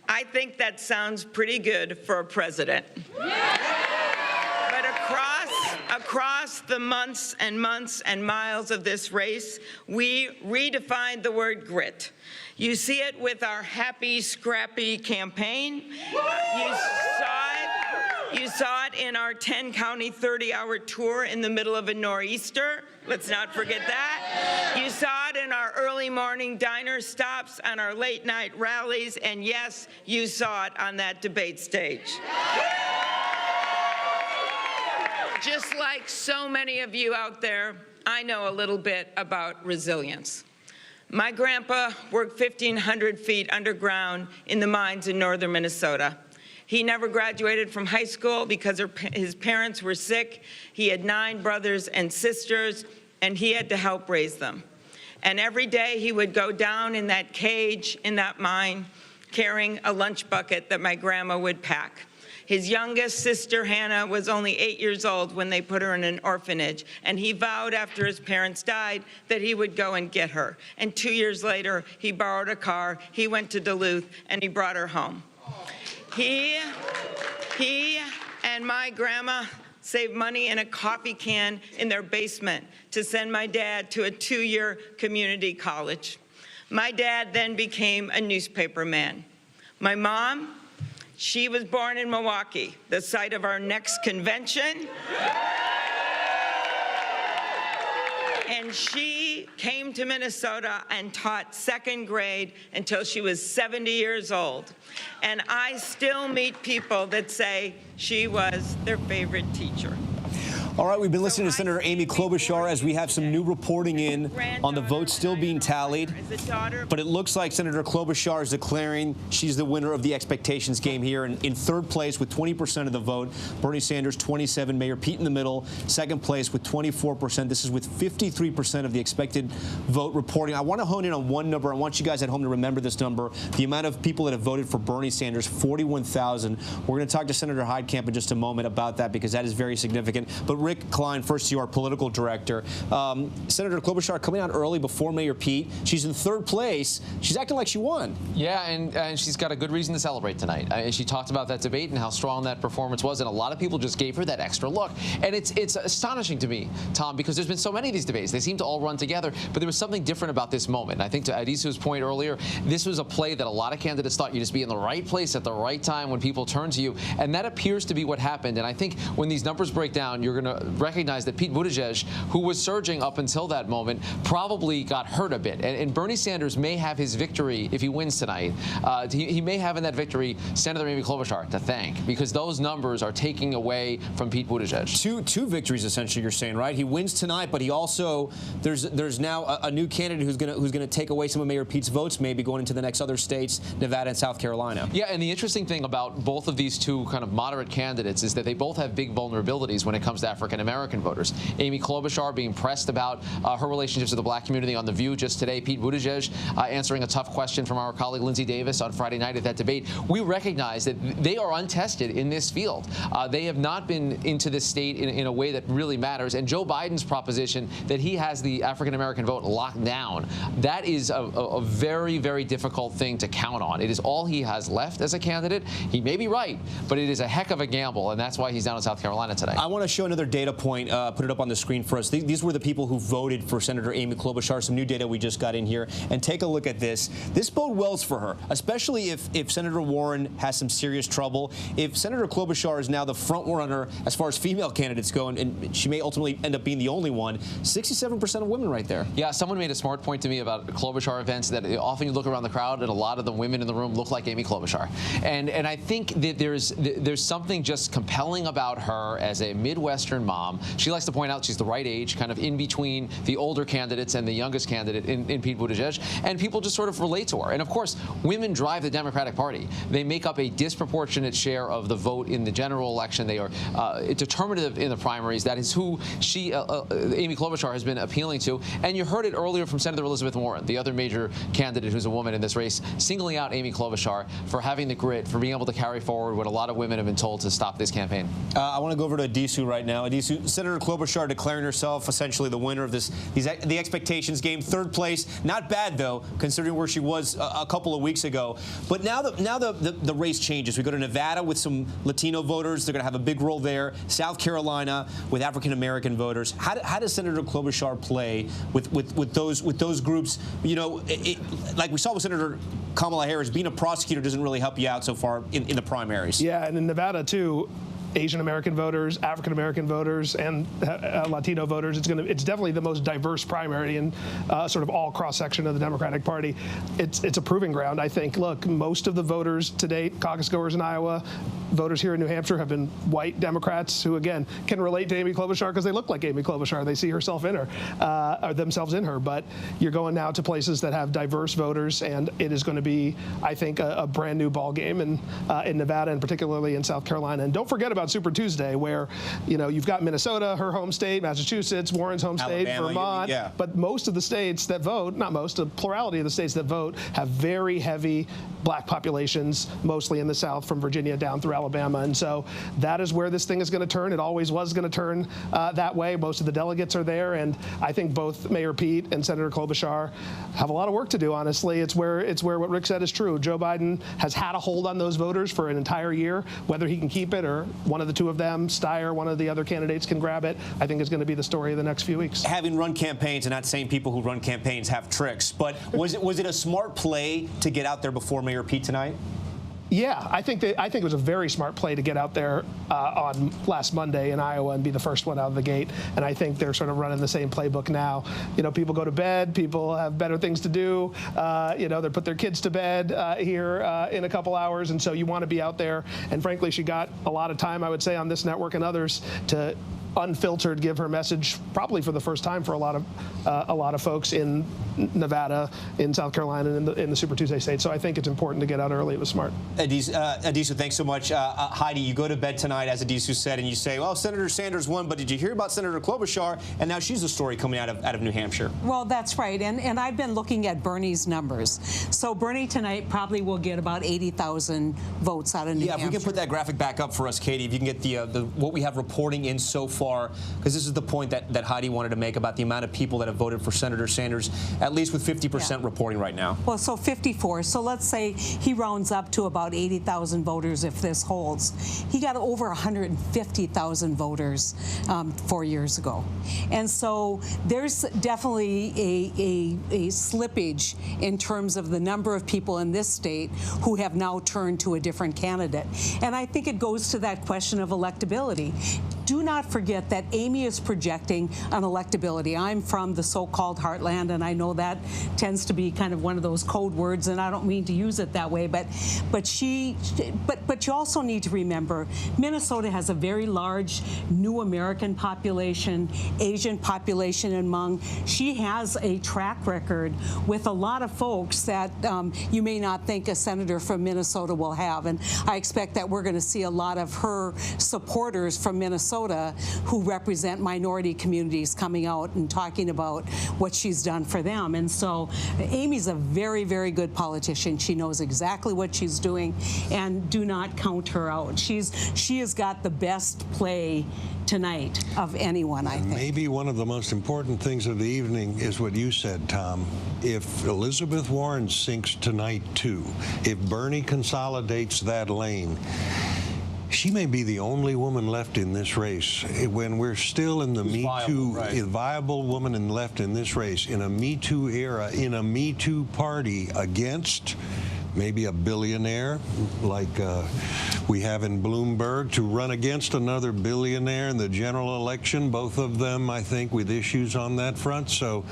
I think that sounds pretty good for a president. But across the months and months and miles of this race, we redefined the word grit. You see it with our Happy Scrappy campaign. You saw it in our 10-county, 30-hour tour in the middle of a nor'easter. Let's not forget that. You saw it in our early morning diner stops, on our late-night rallies, and yes, you saw it on that debate stage. Just like so many of you out there, I know a little bit about resilience. My grandpa worked 1,500 feet underground in the mines in northern Minnesota. He never graduated from high school because his parents were sick. He had 9 brothers and sisters, and he had to help raise them. And every day he would go down in that cage in that mine carrying a lunch bucket that my grandma would pack. His youngest sister, Hannah, was only 8 years old when they put her in an orphanage, and he vowed after his parents died that he would go and get her. And 2 years later, he borrowed a car, he went to Duluth, and he brought her home. He and my grandma saved money in a coffee can in their basement to send my dad to a 2-year community college. My dad then became a newspaper man. My mom, she was born in Milwaukee, the site of our next convention. And she came to Minnesota and taught 2nd grade until she was 70 years old. And I still meet people that say she was their favorite teacher. All right, we've been listening to Senator Amy Klobuchar as we have some new reporting in on the votes still being tallied. But it looks like Senator Klobuchar is declaring she's the winner of the expectations game here. And in 3rd place with 20% of the vote, Bernie Sanders, 27, Mayor Pete in the middle, 2nd place with 24%. This is with 53% of the expected vote reporting. I want to hone in on one number. I want you guys at home to remember this number. The amount of people that have voted for Bernie Sanders, 41,000. We're going to talk to Senator Heitkamp in just a moment about that because that is very significant. But Rick Klein, first to you, our political director. Senator Klobuchar coming out early before Mayor Pete. She's in 3rd place. She's acting like she won. Yeah, and she's got a good reason to celebrate tonight. She talked about that debate and how strong that performance was, and a lot of people just gave her that extra look. And it's astonishing to me, Tom, because there's been so many of these debates. They seem to all run together, but there was something different about this moment. And I think to Adisu's point earlier, this was a play that a lot of candidates thought you'd just be in the right place at the right time when people turn to you, and that appears to be what happened. And I think when these numbers break down, you're going to recognize that Pete Buttigieg, who was surging up until that moment, probably got hurt a bit. And Bernie Sanders may have his victory if he wins tonight. He may have in that victory Senator Amy Klobuchar to thank, because those numbers are taking away from Pete Buttigieg. Two victories, essentially, you're saying, right? He wins tonight, but he also there's now a new candidate who's going to take away some of Mayor Pete's votes, maybe going into the next other states, Nevada and South Carolina. Yeah, and the interesting thing about both of these two kind of moderate candidates is that they both have big vulnerabilities when it comes to African American voters. Amy Klobuchar being pressed about her relationships with the black community on The View just today. Pete Buttigieg answering a tough question from our colleague Lindsay Davis on Friday night at that debate. We recognize that they are untested in this field. They have not been into this state in a way that really matters. And Joe Biden's proposition that he has the African American vote locked down, that is a very, very difficult thing to count on. It is all he has left as a candidate. He may be right, but it is a heck of a gamble, and that's why he's down in South Carolina today. I want to show another data point, put it up on the screen for us. These were the people who voted for Senator Amy Klobuchar, some new data we just got in here. And take a look at this. This bode well for her, especially if Senator Warren has some serious trouble. If Senator Klobuchar is now the front runner as far as female candidates go, and she may ultimately end up being the only one, 67% of women right there. Yeah, someone made a smart point to me about Klobuchar events that often you look around the crowd and a lot of the women in the room look like Amy Klobuchar. And I think that there's something just compelling about her as a Midwestern mom. She likes to point out she's the right age, kind of in between the older candidates and the youngest candidate in Pete Buttigieg, and people just sort of relate to her. And of course, women drive the Democratic Party. They make up a disproportionate share of the vote in the general election. They are determinative in the primaries. That is who Amy Klobuchar has been appealing to. And you heard it earlier from Senator Elizabeth Warren, the other major candidate who's a woman in this race, singling out Amy Klobuchar for having the grit, for being able to carry forward what a lot of women have been told to stop this campaign. I want to go over to Adisu right now. Adisu, Senator Klobuchar declaring herself essentially the winner of the expectations game, 3rd place. Not bad, though, considering where she was a couple of weeks ago. But now the race changes. We go to Nevada with some Latino voters. They're going to have a big role there. South Carolina with African-American voters. How does Senator Klobuchar play with those groups? You know, like we saw with Senator Kamala Harris, being a prosecutor doesn't really help you out so far in the primaries. Yeah, and in Nevada, too, Asian American voters, African American voters, and Latino voters. It's definitely the most diverse primary in sort of all cross section of the Democratic Party. It's a proving ground, I think. Look, most of the voters to date, caucus goers in Iowa, voters here in New Hampshire have been white Democrats who, again, can relate to Amy Klobuchar because they look like Amy Klobuchar. They see herself in her, or themselves in her. But you're going now to places that have diverse voters, and it is going to be, I think, a brand new ball game in Nevada and particularly in South Carolina. And don't forget about Super Tuesday, where you've got Minnesota, her home state, Massachusetts, Warren's home state, Alabama, Vermont. Yeah. But most of the states that vote, not most, a plurality of the states that vote have very heavy black populations, mostly in the South, from Virginia down through Alabama. And so that is where this thing is going to turn. It always was going to turn that way. Most of the delegates are there, and I think both Mayor Pete and Senator Klobuchar have a lot of work to do. Honestly, it's where what Rick said is true. Joe Biden has had a hold on those voters for an entire year. Whether he can keep it or one of the two of them, Steyer, one of the other candidates, can grab it, I think is going to be the story of the next few weeks. Having run campaigns, and not saying people who run campaigns have tricks, but was it a smart play to get out there before Mayor Pete tonight? Yeah, I think it was a very smart play to get out there on last Monday in Iowa and be the first one out of the gate. And I think they're sort of running the same playbook now. People go to bed, people have better things to do. They put their kids to bed here in a couple hours, and so you want to be out there. And frankly, she got a lot of time, I would say, on this network and others to unfiltered give her message, probably for the first time for a lot of folks in Nevada, in South Carolina, and in the Super Tuesday state. So I think it's important to get out early. It was smart. Adisu, thanks so much. Heidi, you go to bed tonight, as Adisu said, and you say, well, Senator Sanders won, but did you hear about Senator Klobuchar? And now she's a story coming out of New Hampshire. Well, that's right. And I've been looking at Bernie's numbers. So Bernie tonight probably will get about 80,000 votes out of New Hampshire. Yeah, if we can put that graphic back up for us, Katie, if you can get the what we have reporting in so far, because this is the point that Heidi wanted to make about the amount of people that have voted for Senator Sanders, at least with 50% reporting right now. Well, so 54. So let's say he rounds up to about 80,000 voters if this holds. He got over 150,000 voters 4 years ago. And so there's definitely a slippage in terms of the number of people in this state who have now turned to a different candidate. And I think it goes to that question of electability. Do not forget that Amy is projecting an electability. I'm from the so-called heartland, and I know that tends to be kind of one of those code words, and I don't mean to use it that way, but you also need to remember Minnesota has a very large new American population, Asian population among. She has a track record with a lot of folks that you may not think a senator from Minnesota will have, and I expect that we're going to see a lot of her supporters from Minnesota who represent minority communities coming out and talking about what she's done for them. And so Amy's a very, very good politician. She knows exactly what she's doing, and do not count her out. She has got the best play tonight of anyone, I think. Maybe one of the most important things of the evening is what you said, Tom. If Elizabeth Warren sinks tonight, too, if Bernie consolidates that lane, she may be the only woman left in this race. When we're still in the Me Too, viable woman left in this race, in a Me Too era, in a Me Too party against maybe a billionaire like we have in Bloomberg, to run against another billionaire in the general election, both of them, I think, with issues on that front. So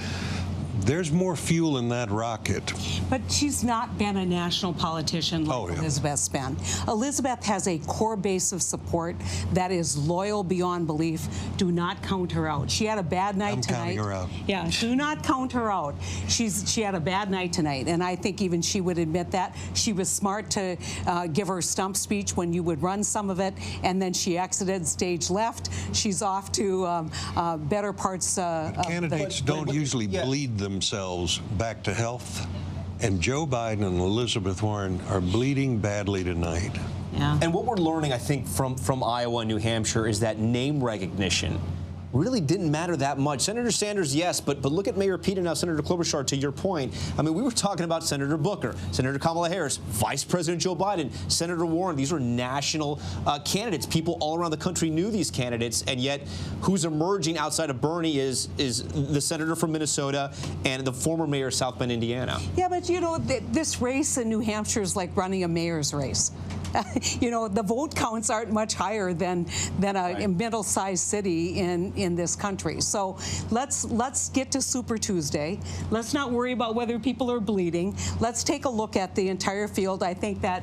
there's more fuel in that rocket. But she's not been a national politician like Elizabeth's been. Elizabeth has a core base of support that is loyal beyond belief. Do not count her out. She had a bad night tonight. I'm counting her out. Yeah, do not count her out. She had a bad night tonight, and I think even she would admit that. She was smart to give her stump speech when you would run some of it, and then she exited stage left. She's off to better parts of candidates don't usually bleed themselves back to health, and Joe Biden and Elizabeth Warren are bleeding badly tonight. Yeah. And what we're learning, I think, from Iowa and New Hampshire is that name recognition really didn't matter that much. Senator Sanders, yes, but look at Mayor Pete and now Senator Klobuchar, to your point. I mean, we were talking about Senator Booker, Senator Kamala Harris, Vice President Joe Biden, Senator Warren. These are national candidates. People all around the country knew these candidates, and yet who's emerging outside of Bernie is the senator from Minnesota and the former mayor of South Bend, Indiana. Yeah, but you know, this race in New Hampshire is like running a mayor's race. You know, the vote counts aren't much higher than a middle-sized city in this country. So let's get to Super Tuesday. Let's not worry about whether people are bleeding. Let's take a look at the entire field. I think that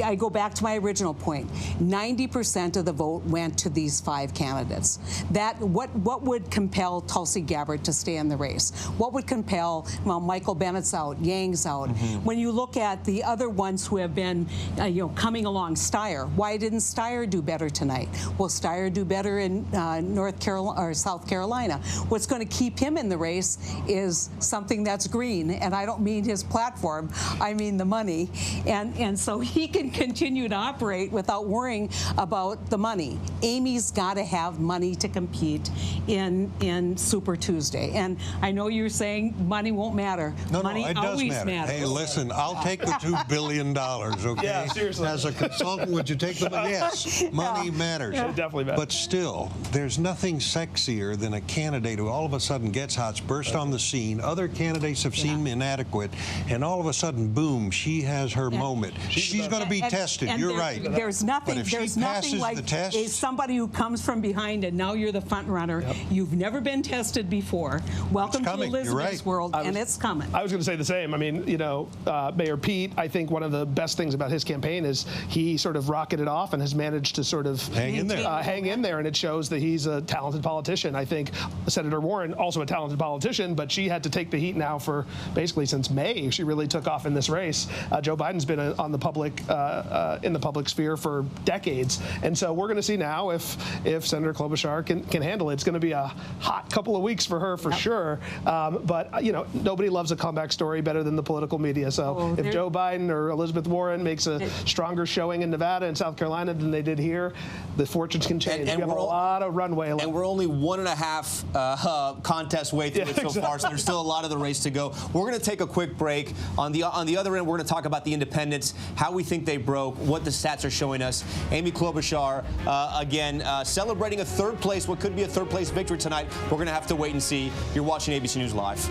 I go back to my original point. 90% of the vote went to these 5 candidates. What would compel Tulsi Gabbard to stay in the race? What would compel, well, Michael Bennett's out, Yang's out. When you look at the other ones who have been, coming along, Steyer. Why didn't Steyer do better tonight? Will Steyer do better in North Carolina? South Carolina. What's going to keep him in the race is something that's green, and I don't mean his platform, I mean the money. And so he can continue to operate without worrying about the money. Amy's got to have money to compete in Super Tuesday. And I know you're saying money won't matter. No, money it does always matter. matters. Hey, listen, I'll take the $2 billion, okay? Yeah, seriously. As a consultant, would you take the money? Yes, money matters. It definitely matters. But still, there's nothing sexier than a candidate who all of a sudden gets hot, bursts on the scene. Other candidates have seemed inadequate, and all of a sudden, boom, she has her moment. She's going to be tested. You're right. There's nothing. But if There's she nothing passes like the test, somebody who comes from behind, and now you're the front runner. You've never been tested before. Welcome to Elizabeth's world, and it's coming. I was going to say the same. I mean, you know, Mayor Pete, I think one of the best things about his campaign is he sort of rocketed off and has managed to sort of hang in there, and it shows that he's a talented politician. I think Senator Warren, also a talented politician, but she had to take the heat now for basically since May. She really took off in this race. Joe Biden's been on the public in the public sphere for decades, and so we're going to see now if Senator Klobuchar can handle it. It's going to be a hot couple of weeks for her for sure. But you know, nobody loves a comeback story better than the political media. So if Joe Biden or Elizabeth Warren makes a stronger showing in Nevada and South Carolina than they did here, the fortunes can change. And we have a lot of runway left. And we're only 1.5 contest way through it so far, so there's still a lot of the race to go. We're going to take a quick break. On the other end, we're going to talk about the independents, how we think they broke, what the stats are showing us. Amy Klobuchar, again, celebrating a third place, what could be a third place victory tonight. We're going to have to wait and see. You're watching ABC News Live.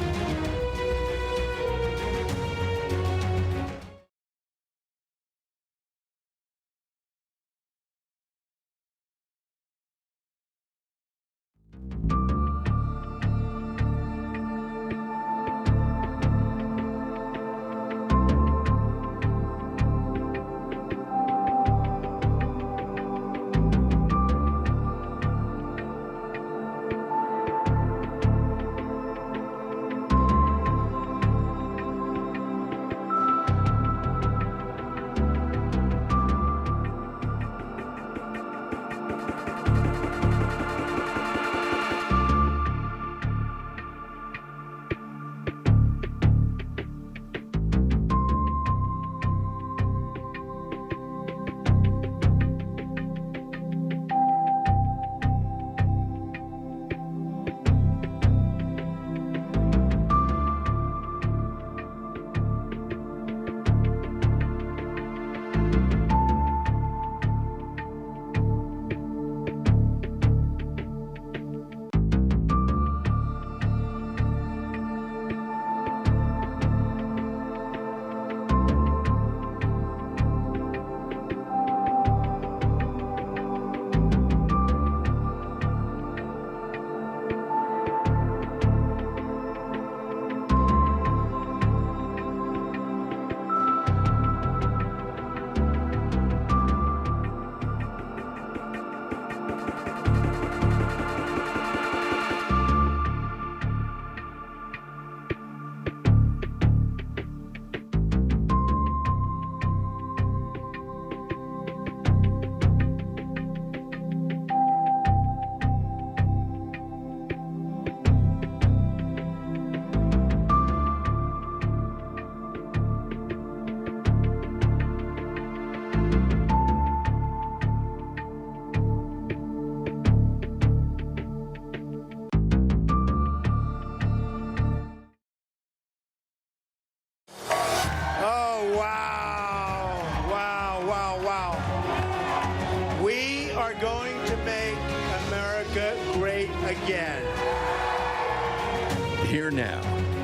Here now,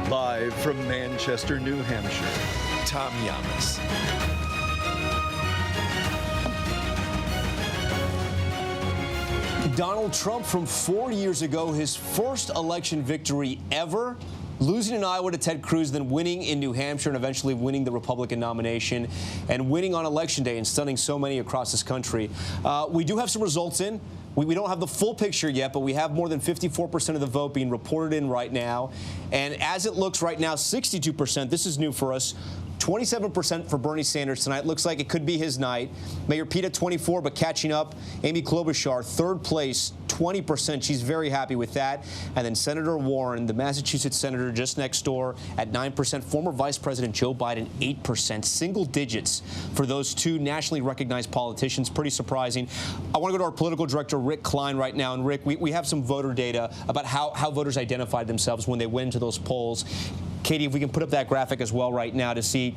live from Manchester, New Hampshire, Tom Yamas. Donald Trump from 4 years ago, his first election victory ever, losing in Iowa to Ted Cruz, then winning in New Hampshire and eventually winning the Republican nomination and winning on Election Day and stunning so many across this country. We do have some results in. We don't have the full picture yet, but we have more than 54% of the vote being reported in right now. And as it looks right now, 62%, this is new for us, 27% for Bernie Sanders tonight. Looks like it could be his night. Mayor Pete at 24, but catching up. Amy Klobuchar, third place, 20%. She's very happy with that. And then Senator Warren, the Massachusetts senator just next door, at 9%. Former Vice President Joe Biden, 8%. Single digits for those two nationally recognized politicians. Pretty surprising. I want to go to our political director, Rick Klein, right now. And Rick, we have some voter data about how voters identified themselves when they went into those polls. Katie, if we can put up that graphic as well right now to see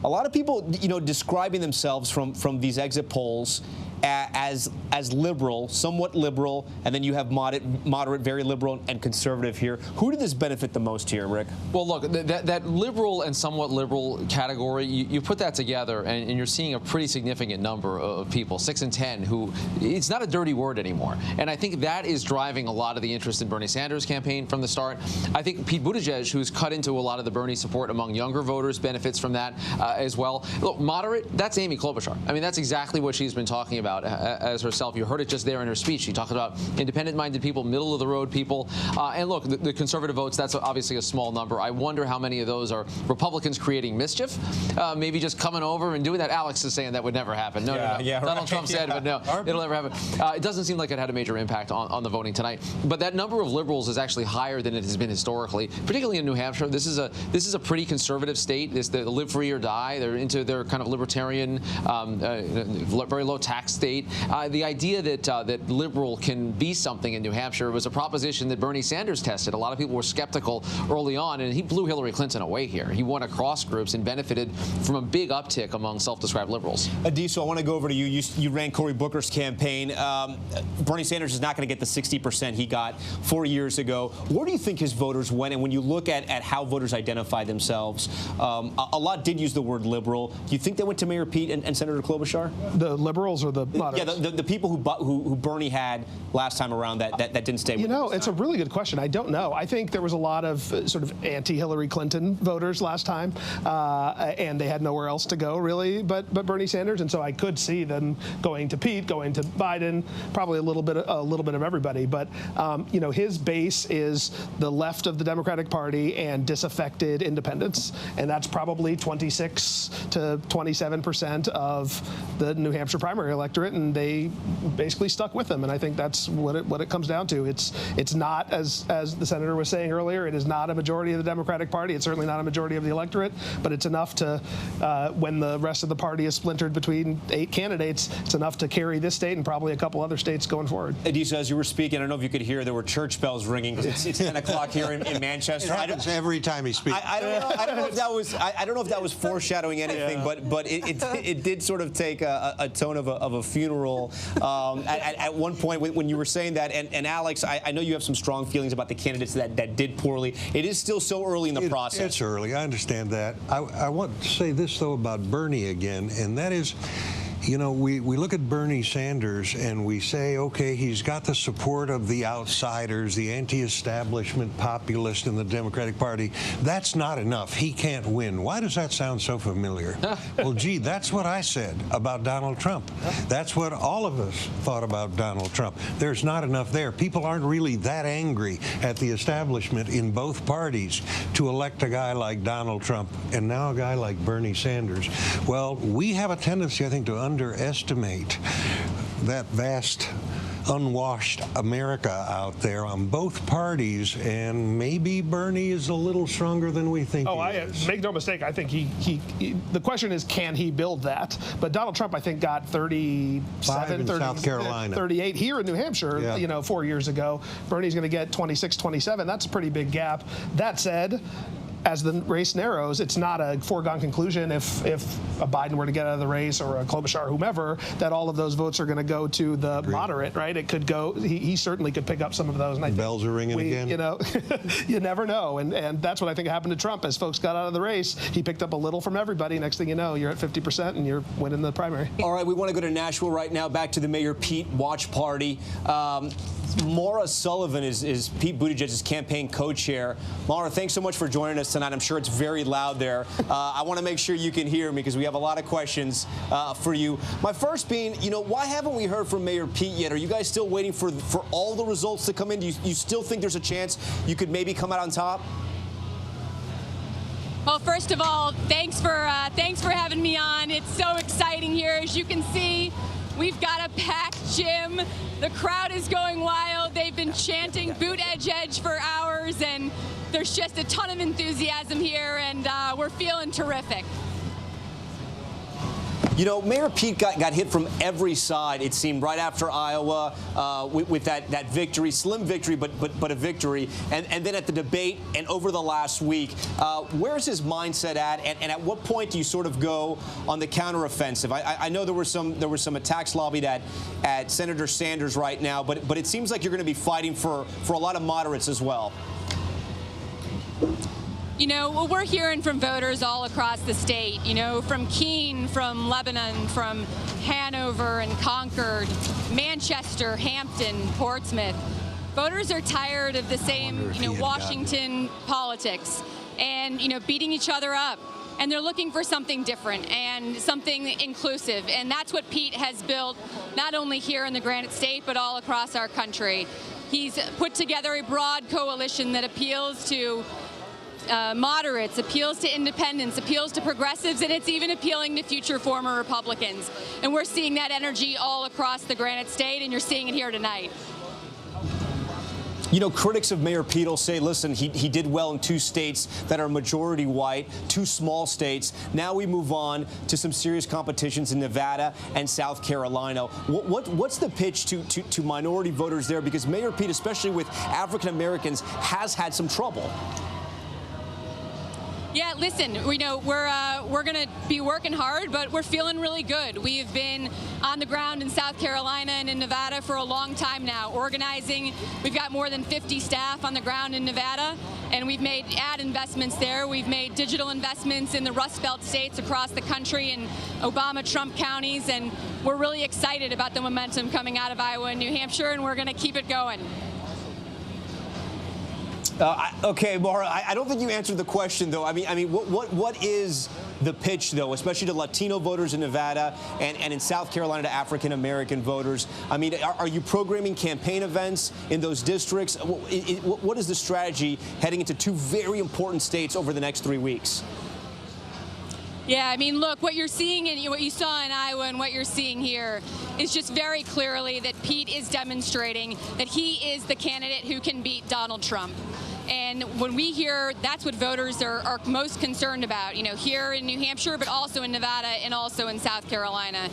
a lot of people, you know, describing themselves from these exit polls as liberal, somewhat liberal, and then you have moderate, very liberal, and conservative here. Who did this benefit the most here, Rick? Well, look, that liberal and somewhat liberal category, you put that together, and you're seeing a pretty significant number of people, 6 in 10, who it's not a dirty word anymore. And I think that is driving a lot of the interest in Bernie Sanders' campaign from the start. I think Pete Buttigieg, who's cut into a lot of the Bernie support among younger voters, benefits from that as well. Look, moderate, that's Amy Klobuchar. I mean, that's exactly what she's been talking about as herself. You heard it just there in her speech. She talked about independent-minded people, middle-of-the-road people. And look, the conservative votes, that's obviously a small number. I wonder how many of those are Republicans creating mischief, maybe just coming over and doing that. Alex is saying that would never happen. No. Donald Trump said, but no, it'll never happen. It doesn't seem like it had a major impact on the voting tonight. But that number of liberals is actually higher than it has been historically, particularly in New Hampshire. This is a pretty conservative state. It's the live free or die. They're into their kind of libertarian, very low tax state. The idea that liberal can be something in New Hampshire was a proposition that Bernie Sanders tested. A lot of people were skeptical early on, and he blew Hillary Clinton away here. He won across groups and benefited from a big uptick among self-described liberals. Adiso, I want to go over to you. You ran Cory Booker's campaign. Bernie Sanders is not going to get the 60% he got 4 years ago. Where do you think his voters went? And when you look at how voters identify themselves, a lot did use the word liberal. Do you think they went to Mayor Pete and Senator Klobuchar? The liberals or the moderates? Yeah, the people who Bernie had last time around that didn't stay with him. You know, it's a really good question. I don't know. I think there was a lot of sort of anti-Hillary Clinton voters last time, and they had nowhere else to go, really, but Bernie Sanders. And so I could see them going to Pete, going to Biden, probably a little bit of everybody. But, you know, his base is the left of the Democratic Party and disaffected independents. And that's probably 26 to 27% of the New Hampshire primary electorate. And they basically stuck with them, and I think that's what it comes down to. It's not, as the senator was saying earlier, it is not a majority of the Democratic Party. It's certainly not a majority of the electorate, but it's enough to, when the rest of the party is splintered between 8 candidates, it's enough to carry this state and probably a couple other states going forward. Adisa, as you were speaking, I don't know if you could hear, there were church bells ringing. It's 10 o'clock here in Manchester. It happens every time he speaks. I don't know if that was foreshadowing anything, but it did sort of take a tone of a funeral. At one point when you were saying that, and Alex, I know you have some strong feelings about the candidates that did poorly. It is still so early in the process. It's early. I understand that. I want to say this, though, about Bernie again, and that is, you know, we look at Bernie Sanders and we say, okay, he's got the support of the outsiders, the anti-establishment populist in the Democratic Party. That's not enough. He can't win. Why does that sound so familiar? Well, gee, that's what I said about Donald Trump. That's what all of us thought about Donald Trump. There's not enough there. People aren't really that angry at the establishment in both parties to elect a guy like Donald Trump and now a guy like Bernie Sanders. Well, we have a tendency, I think, to underestimate that vast unwashed America out there on both parties, and maybe Bernie is a little stronger than we think. Make no mistake, I think he the question is, can he build that? But Donald Trump, I think, got 37, 30, South Carolina, 38 here in New Hampshire, you know, 4 years ago. Bernie's going to get 26, 27. That's a pretty big gap. That said, as the race narrows, it's not a foregone conclusion if a Biden were to get out of the race, or a Klobuchar or whomever, that all of those votes are going to go to the moderate, right? It could go, he certainly could pick up some of those. And I think bells are ringing again. You know, you never know. And that's what I think happened to Trump. As folks got out of the race, he picked up a little from everybody. Next thing you know, you're at 50% and you're winning the primary. All right, we want to go to Nashville right now, back to the Mayor Pete watch party. Maura Sullivan is Pete Buttigieg's campaign co-chair. Maura, thanks so much for joining us tonight. I'm sure it's very loud there. I want to make sure you can hear me because we have a lot of questions for you. My first being, you know, why haven't we heard from Mayor Pete yet? Are you guys still waiting for all the results to come in? Do you still think there's a chance you could maybe come out on top? Well, first of all, thanks for having me on. It's so exciting here. As you can see, we've got a packed gym. The crowd is going wild. They've been chanting "Boot Edge Edge" for hours, and there's just a ton of enthusiasm here, and we're feeling terrific. You know, Mayor Pete got hit from every side, it seemed, right after Iowa with that victory, slim victory, but a victory. And then at the debate and over the last week, where's his mindset at? And at what point do you sort of go on the counteroffensive? I know there were some attacks lobbied at Senator Sanders right now, but it seems like you're going to be fighting for a lot of moderates as well. You know, we're hearing from voters all across the state, you know, from Keene, from Lebanon, from Hanover and Concord, Manchester, Hampton, Portsmouth. Voters are tired of the same, you know, Washington politics and, you know, beating each other up. And they're looking for something different and something inclusive. And that's what Pete has built, not only here in the Granite State, but all across our country. He's put together a broad coalition that appeals to moderates, appeals to independents, appeals to progressives, and it's even appealing to future former Republicans. And we're seeing that energy all across the Granite State, and you're seeing it here tonight. You know, critics of Mayor Pete will say, listen, he did well in 2 states that are majority white, 2 small states. Now we move on to some serious competitions in Nevada and South Carolina. What's the pitch to minority voters there? Because Mayor Pete, especially with African Americans, has had some trouble. Yeah, listen, we know we're going to be working hard, but we're feeling really good. We've been on the ground in South Carolina and in Nevada for a long time now, organizing. We've got more than 50 staff on the ground in Nevada, and we've made ad investments there. We've made digital investments in the Rust Belt states across the country and Obama-Trump counties, and we're really excited about the momentum coming out of Iowa and New Hampshire, and we're going to keep it going. Okay, Maura, I don't think you answered the question, though. I mean, what is the pitch, though, especially to Latino voters in Nevada and in South Carolina to African American voters? I mean, are you programming campaign events in those districts? What is the strategy heading into 2 very important states over the next 3 weeks? Yeah, I mean, look, what you're seeing and what you saw in Iowa and what you're seeing here is just very clearly that Pete is demonstrating that he is the candidate who can beat Donald Trump. And when we hear, that's what voters are most concerned about, you know, here in New Hampshire, but also in Nevada and also in South Carolina.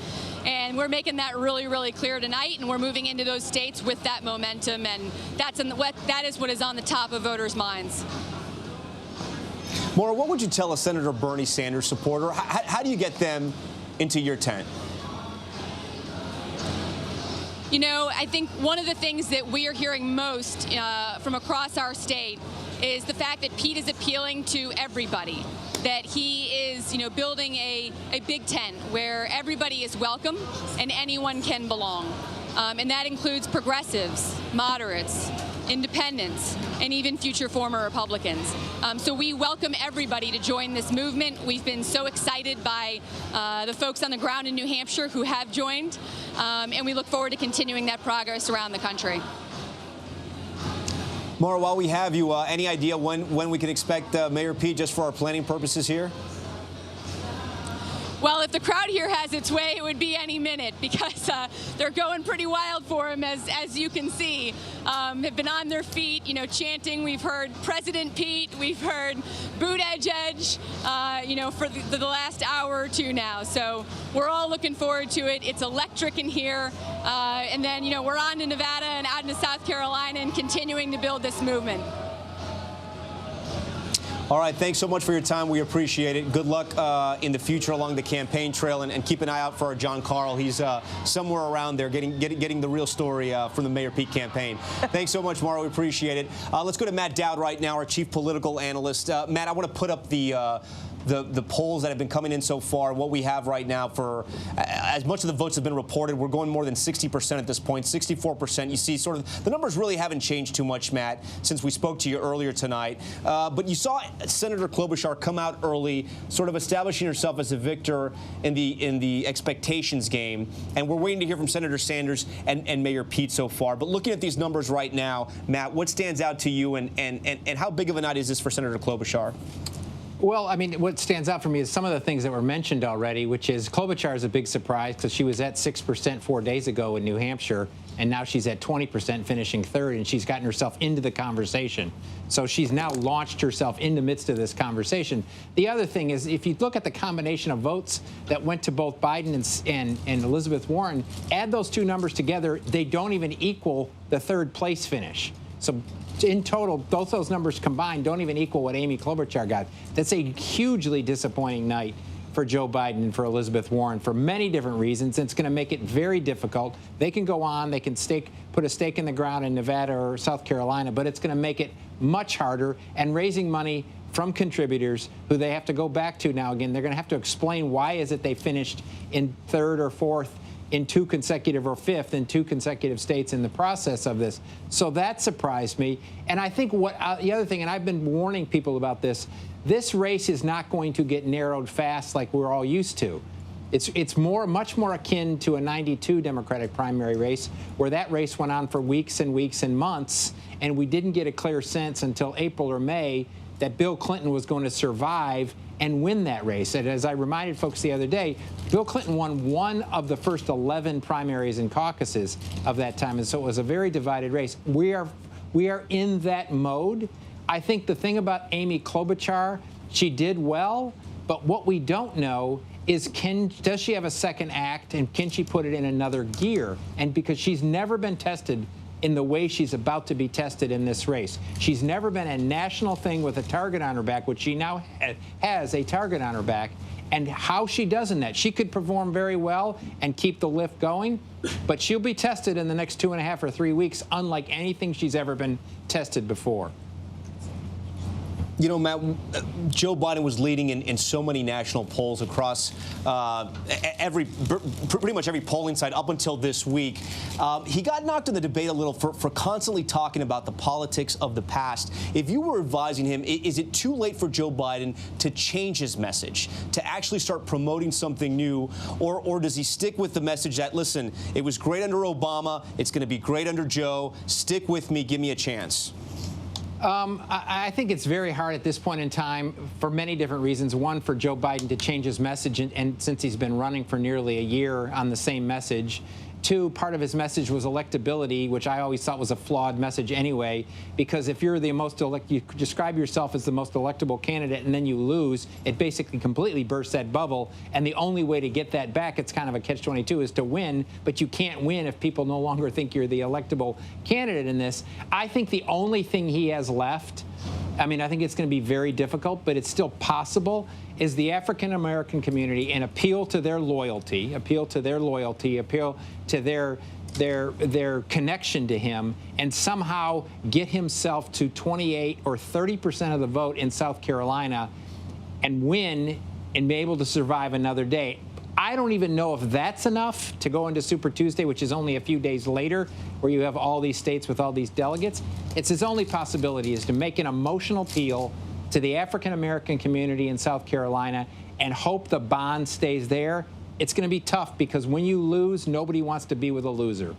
And we're making that really, really clear tonight, and we're moving into those states with that momentum, and that is what is on the top of voters' minds. Maura, what would you tell a Senator Bernie Sanders supporter? How do you get them into your tent? You know, I think one of the things that we are hearing most from across our state is the fact that Pete is appealing to everybody, that he is, you know, building a big tent where everybody is welcome and anyone can belong. And that includes progressives, moderates, independents, and even future former Republicans. So we welcome everybody to join this movement. We've been so excited by the folks on the ground in New Hampshire who have joined, and we look forward to continuing that progress around the country. Maura, while we have you, any idea when we can expect Mayor Pete, just for our planning purposes here? Well, if the crowd here has its way, it would be any minute, because they're going pretty wild for him, as you can see. Have been on their feet, you know, chanting. We've heard President Pete. We've heard Boot Edge Edge, you know, for the last hour or 2 now. So we're all looking forward to it. It's electric in here. And then, you know, we're on to Nevada and out into South Carolina and continuing to build this movement. All right, thanks so much for your time. We appreciate it. Good luck in the future along the campaign trail, and keep an eye out for our John Carl. He's somewhere around there getting the real story from the Mayor Pete campaign. Thanks so much, Maura. We appreciate it. Let's go to Matt Dowd right now, our chief political analyst. Matt, I want to put up the polls that have been coming in so far. What we have right now, for as much of the votes have been reported, we're going more than 60% at this point, 64%. You see, sort of the numbers really haven't changed too much, Matt, since we spoke to you earlier tonight. But you saw Senator Klobuchar come out early, sort of establishing herself as a victor in the expectations game. And we're waiting to hear from Senator Sanders and Mayor Pete so far. But looking at these numbers right now, Matt, what stands out to you, and how big of a night is this for Senator Klobuchar? Well, I mean, what stands out for me is some of the things that were mentioned already, which is Klobuchar is a big surprise because she was at 6% 4 days ago in New Hampshire, and now she's at 20%, finishing third, and she's gotten herself into the conversation. So she's now launched herself in the midst of this conversation. The other thing is, if you look at the combination of votes that went to both Biden and Elizabeth Warren, add those two numbers together, they don't even equal the third place finish. So in total, both those numbers combined don't even equal what Amy Klobuchar got. That's a hugely disappointing night for Joe Biden and for Elizabeth Warren for many different reasons. It's going to make it very difficult. They can go on, they can put a stake in the ground in Nevada or South Carolina, but it's going to make it much harder. And raising money from contributors who they have to go back to now again, they're going to have to explain why is it they finished in third or fourth in two consecutive or fifth in two consecutive states in the process of this. So that surprised me. And I think the other thing, and I've been warning people about this race is not going to get narrowed fast like we're all used to. It's much more akin to a 92 Democratic primary race, where that race went on for weeks and weeks and months, and we didn't get a clear sense until April or May that Bill Clinton was going to survive and win that race. And as I reminded folks the other day, Bill Clinton won one of the first 11 primaries and caucuses of that time, and so it was a very divided race. We are in that mode. I think the thing about Amy Klobuchar, she did well, but what we don't know is does she have a second act, and can she put it in another gear? And because she's never been tested in the way she's about to be tested in this race. She's never been a national thing with a target on her back, which she now has a target on her back. And how she does in that, she could perform very well and keep the lift going, but she'll be tested in the next 2.5 or 3 weeks, unlike anything she's ever been tested before. You know, Matt, Joe Biden was leading in so many national polls across pretty much every polling site up until this week. He got knocked in the debate a little for constantly talking about the politics of the past. If you were advising him, is it too late for Joe Biden to change his message, to actually start promoting something new, or does he stick with the message that, listen, it was great under Obama, it's going to be great under Joe, stick with me, give me a chance? I think it's very hard at this point in time for many different reasons. One, for Joe Biden to change his message, and since he's been running for nearly a year on the same message. Two, part of his message was electability, which I always thought was a flawed message anyway, because if you're the most you describe yourself as the most electable candidate and then you lose, it basically completely bursts that bubble. And the only way to get that back, it's kind of a catch-22, is to win, but you can't win if people no longer think you're the electable candidate in this. I think the only thing he has left, I mean, I think it's going to be very difficult, but it's still possible, is the African-American community, and appeal to their loyalty, appeal to their connection to him, and somehow get himself to 28 or 30% of the vote in South Carolina and win and be able to survive another day. I don't even know if that's enough to go into Super Tuesday, which is only a few days later, where you have all these states with all these delegates. It's his only possibility is to make an emotional appeal to the African-American community in South Carolina and hope the bond stays there. It's going to be tough because when you lose, nobody wants to be with a loser.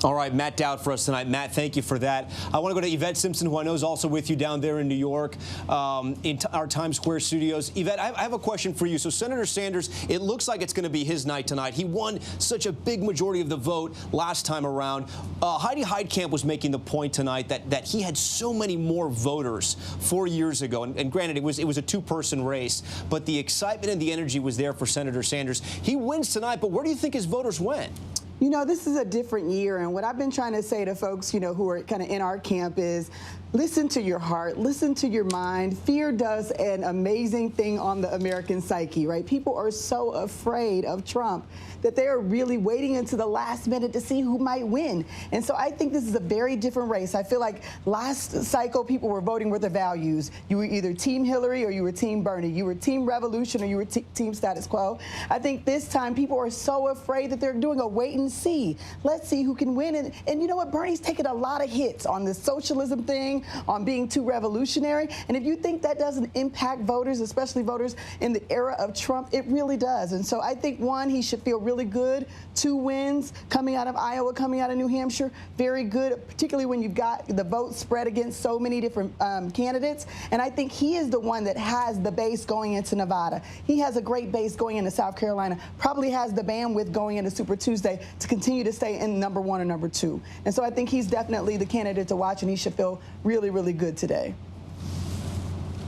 All right, Matt Dowd for us tonight. Matt, thank you for that. I want to go to Yvette Simpson, who I know is also with you down there in New York, in our Times Square studios. Yvette, I have a question for you. So Senator Sanders, it looks like it's going to be his night tonight. He won such a big majority of the vote last time around. Heidi Heitkamp was making the point tonight that he had so many more voters 4 years ago. And granted, it was a two-person race, but the excitement and the energy was there for Senator Sanders. He wins tonight, but where do you think his voters went? You know, this is a different year, and what I've been trying to say to folks, you know, who are kind of in our camp is listen to your heart, listen to your mind. Fear does an amazing thing on the American psyche, right? People are so afraid of Trump that they are really waiting until the last minute to see who might win. And so I think this is a very different race. I feel like last cycle people were voting with their values. You were either Team Hillary or you were Team Bernie. You were Team Revolution or you were Team Status Quo. I think this time people are so afraid that they're doing a wait and see. Let's see who can win. And you know what? Bernie's taken a lot of hits on this socialism thing, pushing on being too revolutionary. And if you think that doesn't impact voters, especially voters in the era of Trump, it really does. And so I think, one, he should feel really good. 2 wins coming out of Iowa, coming out of New Hampshire, very good, particularly when you've got the vote spread against so many different candidates. And I think he is the one that has the base going into Nevada. He has a great base going into South Carolina, probably has the bandwidth going into Super Tuesday to continue to stay in number 1 or number 2. And so I think he's definitely the candidate to watch, and he should feel really, really good today.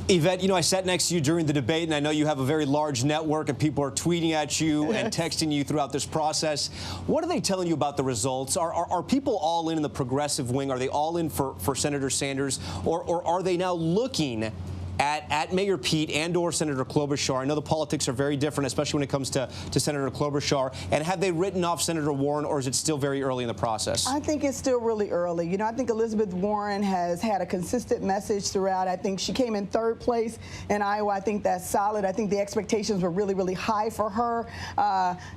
Yvette, you know, I sat next to you during the debate, and I know you have a very large network, and people are tweeting at you and texting you throughout this process. What are they telling you about the results? Are people all in the progressive wing? Are they all in for Senator Sanders? Or are they now looking at Mayor Pete and or Senator Klobuchar? I know the politics are very different, especially when it comes to Senator Klobuchar. And have they written off Senator Warren, or is it still very early in the process? I think it's still really early. You know, I think Elizabeth Warren has had a consistent message throughout. I think she came in 3rd place in Iowa. I think that's solid. I think the expectations were really, really high for her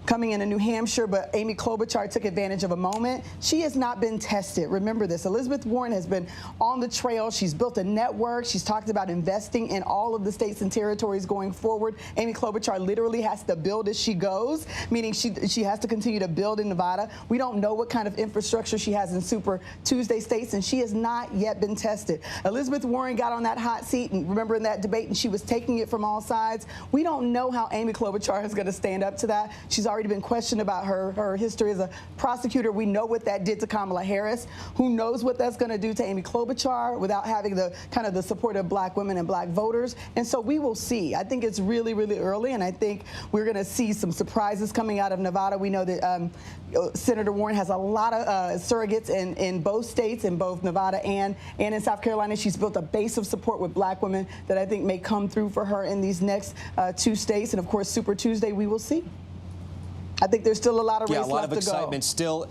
coming into New Hampshire, but Amy Klobuchar took advantage of a moment. She has not been tested. Remember this. Elizabeth Warren has been on the trail. She's built a network. She's talked about investing in all of the states and territories going forward. Amy Klobuchar literally has to build as she goes, meaning she has to continue to build in Nevada. We don't know what kind of infrastructure she has in Super Tuesday states, and she has not yet been tested. Elizabeth Warren got on that hot seat, and remember in that debate, and she was taking it from all sides. We don't know how Amy Klobuchar is going to stand up to that. She's already been questioned about her history as a prosecutor. We know what that did to Kamala Harris. Who knows what that's going to do to Amy Klobuchar without having the kind of the support of black women and black voters. And so we will see. I think it's really, really early, and I think we're going to see some surprises coming out of Nevada. We know that Senator Warren has a lot of surrogates in both states, in both Nevada and in South Carolina. She's built a base of support with black women that I think may come through for her in these next 2 states. And of course, Super Tuesday, we will see. I think there's still a lot of race left to go. Yeah, a lot of excitement still.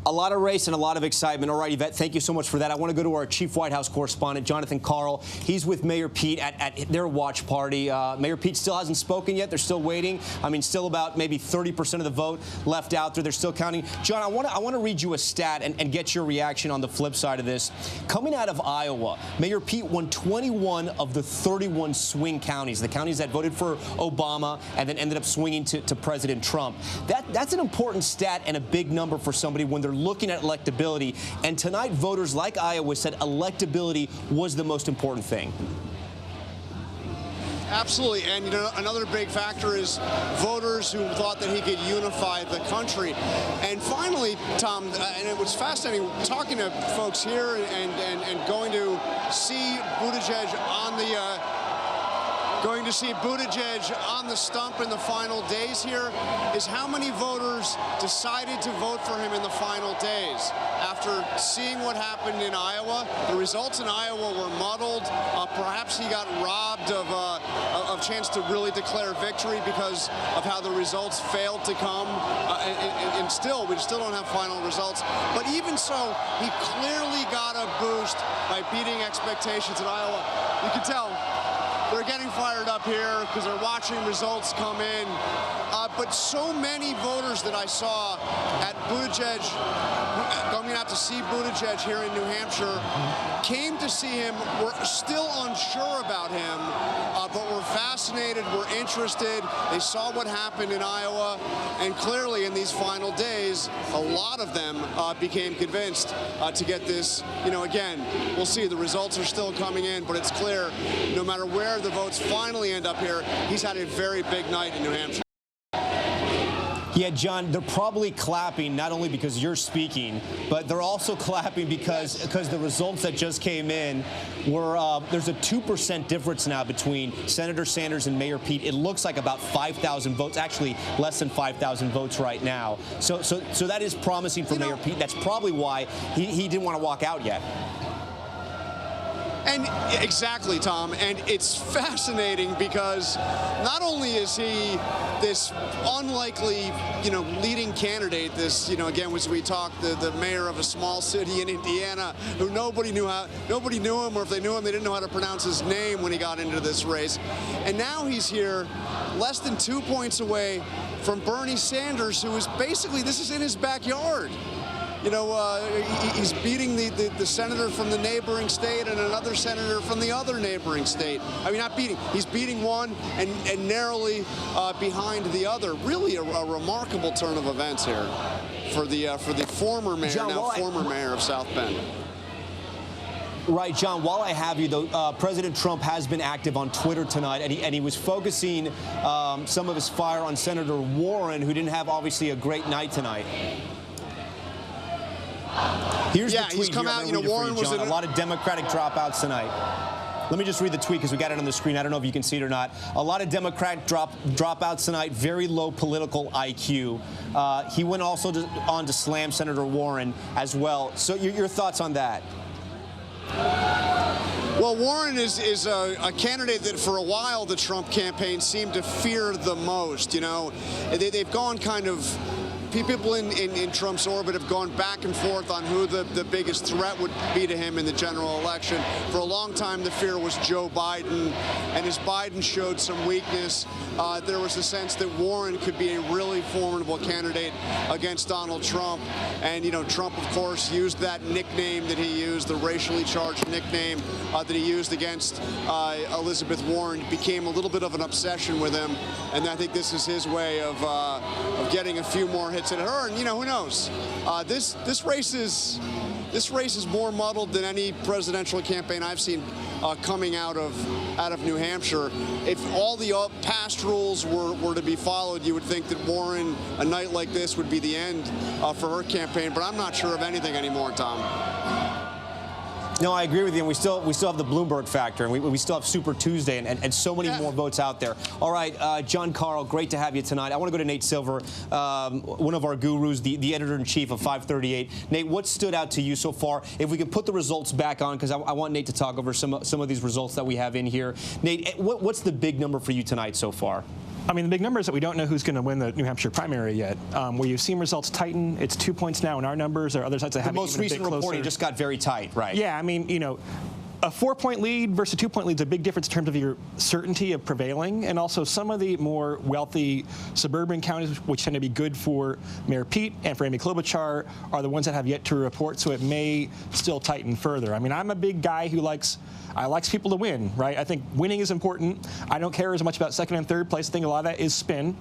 A lot of race and a lot of excitement. All right, Yvette, thank you so much for that. I want to go to our chief White House correspondent, Jonathan Karl. He's with Mayor Pete at their watch party. Mayor Pete still hasn't spoken yet. They're still waiting. I mean, still about maybe 30% of the vote left out there. They're still counting. John, I want to read you a stat and get your reaction on the flip side of this. Coming out of Iowa, Mayor Pete won 21 of the 31 swing counties, the counties that voted for Obama and then ended up swinging to President Trump. That's an important stat and a big number for somebody when they're looking at electability. And tonight, voters like Iowa said electability was the most important thing. Absolutely, and you know, another big factor is voters who thought that he could unify the country. And finally, Tom, and it was fascinating talking to folks here and going to see Buttigieg on the stump in the final days here, is how many voters decided to vote for him in the final days. After seeing what happened in Iowa, the results in Iowa were muddled. Perhaps he got robbed of chance to really declare victory because of how the results failed to come. And we still don't have final results. But even so, he clearly got a boost by beating expectations in Iowa. You can tell they're getting fired up here because they're watching results come in. But so many voters that I saw at Buttigieg, going out to see Buttigieg here in New Hampshire, came to see him, were still unsure about him, but were fascinated, were interested. They saw what happened in Iowa, and clearly in these final days, a lot of them became convinced to get this. You know, again, we'll see. The results are still coming in, but it's clear no matter where the votes finally end up here, he's had a very big night in New Hampshire. Yeah, John, they're probably clapping not only because you're speaking, but they're also clapping because the results that just came in were there's a 2% difference now between Senator Sanders and Mayor Pete. It looks like about 5,000 votes, actually less than 5,000 votes right now. So that is promising for Mayor Pete. That's probably why he didn't want to walk out yet. And exactly, Tom, and it's fascinating because not only is he this unlikely, leading candidate, this, again, as we talked, the mayor of a small city in Indiana, who nobody knew him, or if they knew him, they didn't know how to pronounce his name when he got into this race. And now he's here, less than 2 points away from Bernie Sanders, who is basically, this is in his backyard. he's beating the senator from the neighboring state and another senator from the other neighboring state. I mean, not beating. He's beating one and narrowly behind the other. Really a remarkable turn of events here for the former mayor, former mayor of South Bend. Right, John, while I have you, though, President Trump has been active on Twitter tonight, and he was focusing some of his fire on Senator Warren, who didn't have, obviously, a great night tonight. Here's the tweet. He's come out, Warren was a lot of Democratic dropouts tonight. Let me just read the tweet because we got it on the screen. I don't know if you can see it or not. A lot of Democratic dropouts tonight, very low political IQ. He went also on to slam Senator Warren as well. So your thoughts on that? Well, Warren is a candidate that for a while the Trump campaign seemed to fear the most. They've gone kind of, people in Trump's orbit have gone back and forth on who the biggest threat would be to him in the general election. For a long time, the fear was Joe Biden, and as Biden showed some weakness, there was a sense that Warren could be a really formidable candidate against Donald Trump. And, Trump, of course, used that nickname that he used, the racially charged nickname that he used against Elizabeth Warren, became a little bit of an obsession with him. And I think this is his way of getting a few more hits at her. And, who knows? This race is more muddled than any presidential campaign I've seen coming out of New Hampshire. If all the past rules were to be followed, you would think that Warren, a night like this, would be the end for her campaign. But I'm not sure of anything anymore, Tom. No, I agree with you. And we still have the Bloomberg factor, and we still have Super Tuesday and so many more votes out there. All right, John Carl, great to have you tonight. I want to go to Nate Silver, one of our gurus, the editor-in-chief of 538. Nate, what stood out to you so far? If we could put the results back on, because I want Nate to talk over some of these results that we have in here. Nate, what's the big number for you tonight so far? I mean, the big number is that we don't know who's going to win the New Hampshire primary yet. Where you've seen results tighten, it's 2 points now in our numbers. There are other sides that have the most recent reporting just got very tight, right? Yeah, I mean, a 4-point lead versus a 2-point lead is a big difference in terms of your certainty of prevailing, and also some of the more wealthy suburban counties, which tend to be good for Mayor Pete and for Amy Klobuchar, are the ones that have yet to report, so it may still tighten further. I mean, I'm a big guy who likes people to win, right? I think winning is important. I don't care as much about second and third place. I think a lot of that is spin.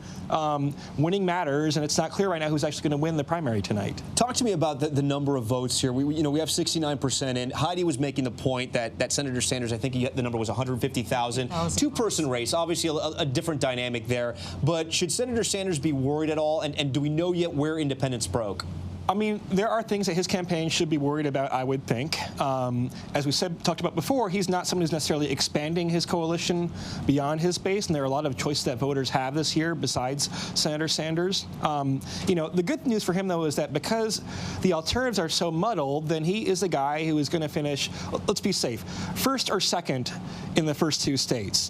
Winning matters, and it's not clear right now who's actually going to win the primary tonight. Talk to me about the number of votes here. We have 69%, and Heidi was making the point that Senator Sanders, I think the number was 150,000. Two-person race, obviously a different dynamic there. But should Senator Sanders be worried at all? And do we know yet where independents broke? I mean, there are things that his campaign should be worried about, I would think. As we talked about before, he's not someone who's necessarily expanding his coalition beyond his base, and there are a lot of choices that voters have this year besides Senator Sanders. The good news for him, though, is that because the alternatives are so muddled, then he is the guy who is going to finish, let's be safe, first or second in the first two states.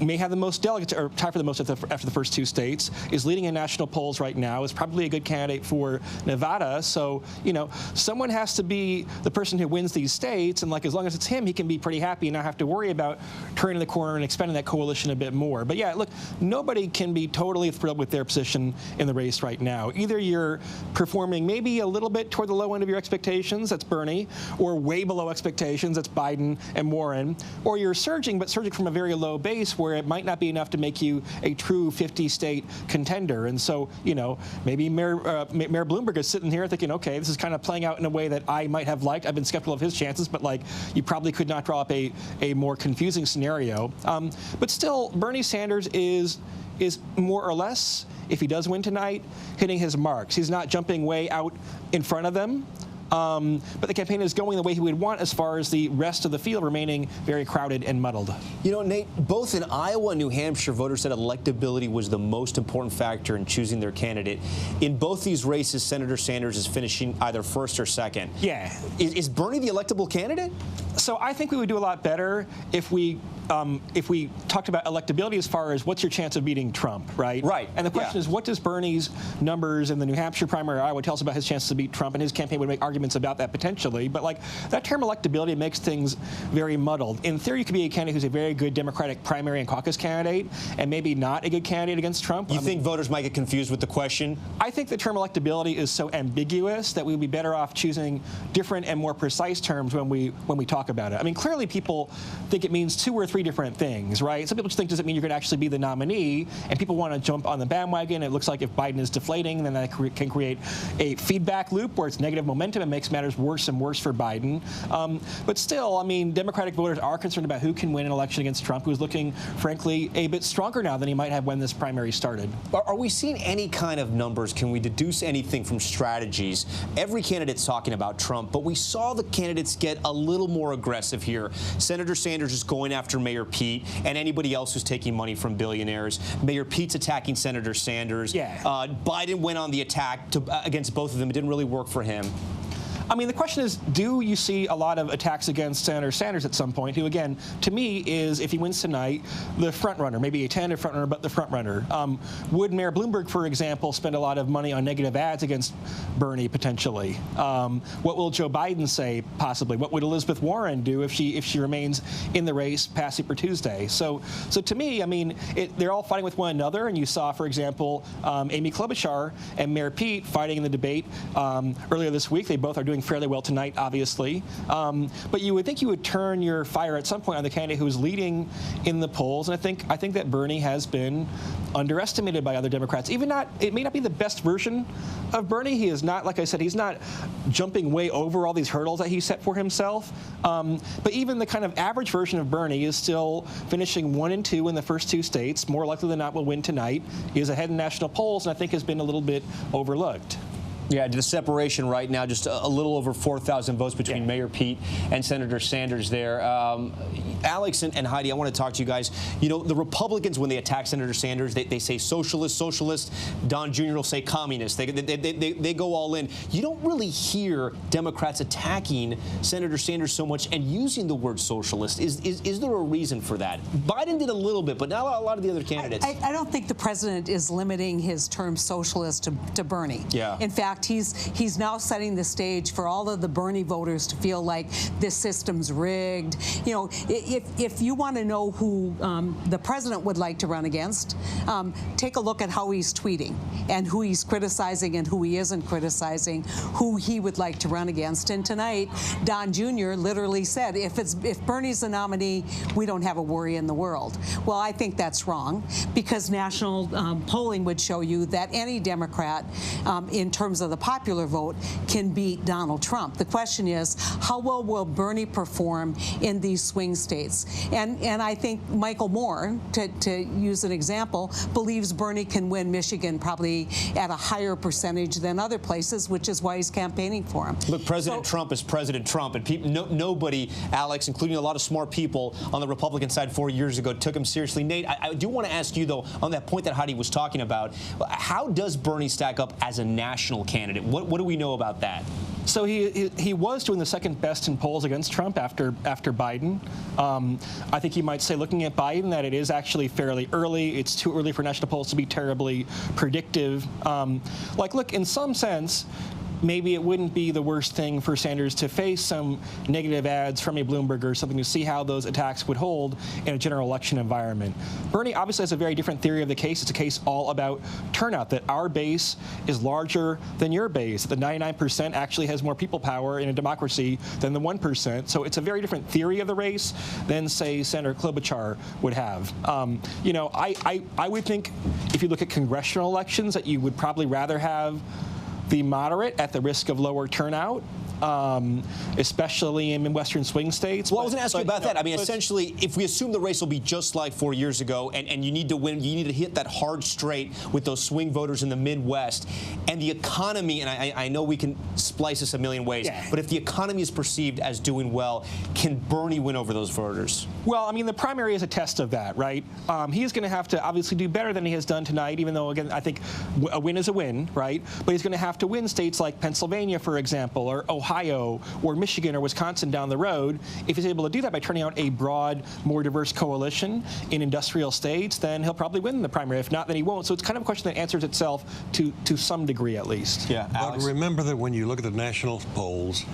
May have the most delegates, or tie for the most after the first two states, is leading in national polls right now, is probably a good candidate for Nevada. So, someone has to be the person who wins these states, and as long as it's him, he can be pretty happy and not have to worry about turning the corner and expanding that coalition a bit more. But yeah, look, nobody can be totally thrilled with their position in the race right now. Either you're performing maybe a little bit toward the low end of your expectations, that's Bernie, or way below expectations, that's Biden and Warren, or you're surging, but surging from a very low base where it might not be enough to make you a true 50-state contender. And so, maybe Mayor Bloomberg is sitting here thinking, okay, this is kind of playing out in a way that I might have liked. I've been skeptical of his chances, but you probably could not draw up a more confusing scenario. But still, Bernie Sanders is more or less, if he does win tonight, hitting his marks. He's not jumping way out in front of them. But the campaign is going the way he would want as far as the rest of the field remaining very crowded and muddled. Nate, both in Iowa and New Hampshire, voters said electability was the most important factor in choosing their candidate. In both these races, Senator Sanders is finishing either first or second. Yeah. Is Bernie the electable candidate? So I think we would do a lot better if we if we talked about electability as far as what's your chance of beating Trump, right? Right. And the question is, what does Bernie's numbers in the New Hampshire primary Iowa tell us about his chances to beat Trump? And his campaign would make arguments about that potentially. But like that term electability makes things very muddled. In theory, you could be a candidate who's a very good Democratic primary and caucus candidate, and maybe not a good candidate against Trump. You think voters might get confused with the question? I think the term electability is so ambiguous that we would be better off choosing different and more precise terms when we talk about it. I mean, clearly people think it means 2 or 3 different things, right? Some people just think, does it mean you're going to actually be the nominee? And people want to jump on the bandwagon. It looks like if Biden is deflating, then that can create a feedback loop where it's negative momentum and makes matters worse and worse for Biden. But still, I mean, Democratic voters are concerned about who can win an election against Trump, who's looking, frankly, a bit stronger now than he might have when this primary started. Are we seeing any kind of numbers? Can we deduce anything from strategies? Every candidate's talking about Trump, but we saw the candidates get a little more aggressive here. Senator Sanders is going after Mayor Pete and anybody else who's taking money from billionaires. Mayor Pete's attacking Senator Sanders. Yeah. Biden went on the attack against both of them. It didn't really work for him. I mean, the question is, do you see a lot of attacks against Senator Sanders at some point, who, again, to me, is, if he wins tonight, the front runner, maybe a tentative front runner, but the front runner? Would Mayor Bloomberg, for example, spend a lot of money on negative ads against Bernie, potentially? What will Joe Biden say, possibly? What would Elizabeth Warren do if she remains in the race past Super Tuesday? So to me, I mean, they're all fighting with one another, and you saw, for example, Amy Klobuchar and Mayor Pete fighting in the debate earlier this week. They both are doing fairly well tonight, obviously. But you would think you would turn your fire at some point on the candidate who is leading in the polls. And I think that Bernie has been underestimated by other Democrats. It may not be the best version of Bernie. He is not, like I said, he's not jumping way over all these hurdles that he set for himself. But even the kind of average version of Bernie is still finishing 1 and 2 in the first 2 states. More likely than not will win tonight. He is ahead in national polls, and I think has been a little bit overlooked. Yeah, the separation right now, just a little over 4,000 votes between Mayor Pete and Senator Sanders there. Alex and Heidi, I want to talk to you guys. You know, the Republicans, when they attack Senator Sanders, they say socialist. Don Jr. will say communist. They go all in. You don't really hear Democrats attacking Senator Sanders so much and using the word socialist. Is there a reason for that? Biden did a little bit, but not a lot of the other candidates. I don't think the president is limiting his term socialist to Bernie. Yeah. In fact, he's now setting the stage for all of the Bernie voters to feel like this system's rigged. You know, if you want to know who the president would like to run against, take a look at how he's tweeting and who he's criticizing and who he isn't criticizing, who he would like to run against. And tonight, Don Jr. literally said, if Bernie's the nominee, we don't have a worry in the world. Well, I think that's wrong, because national polling would show you that any Democrat, in terms of the popular vote, can beat Donald Trump. The question is, how well will Bernie perform in these swing states? And I think Michael Moore, to use an example, believes Bernie can win Michigan probably at a higher percentage than other places, which is why he's campaigning for him. Look, President Trump is President Trump, and nobody, Alex, including a lot of smart people on the Republican side 4 years ago, took him seriously. Nate, I do want to ask you, though, on that point that Heidi was talking about, how does Bernie stack up as a national candidate? What do we know about that? So he was doing the second best in polls against Trump after Biden. I think you might say, looking at Biden, that it is actually fairly early. It's too early for national polls to be terribly predictive. Look, in some sense, maybe it wouldn't be the worst thing for Sanders to face some negative ads from a Bloomberg or something to see how those attacks would hold in a general election environment. Bernie obviously has a very different theory of the case. It's a case all about turnout, that our base is larger than your base. The 99% actually has more people power in a democracy than the 1%. So it's a very different theory of the race than, say, Senator Klobuchar would have. You know, I would think, if you look at congressional elections, that you would probably rather have the moderate at the risk of lower turnout, especially in Western swing states. Well, I was going to ask you about that. I mean, essentially, if we assume the race will be just like 4 years ago, and you need to win, you need to hit that hard straight with those swing voters in the Midwest, and the economy, and I know we can splice this a million ways, but if the economy is perceived as doing well, can Bernie win over those voters? Well, I mean, the primary is a test of that, right? He's going to have to obviously do better than he has done tonight, even though, again, I think a win is a win, right? But he's going to have to win states like Pennsylvania, for example, or Ohio, or Michigan, or Wisconsin down the road. If he's able to do that by turning out a broad, more diverse coalition in industrial states, then he'll probably win the primary. If not, then he won't. So it's kind of a question that answers itself to some degree, at least. Yeah, Alex? But remember that when you look at the national polls,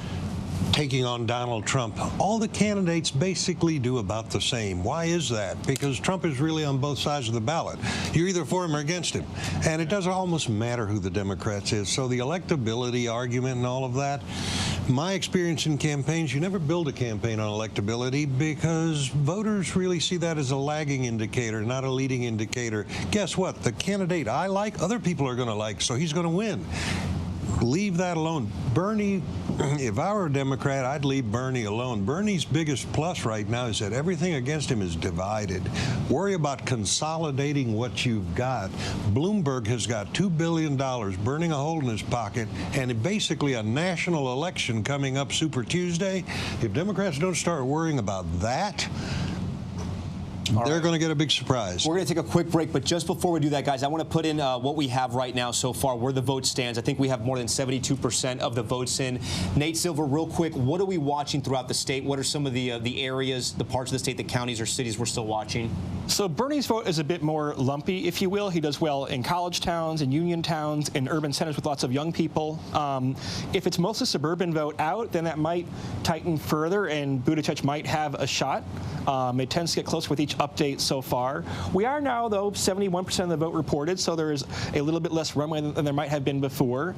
taking on Donald Trump, all the candidates basically do about the same. Why is that? Because Trump is really on both sides of the ballot. You're either for him or against him. And it doesn't almost matter who the Democrats is. So the electability argument and all of that, my experience in campaigns, you never build a campaign on electability because voters really see that as a lagging indicator, not a leading indicator. Guess what? The candidate I like, other people are going to like, so he's going to win. Leave that alone. Bernie, if I were a Democrat, I'd leave Bernie alone. Bernie's biggest plus right now is that everything against him is divided. Worry about consolidating what you've got. Bloomberg has got $2 billion burning a hole in his pocket, and basically a national election coming up Super Tuesday. If Democrats don't start worrying about that, they're going to get a big surprise. We're going to take a quick break, but just before we do that, guys, I want to put in what we have right now so far, where the vote stands. I think we have more than 72% of the votes in. Nate Silver, real quick, what are we watching throughout the state? What are some of the areas, the parts of the state, the counties or cities we're still watching? So Bernie's vote is a bit more lumpy, if you will. He does well in college towns, in union towns, in urban centers with lots of young people. If it's mostly suburban vote out, then that might tighten further, and Buttigieg might have a shot. It tends to get closer with each update so far. We are now, though, 71% of the vote reported, so there is a little bit less runway than there might have been before.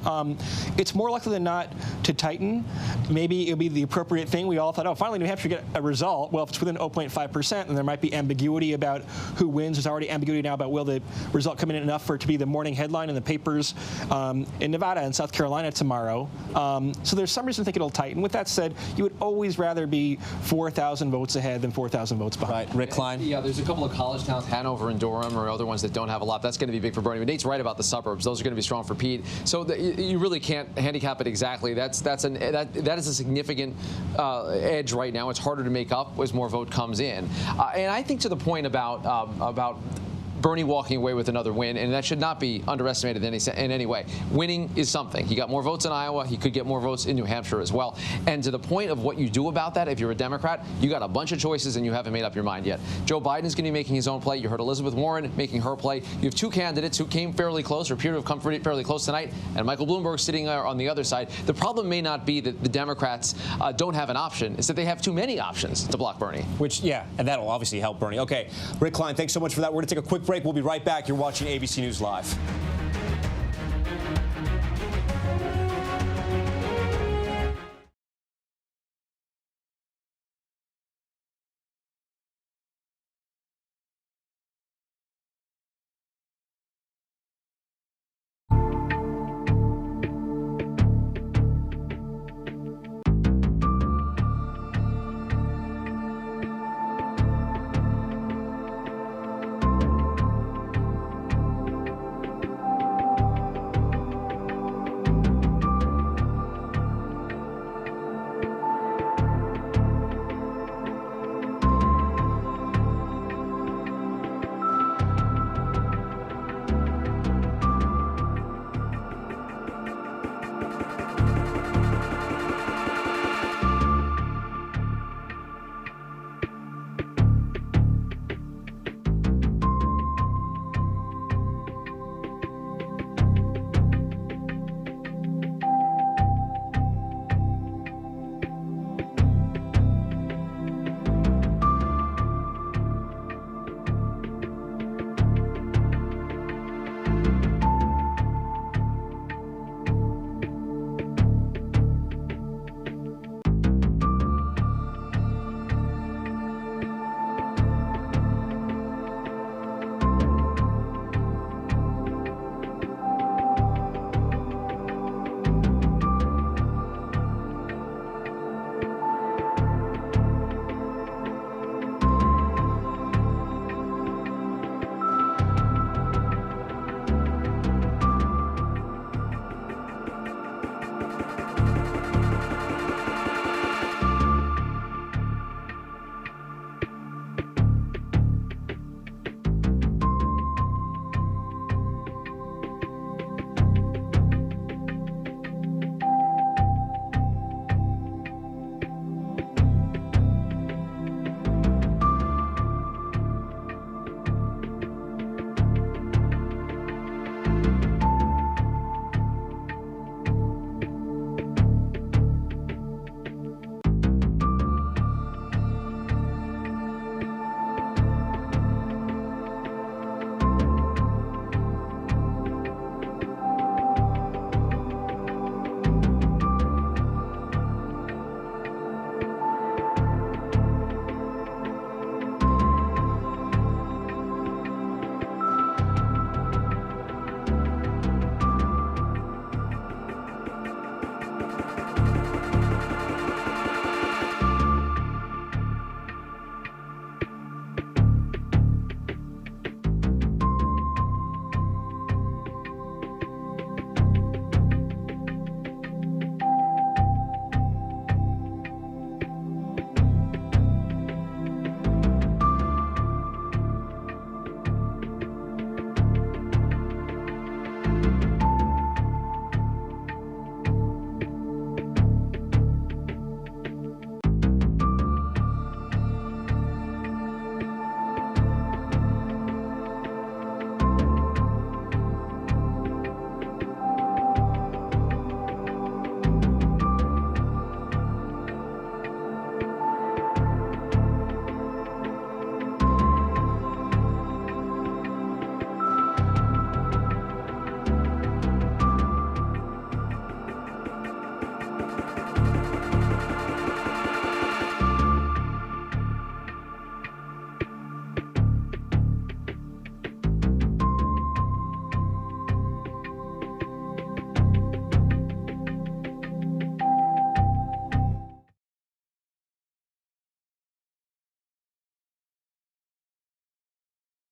It's more likely than not to tighten. Maybe it'll be the appropriate thing. We all thought, oh, finally New Hampshire get a result. Well, if it's within 0.5%, then there might be ambiguity about who wins. There's already ambiguity now about will the result come in enough for it to be the morning headline in the papers in Nevada and South Carolina tomorrow. So there's some reason to think it'll tighten. With that said, you would always rather be 4,000 votes ahead than 4,000 votes behind. Right. Rick Klein? Yeah, there's a couple of college towns, Hanover and Durham, or other ones that don't have a lot. That's going to be big for Bernie. But Nate's right about the suburbs. Those are going to be strong for Pete. So you really can't handicap it exactly. That is a significant edge right now. It's harder to make up as more vote comes in. And I think to the point about Bernie walking away with another win, and that should not be underestimated in any way. Winning is something. He got more votes in Iowa. He could get more votes in New Hampshire as well. And to the point of what you do about that, if you're a Democrat, you got a bunch of choices and you haven't made up your mind yet. Joe Biden is going to be making his own play. You heard Elizabeth Warren making her play. You have two candidates who came fairly close, or appear to have come fairly close tonight, and Michael Bloomberg sitting on the other side. The problem may not be that the Democrats don't have an option. It's that they have too many options to block Bernie. Which, yeah, and that'll obviously help Bernie. Okay, Rick Klein, thanks so much for that. We're going to take a quick break. We'll be right back. You're watching ABC News Live.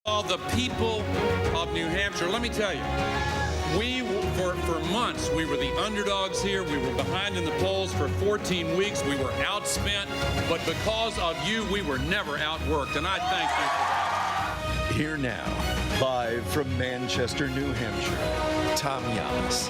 The people of New Hampshire, let me tell you, for months, we were the underdogs here. We were behind in the polls for 14 weeks. We were outspent. But because of you, we were never outworked. And I thank you for that. Here now, live from Manchester, New Hampshire, Tom Yamas.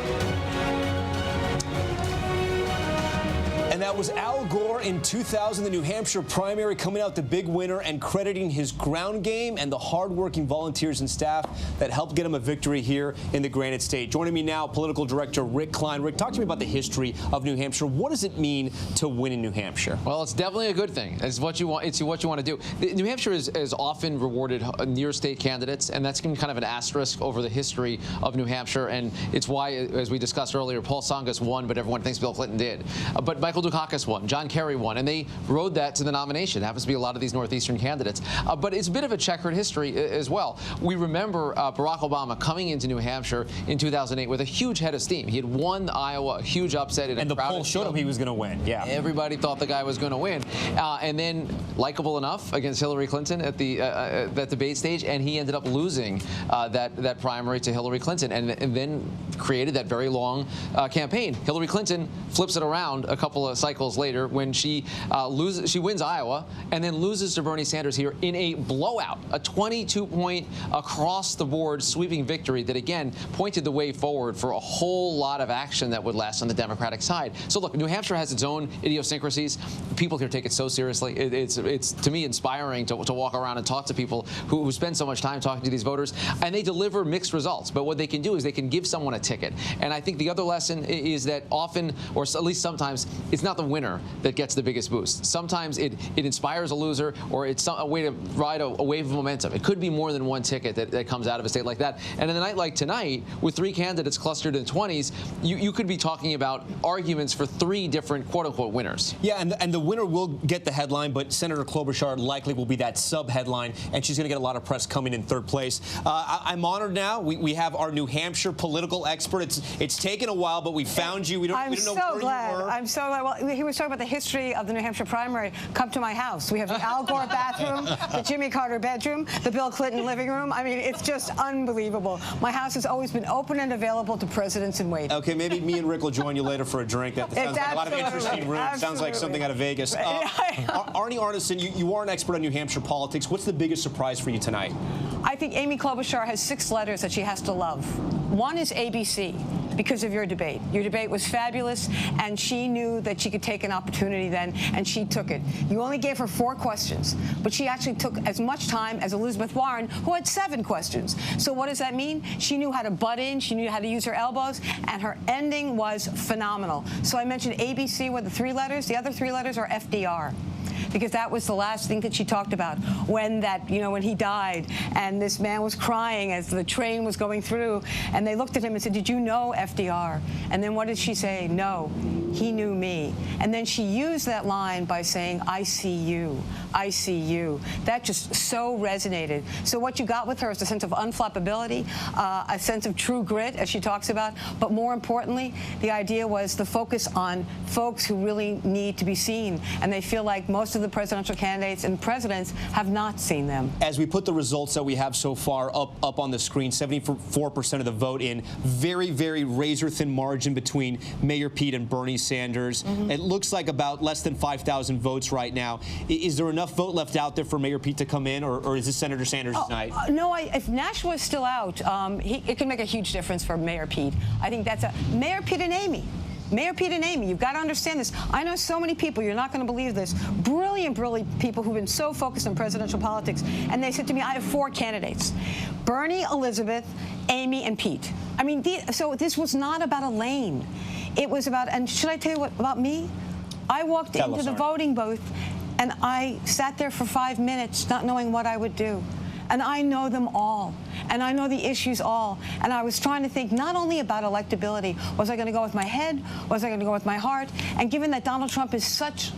And that was Al Gore in 2000, the New Hampshire primary, coming out the big winner and crediting his ground game and the hardworking volunteers and staff that helped get him a victory here in the Granite State. Joining me now, political director Rick Klein. Rick, talk to me about the history of New Hampshire. What does it mean to win in New Hampshire? Well, it's definitely a good thing. It's what you want. It's what you want to do. New Hampshire is often rewarded near state candidates, and that's kind of an asterisk over the history of New Hampshire. And it's why, as we discussed earlier, Paul Tsongas won, but everyone thinks Bill Clinton did. But Michael Dukakis won, John Kerry won, and they rode that to the nomination. It happens to be a lot of these Northeastern candidates. But it's a bit of a checkered history as well. We remember Barack Obama coming into New Hampshire in 2008 with a huge head of steam. He had won Iowa, a huge upset. And the poll showed him he was going to win. Yeah. Everybody thought the guy was going to win. And then, likable enough against Hillary Clinton at the debate stage, and he ended up losing that primary to Hillary Clinton, and then created that very long campaign. Hillary Clinton flips it around a couple of cycles later when she wins Iowa and then loses to Bernie Sanders here in a blowout, a 22-point across-the-board sweeping victory that, again, pointed the way forward for a whole lot of action that would last on the Democratic side. So, look, New Hampshire has its own idiosyncrasies. People here take it so seriously. It's to me, inspiring to walk around and talk to people who spend so much time talking to these voters, and they deliver mixed results. But what they can do is they can give someone a ticket. And I think the other lesson is that often, or at least sometimes, it's not the winner that gets the biggest boost. Sometimes it inspires a loser, or it's a way to ride a wave of momentum. It could be more than one ticket that comes out of a state like that. And in a night like tonight, with three candidates clustered in the 20s, you could be talking about arguments for three different quote-unquote winners. Yeah, and the winner will get the headline, but Senator Klobuchar likely will be that sub-headline, and she's going to get a lot of press coming in third place. I'm honored now. We have our New Hampshire political expert. It's taken a while, but we found you. We don't know where you were. I'm so glad. Well, he was talking about the history of the New Hampshire primary. Come to my house. We have the Al Gore bathroom, the Jimmy Carter bedroom, the Bill Clinton living room. I mean, it's just unbelievable. My house has always been open and available to presidents in waiting. Okay, maybe me and Rick will join you later for a drink. That sounds like a lot of interesting rooms. Sounds like something out of Vegas. Arnie Arneson, you are an expert on New Hampshire politics. What's the biggest surprise for you tonight? I think Amy Klobuchar has 6 letters that she has to love. One is ABC, because of your debate. Your debate was fabulous, and she knew that she could take an opportunity then, and she took it. You only gave her 4 questions, but she actually took as much time as Elizabeth Warren, who had 7 questions. So what does that mean? She knew how to butt in, she knew how to use her elbows, and her ending was phenomenal. So I mentioned ABC with the 3 letters. The other 3 letters are FDR, because that was the last thing that she talked about when he died, and this man was crying as the train was going through, and they looked at him and said, "Did you know FDR?" And then what did she say? "No, he knew me." And then she used that line by saying, "I see you, I see you." That just so resonated. So what you got with her is a sense of unflappability, a sense of true grit, as she talks about, but more importantly, the idea was the focus on folks who really need to be seen, and they feel like most of the presidential candidates and presidents have not seen them. As we put the results that we have so far up on the screen, 74% of the vote in, very, very razor-thin margin between Mayor Pete and Bernie Sanders. It looks like about less than 5,000 votes right now. Is there enough vote left out there for Mayor Pete to come in, or is this Senator Sanders tonight? No, if Nashua is still out, it can make a huge difference for Mayor Pete. I think that's Mayor Pete and Amy. Mayor Pete and Amy, you've got to understand this. I know so many people, you're not going to believe this, brilliant people who've been so focused on presidential politics, and they said to me, I have 4 candidates: Bernie, Elizabeth, Amy, and Pete. I mean, so this was not about a lane. It was about, and should I tell you what about me? I walked into the voting booth, and I sat there for 5 minutes not knowing what I would do. And I know them all, and I know the issues all. And I was trying to think not only about electability, was I going to go with my head, was I going to go with my heart? And given that Donald Trump is such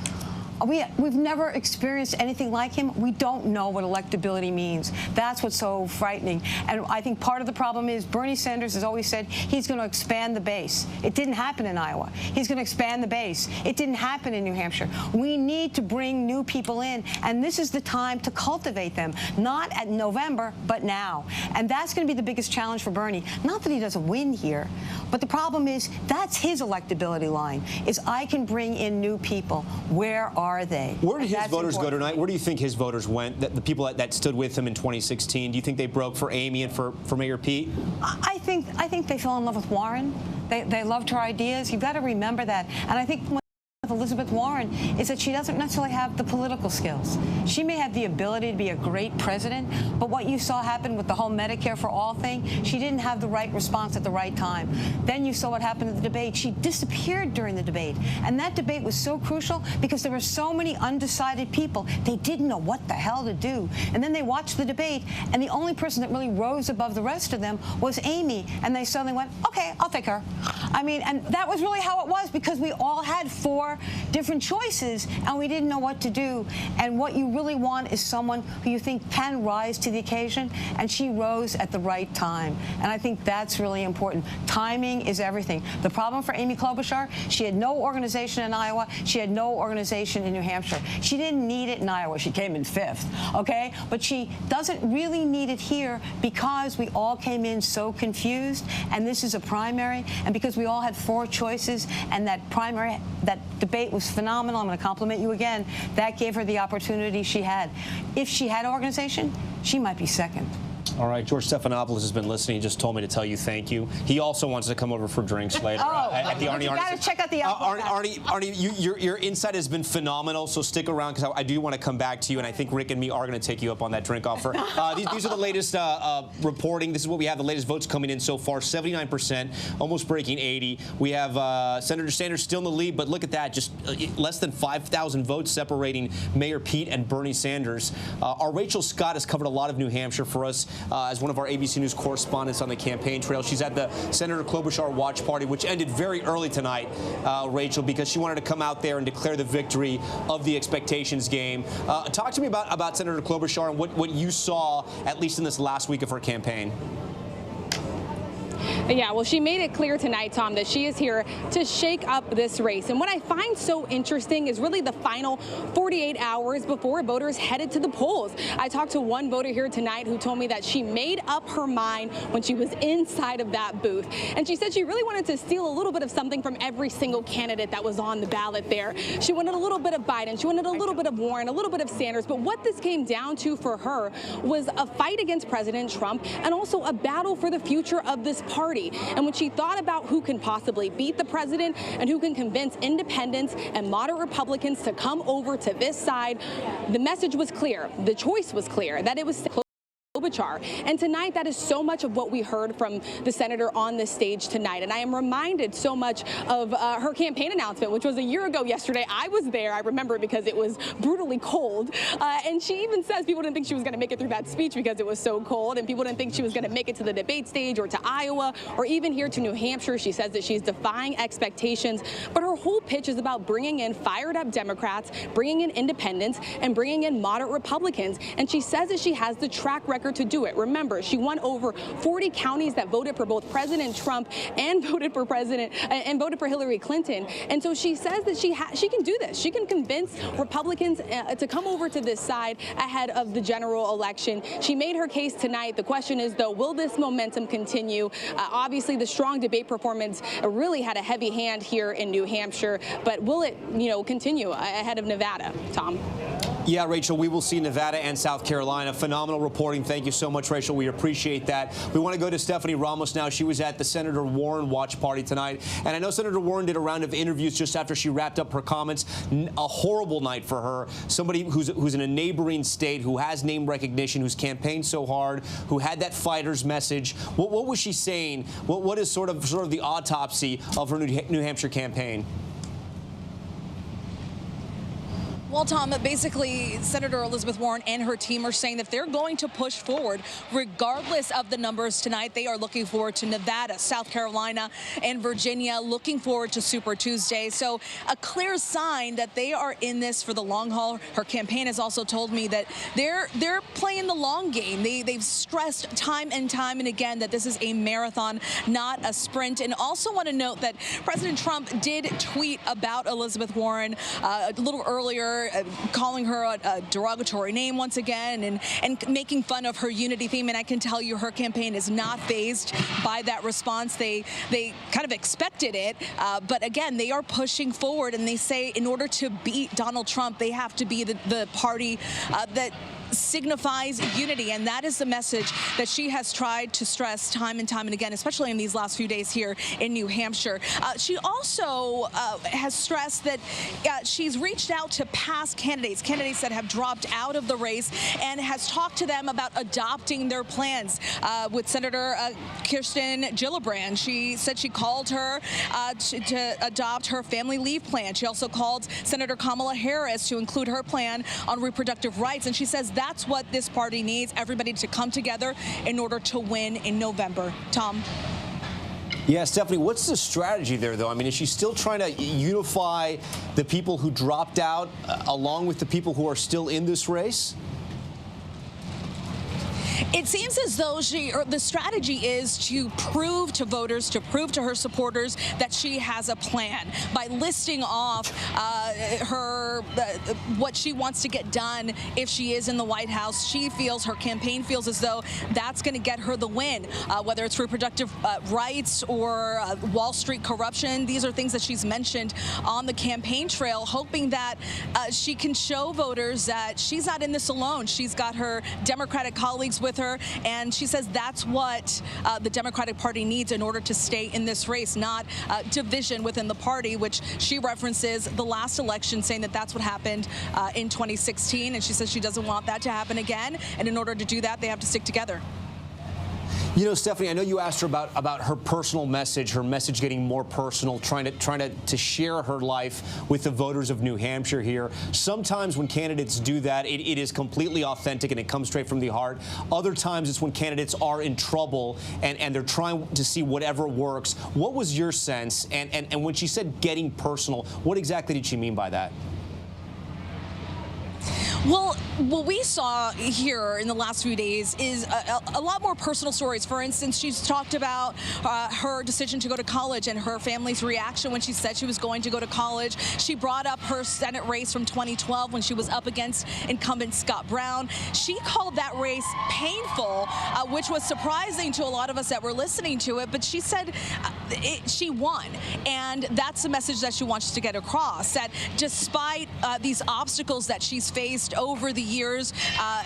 We've never experienced anything like him. We don't know what electability means. That's what's so frightening. And I think part of the problem is Bernie Sanders has always said he's going to expand the base. It didn't happen in Iowa. He's going to expand the base. It didn't happen in New Hampshire. We need to bring new people in, and this is the time to cultivate them, not at November, but now. And that's going to be the biggest challenge for Bernie. Not that he doesn't win here, but the problem is that's his electability line, is I can bring in new people. Where are they? Where did his voters go tonight? Where do you think his voters went, the people that stood with him in 2016? Do you think they broke for Amy and for Mayor Pete? I think they fell in love with Warren. They loved her ideas. You've got to remember that. And I think with Elizabeth Warren is that she doesn't necessarily have the political skills. She may have the ability to be a great president, but what you saw happen with the whole Medicare for All thing, she didn't have the right response at the right time. Then you saw what happened at the debate. She disappeared during the debate. And that debate was so crucial because there were so many undecided people. They didn't know what the hell to do. And then they watched the debate, and the only person that really rose above the rest of them was Amy. And they suddenly went, okay, I'll take her. I mean, and that was really how it was, because we all had 4 different choices and we didn't know what to do. And what you really want is someone who you think can rise to the occasion, and she rose at the right time. And I think that's really important. Timing is everything. The problem for Amy Klobuchar, she had no organization in Iowa. She had no organization in New Hampshire. She didn't need it in Iowa. She came in 5th, okay? But she doesn't really need it here because we all came in so confused, and this is a primary, and because we all had 4 choices, and that primary, that debate was phenomenal. I'm going to compliment you again. That gave her the opportunity she had. If she had organization, she might be 2nd. All right, George Stephanopoulos has been listening. He just told me to tell you thank you. He also wants to come over for drinks later at the Arnie. You got to check out the Arnie, your insight has been phenomenal, so stick around because I do want to come back to you, and I think Rick and me are going to take you up on that drink offer. These are the latest reporting. This is what we have, the latest votes coming in so far, 79%, almost breaking 80. We have Senator Sanders still in the lead, but look at that, just less than 5,000 votes separating Mayor Pete and Bernie Sanders. Our Rachel Scott has covered a lot of New Hampshire for us. As one of our ABC News correspondents on the campaign trail. She's at the Senator Klobuchar watch party, which ended very early tonight, Rachel, because she wanted to come out there and declare the victory of the expectations game. Talk to me about Senator Klobuchar and what you saw, at least in this last week of her campaign. Yeah, well, she made it clear tonight, Tom, that she is here to shake up this race. And what I find so interesting is really the final 48 hours before voters headed to the polls. I talked to one voter here tonight who told me that she made up her mind when she was inside of that booth. And she said she really wanted to steal a little bit of something from every single candidate that was on the ballot there. She wanted a little bit of Biden. She wanted a little bit of Warren, a little bit of Sanders. But what this came down to for her was a fight against President Trump and also a battle for the future of this party. And when she thought about who can possibly beat the president and who can convince independents and moderate Republicans to come over to this side, the message was clear. The choice was clear, that it was Klobuchar. And tonight, that is so much of what we heard from the senator on this stage tonight. And I am reminded so much of her campaign announcement, which was a year ago yesterday. I was there. I remember it because it was brutally cold. And she even says people didn't think she was going to make it through that speech because it was so cold. And people didn't think she was going to make it to the debate stage or to Iowa or even here to New Hampshire. She says that she's defying expectations. But her whole pitch is about bringing in fired up Democrats, bringing in independents, and bringing in moderate Republicans. And she says that she has the track record to do it. Remember, she won over 40 counties that voted for both President Trump and voted for Hillary Clinton. And so she says that she can do this. She can convince Republicans to come over to this side ahead of the general election. She made her case tonight. The question is, though, will this momentum continue? Obviously, the strong debate performance really had a heavy hand here in New Hampshire, but will it, continue ahead of Nevada, Tom? Yeah, Rachel, we will see Nevada and South Carolina. Phenomenal reporting. Thank you so much, Rachel. We appreciate that. We want to go to Stephanie Ramos now. She was at the Senator Warren watch party tonight. And I know Senator Warren did a round of interviews just after she wrapped up her comments. A horrible night for her. Somebody who's in a neighboring state, who has name recognition, who's campaigned so hard, who had that fighter's message. What was she saying? What is sort of the autopsy of her New Hampshire campaign? Well, Tom, basically, Senator Elizabeth Warren and her team are saying that they're going to push forward regardless of the numbers tonight. They are looking forward to Nevada, South Carolina, and Virginia, looking forward to Super Tuesday. So a clear sign that they are in this for the long haul. Her campaign has also told me that they're playing the long game. They've stressed time and again that this is a marathon, not a sprint. And also want to note that President Trump did tweet about Elizabeth Warren a little earlier, calling her a derogatory name once again and making fun of her unity theme. And I can tell you her campaign is not fazed by that response. They kind of expected it. But again, they are pushing forward, and they say in order to beat Donald Trump, they have to be the party that signifies unity, and that is the message that she has tried to stress time and again, especially in these last few days here in New Hampshire. She also has stressed that she's reached out to past candidates that have dropped out of the race, and has talked to them about adopting their plans. With Senator Kirsten Gillibrand, she said she called her to adopt her family leave plan. She also called Senator Kamala Harris to include her plan on reproductive rights, and she says that's what this party needs, everybody to come together in order to win in November. Tom? Yeah, Stephanie, what's the strategy there, though? I mean, is she still trying to unify the people who dropped out along with the people who are still in this race? It seems as though the strategy is to prove to voters, to prove to her supporters that she has a plan by listing off what she wants to get done if she is in the White House. She feels, her campaign feels as though that's going to get her the win, whether it's reproductive rights or Wall Street corruption. These are things that she's mentioned on the campaign trail, hoping that she can show voters that she's not in this alone. She's got her Democratic colleagues with her, and she says that's what the Democratic Party needs in order to stay in this race, not division within the party, which she references the last election, saying that that's what happened in 2016, and she says she doesn't want that to happen again, and in order to do that, they have to stick together. You know, Stephanie, I know you asked her about her personal message, her message getting more personal, trying to share her life with the voters of New Hampshire here. Sometimes when candidates do that, it is completely authentic and it comes straight from the heart. Other times it's when candidates are in trouble and they're trying to see whatever works. What was your sense? And when she said getting personal, what exactly did she mean by that? Well, what we saw here in the last few days is a lot more personal stories. For instance, she's talked about her decision to go to college and her family's reaction when she said she was going to go to college. She brought up her Senate race from 2012 when she was up against incumbent Scott Brown. She called that race painful, which was surprising to a lot of us that were listening to it, but she said she won. And that's the message that she wants to get across, that despite these obstacles that she's faced over the years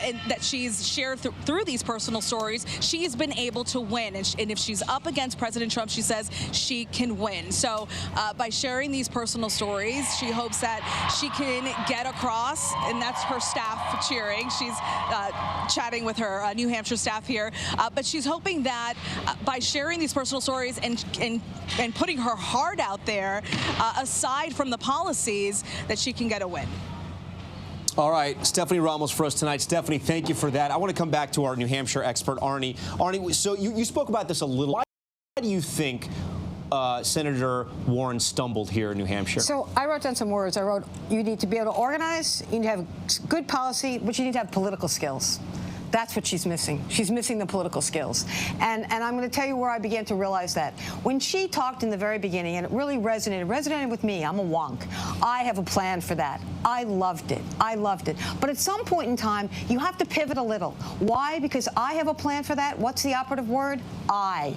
and that she's shared through these personal stories, she's been able to win. And if she's up against President Trump, she says she can win. So by sharing these personal stories, she hopes that she can get across, and that's her staff cheering. She's chatting with her New Hampshire staff here, but she's hoping that by sharing these personal stories and putting her heart out there, aside from the policies, that she can get a win. All right, Stephanie Ramos for us tonight. Stephanie, thank you for that. I want to come back to our New Hampshire expert, Arnie. Arnie, so you spoke about this a little. Why do you think Senator Warren stumbled here in New Hampshire? So I wrote down some words. I wrote, you need to be able to organize, you need to have good policy, but you need to have political skills. That's what she's missing. She's missing the political skills. And I'm going to tell you where I began to realize that. When she talked in the very beginning, and it really resonated with me. I'm a wonk. I have a plan for that. I loved it. I loved it. But at some point in time, you have to pivot a little. Why? Because I have a plan for that. What's the operative word? I.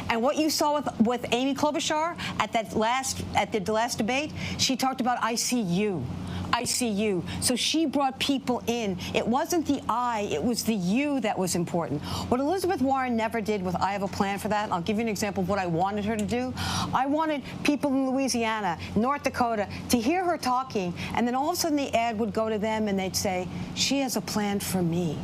And what you saw with Amy Klobuchar at the last debate, she talked about I see you. I see you. So she brought people in. It wasn't the I, it was the you that was important. What Elizabeth Warren never did with I have a plan for that, I'll give you an example of what I wanted her to do. I wanted people in Louisiana, North Dakota, to hear her talking, and then all of a sudden the ad would go to them and they'd say, she has a plan for me.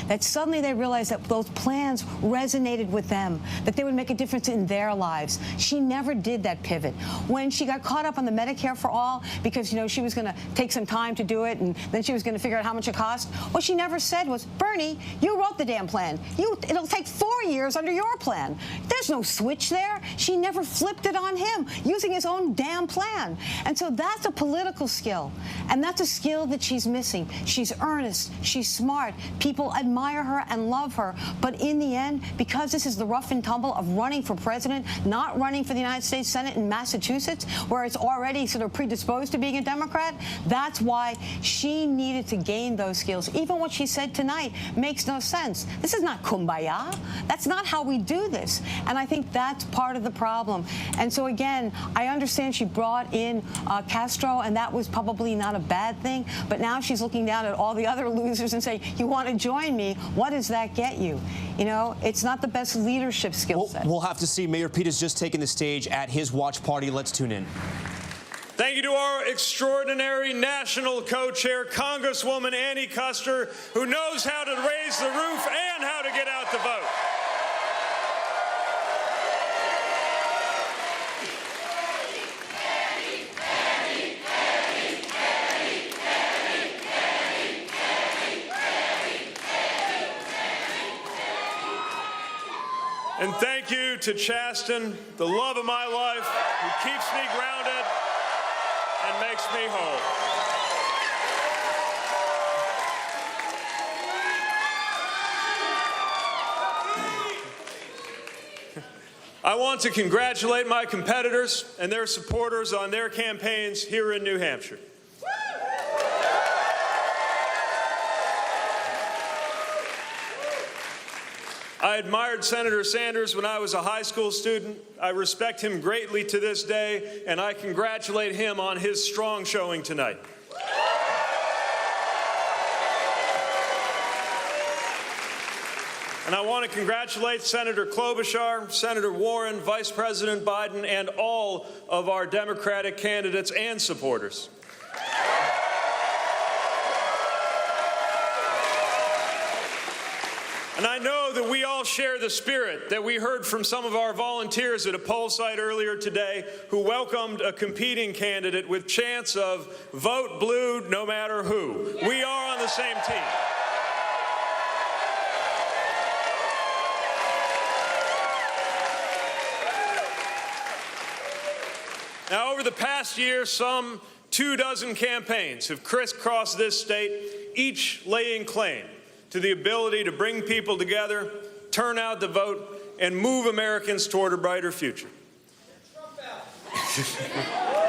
that suddenly they realized that those plans resonated with them, that they would make a difference in their lives. She never did that pivot. When she got caught up on the Medicare for All, because, you know, she was going to take some time to do it, and then she was going to figure out how much it cost, what she never said was, Bernie, you wrote the damn plan. It'll take 4 years under your plan. There's no switch there. She never flipped it on him, using his own damn plan. And so that's a political skill, and that's a skill that she's missing. She's earnest. She's smart. People admire her and love her. But in the end, because this is the rough and tumble of running for president, not running for the United States Senate in Massachusetts, where it's already sort of predisposed to being a Democrat, that's why she needed to gain those skills. Even what she said tonight makes no sense. This is not kumbaya. That's not how we do this. And I think that's part of the problem. And so, again, I understand she brought in Castro, and that was probably not a bad thing. But now she's looking down at all the other losers and saying, you want to join me? What does that get you? You know, it's not the best leadership skill set. We'll have to see. Mayor Pete has just taken the stage at his watch party. Let's tune in. Thank you to our extraordinary national co-chair, Congresswoman Annie Kuster, who knows how to raise the roof and how to get out the vote. And thank you to Chasten, the love of my life, who keeps me grounded and makes me whole. I want to congratulate my competitors and their supporters on their campaigns here in New Hampshire. I admired Senator Sanders when I was a high school student. I respect him greatly to this day, and I congratulate him on his strong showing tonight. And I want to congratulate Senator Klobuchar, Senator Warren, Vice President Biden, and all of our Democratic candidates and supporters. And I know that we all share the spirit that we heard from some of our volunteers at a poll site earlier today who welcomed a competing candidate with chants of vote blue no matter who. We are on the same team. Now, over the past year, some 24 campaigns have crisscrossed this state, each laying claim to the ability to bring people together, turn out the vote, and move Americans toward a brighter future.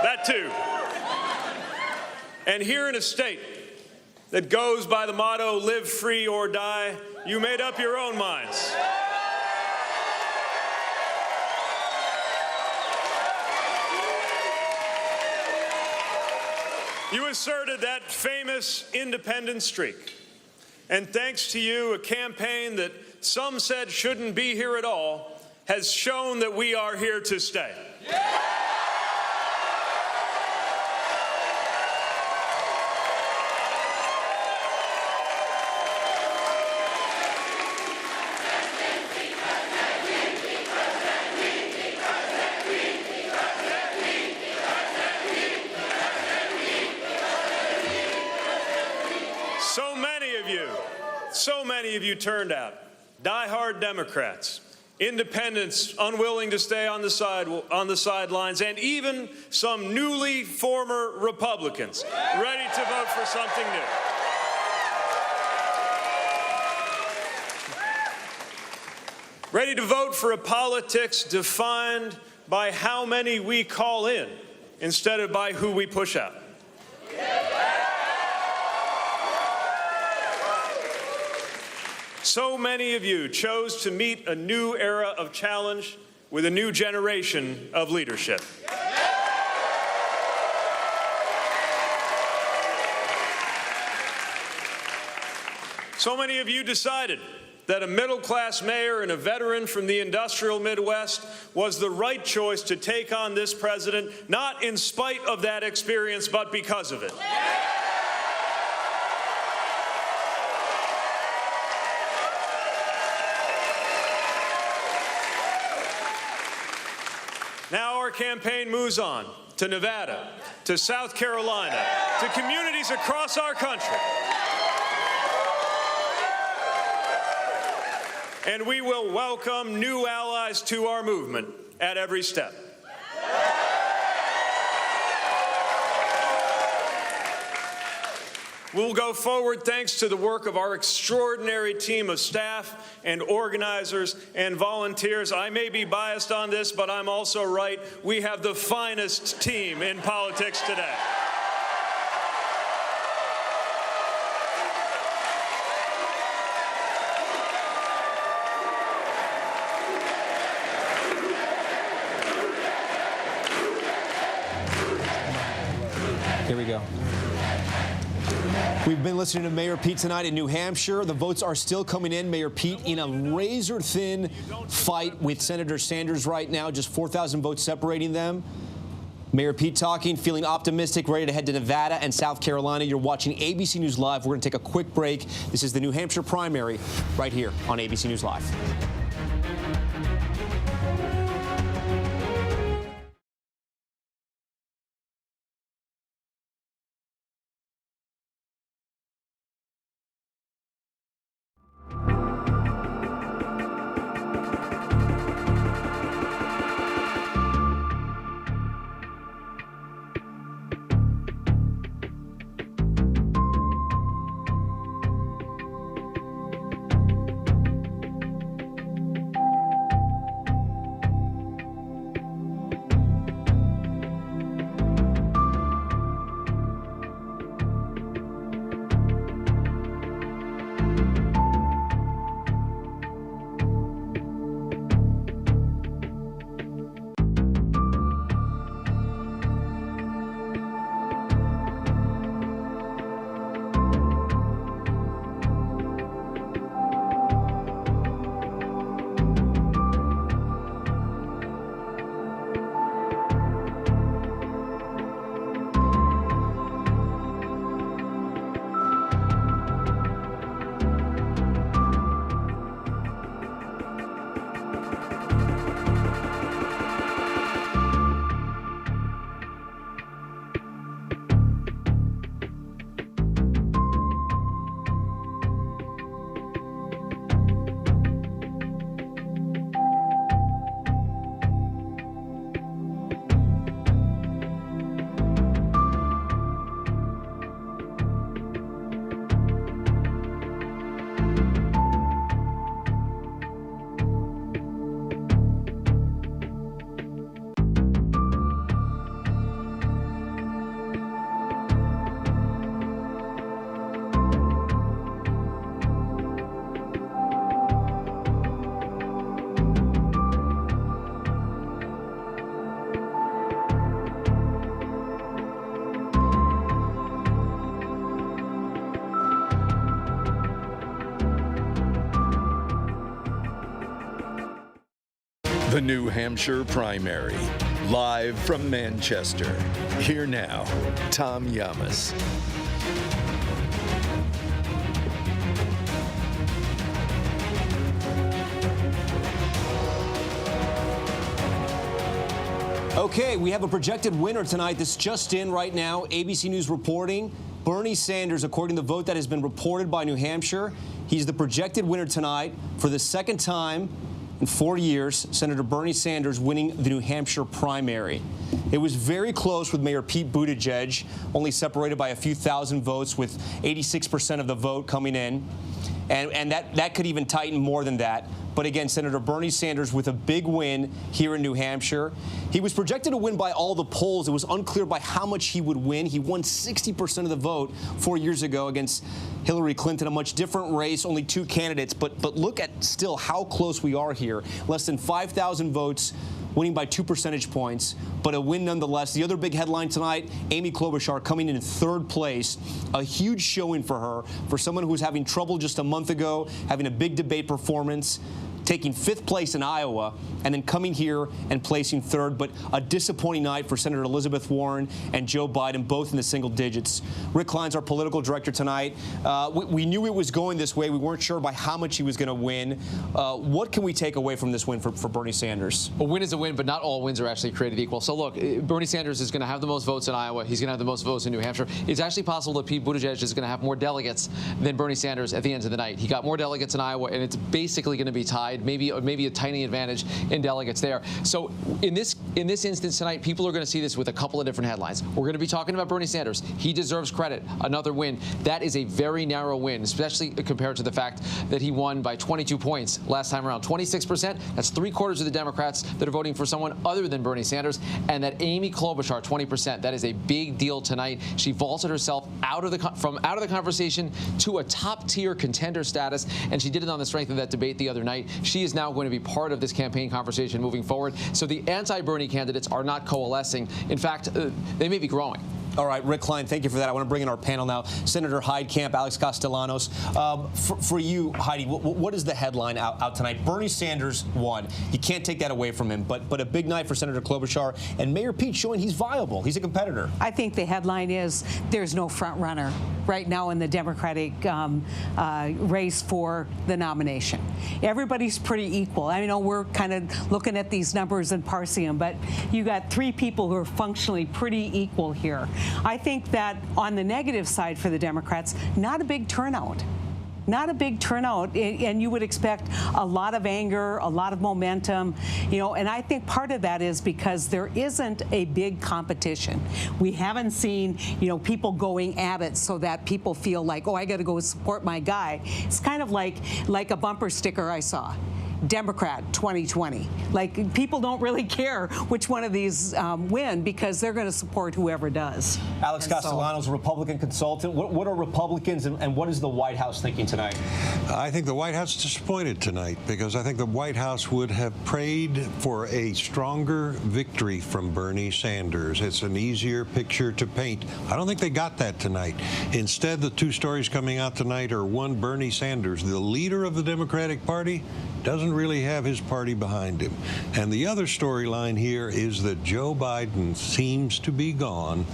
That too. And here in a state that goes by the motto, live free or die, you made up your own minds. You asserted that famous independent streak. And thanks to you, a campaign that some said shouldn't be here at all has shown that we are here to stay. So many of you turned out, die-hard Democrats, independents unwilling to stay on the sidelines, and even some newly former Republicans ready to vote for something new. Ready to vote for a politics defined by how many we call in instead of by who we push out. So many of you chose to meet a new era of challenge with a new generation of leadership. So many of you decided that a middle-class mayor and a veteran from the industrial Midwest was the right choice to take on this president, not in spite of that experience, but because of it. our campaign moves on to Nevada, to South Carolina, to communities across our country. And we will welcome new allies to our movement at every step. We'll go forward thanks to the work of our extraordinary team of staff and organizers and volunteers. I may be biased on this, but I'm also right. We have the finest team in politics today. Here we go. We've been listening to Mayor Pete tonight in New Hampshire. The votes are still coming in. Mayor Pete in a razor-thin fight with Senator Sanders right now, just 4,000 votes separating them. Mayor Pete talking, feeling optimistic, ready to head to Nevada and South Carolina. You're watching ABC News Live. We're going to take a quick break. This is the New Hampshire primary right here on ABC News Live. The New Hampshire primary, live from Manchester. Here now, Tom Yamas. Okay, we have a projected winner tonight. This just in right now. ABC News reporting. Bernie Sanders, according to the vote that has been reported by New Hampshire, he's the projected winner tonight for the second time in 4 years. Senator Bernie Sanders winning the New Hampshire primary. It was very close with Mayor Pete Buttigieg, only separated by a few thousand votes, with 86% of the vote coming in. And that could even tighten more than that. But again, Senator Bernie Sanders with a big win here in New Hampshire. He was projected to win by all the polls. It was unclear by how much he would win. He won 60% of the vote 4 years ago against Hillary Clinton, a much different race, only two candidates. But look at still how close we are here. Less than 5,000 votes, winning by 2 percentage points, but a win nonetheless. The other big headline tonight, Amy Klobuchar coming in third place. A huge showing for her, for someone who was having trouble just a month ago, having a big debate performance. taking 5th place in Iowa and then coming here and placing 3rd. But a disappointing night for Senator Elizabeth Warren and Joe Biden, both in the single digits. Rick Klein's our political director tonight. We knew it was going this way. We weren't sure by how much he was going to win. What can we take away from this win for Bernie Sanders? A win is a win, but not all wins are actually created equal. So look, Bernie Sanders is going to have the most votes in Iowa. He's going to have the most votes in New Hampshire. It's actually possible that Pete Buttigieg is going to have more delegates than Bernie Sanders at the end of the night. He got more delegates in Iowa, and it's basically going to be tied, maybe a tiny advantage in delegates there. So in this instance tonight, people are going to see this with a couple of different headlines. We're going to be talking about Bernie Sanders. He deserves credit. Another win. That is a very narrow win, especially compared to the fact that he won by 22 points last time around. 26%. That's 3/4 of the Democrats that are voting for someone other than Bernie Sanders. And that Amy Klobuchar, 20%. That is a big deal tonight. She vaulted herself out of the conversation to a top-tier contender status, and she did it on the strength of that debate the other night. She is now going to be part of this campaign conversation moving forward. So the anti-Bernie candidates are not coalescing. In fact, they may be growing. All right, Rick Klein, thank you for that. I want to bring in our panel now. Senator Heidkamp, Alex Castellanos. For you, Heidi, what is the headline out tonight? Bernie Sanders won. You can't take that away from him, but a big night for Senator Klobuchar, and Mayor Pete showing he's viable. He's a competitor. I think the headline is there's no front runner right now in the Democratic race for the nomination. Everybody's pretty equal. I know we're kind of looking at these numbers and parsing them, but you got 3 people who are functionally pretty equal here. I think that on the negative side for the Democrats, not a big turnout. Not a big turnout, and you would expect a lot of anger, a lot of momentum, and I think part of that is because there isn't a big competition. We haven't seen, people going at it so that people feel like, oh, I got to go support my guy. It's kind of like a bumper sticker I saw. Democrat 2020. Like, people don't really care which one of these win because they're going to support whoever does. Alex Castellanos, Republican consultant. What are Republicans and what is the White House thinking tonight? I think the White House is disappointed tonight because I think the White House would have prayed for a stronger victory from Bernie Sanders. It's an easier picture to paint. I don't think they got that tonight. Instead, the 2 stories coming out tonight are, one, Bernie Sanders, the leader of the Democratic Party, doesn't really have his party behind him. And the other storyline here is that Joe Biden seems to be gone,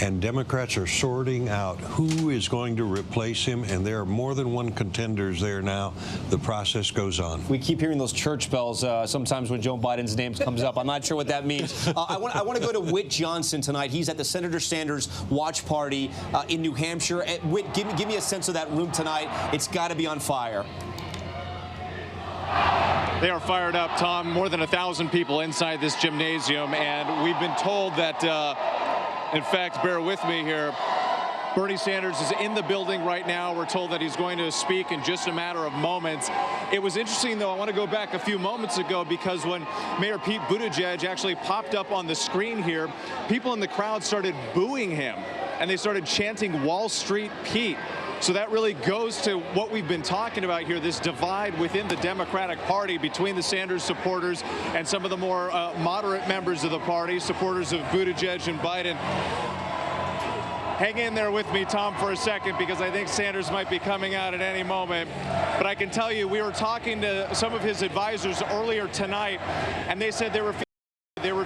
and Democrats are sorting out who is going to replace him, and there are more than one contenders there now. The process goes on. We keep hearing those church bells sometimes when Joe Biden's name comes up. I'm not sure what that means. I want to go to Whit Johnson tonight. He's at the Senator Sanders watch party in New Hampshire. Whit, give me a sense of that room tonight. It's got to be on fire. They are fired up, Tom. More than 1,000 people inside this gymnasium, and we've been told that, in fact, bear with me here, Bernie Sanders is in the building right now. We're told that he's going to speak in just a matter of moments. It was interesting, though. I want to go back a few moments ago because when Mayor Pete Buttigieg actually popped up on the screen here, people in the crowd started booing him, and they started chanting Wall Street Pete. So that really goes to what we've been talking about here, this divide within the Democratic Party between the Sanders supporters and some of the more moderate members of the party, supporters of Buttigieg and Biden. Hang in there with me, Tom, for a second, because I think Sanders might be coming out at any moment. But I can tell you, we were talking to some of his advisors earlier tonight, and they said they were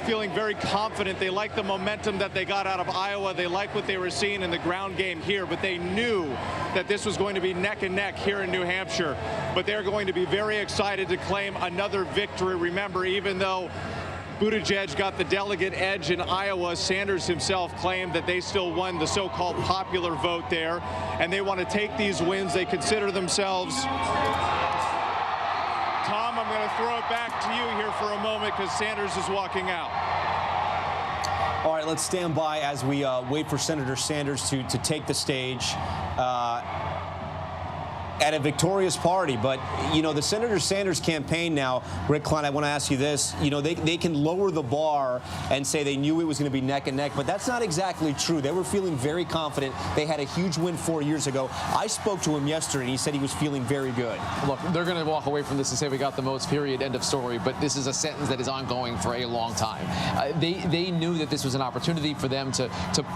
feeling very confident. They liked the momentum that they got out of Iowa. They liked what they were seeing in the ground game here, but they knew that this was going to be neck and neck here in New Hampshire. But they're going to be very excited to claim another victory. Remember, even though Buttigieg got the delegate edge in Iowa, Sanders himself claimed that they still won the so-called popular vote there, and they want to take these wins. They consider themselves... Tom, I'm going to throw it back to you here for a moment because Sanders is walking out. All right, let's stand by as we wait for Senator Sanders to take the stage at a victorious party. But, the Senator Sanders campaign now, Rick Klein, I want to ask you this. They can lower the bar and say they knew it was going to be neck and neck, but that's not exactly true. They were feeling very confident. They had a huge win 4 years ago. I spoke to him yesterday, and he said he was feeling very good. Look, they're going to walk away from this and say we got the most, period, end of story, but this is a sentence that is ongoing for a long time. They knew that this was an opportunity for them to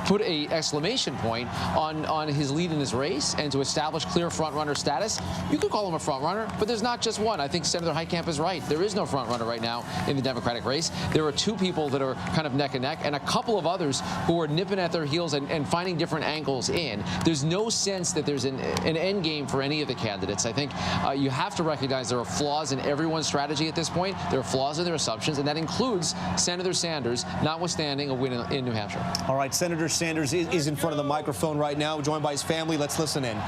put a exclamation point on his lead in this race and to establish clear front-runner status status, you could call him a front runner, but there's not just one. I think Senator Heitkamp is right. There is no front runner right now in the Democratic race. There are two people that are kind of neck and neck, and a couple of others who are nipping at their heels and finding different angles in. There's no sense that there's an end game for any of the candidates. I think you have to recognize there are flaws in everyone's strategy at this point. There are flaws in their assumptions, and that includes Senator Sanders, notwithstanding a win in New Hampshire. All right, Senator Sanders is in front of the microphone right now, joined by his family. Let's listen in.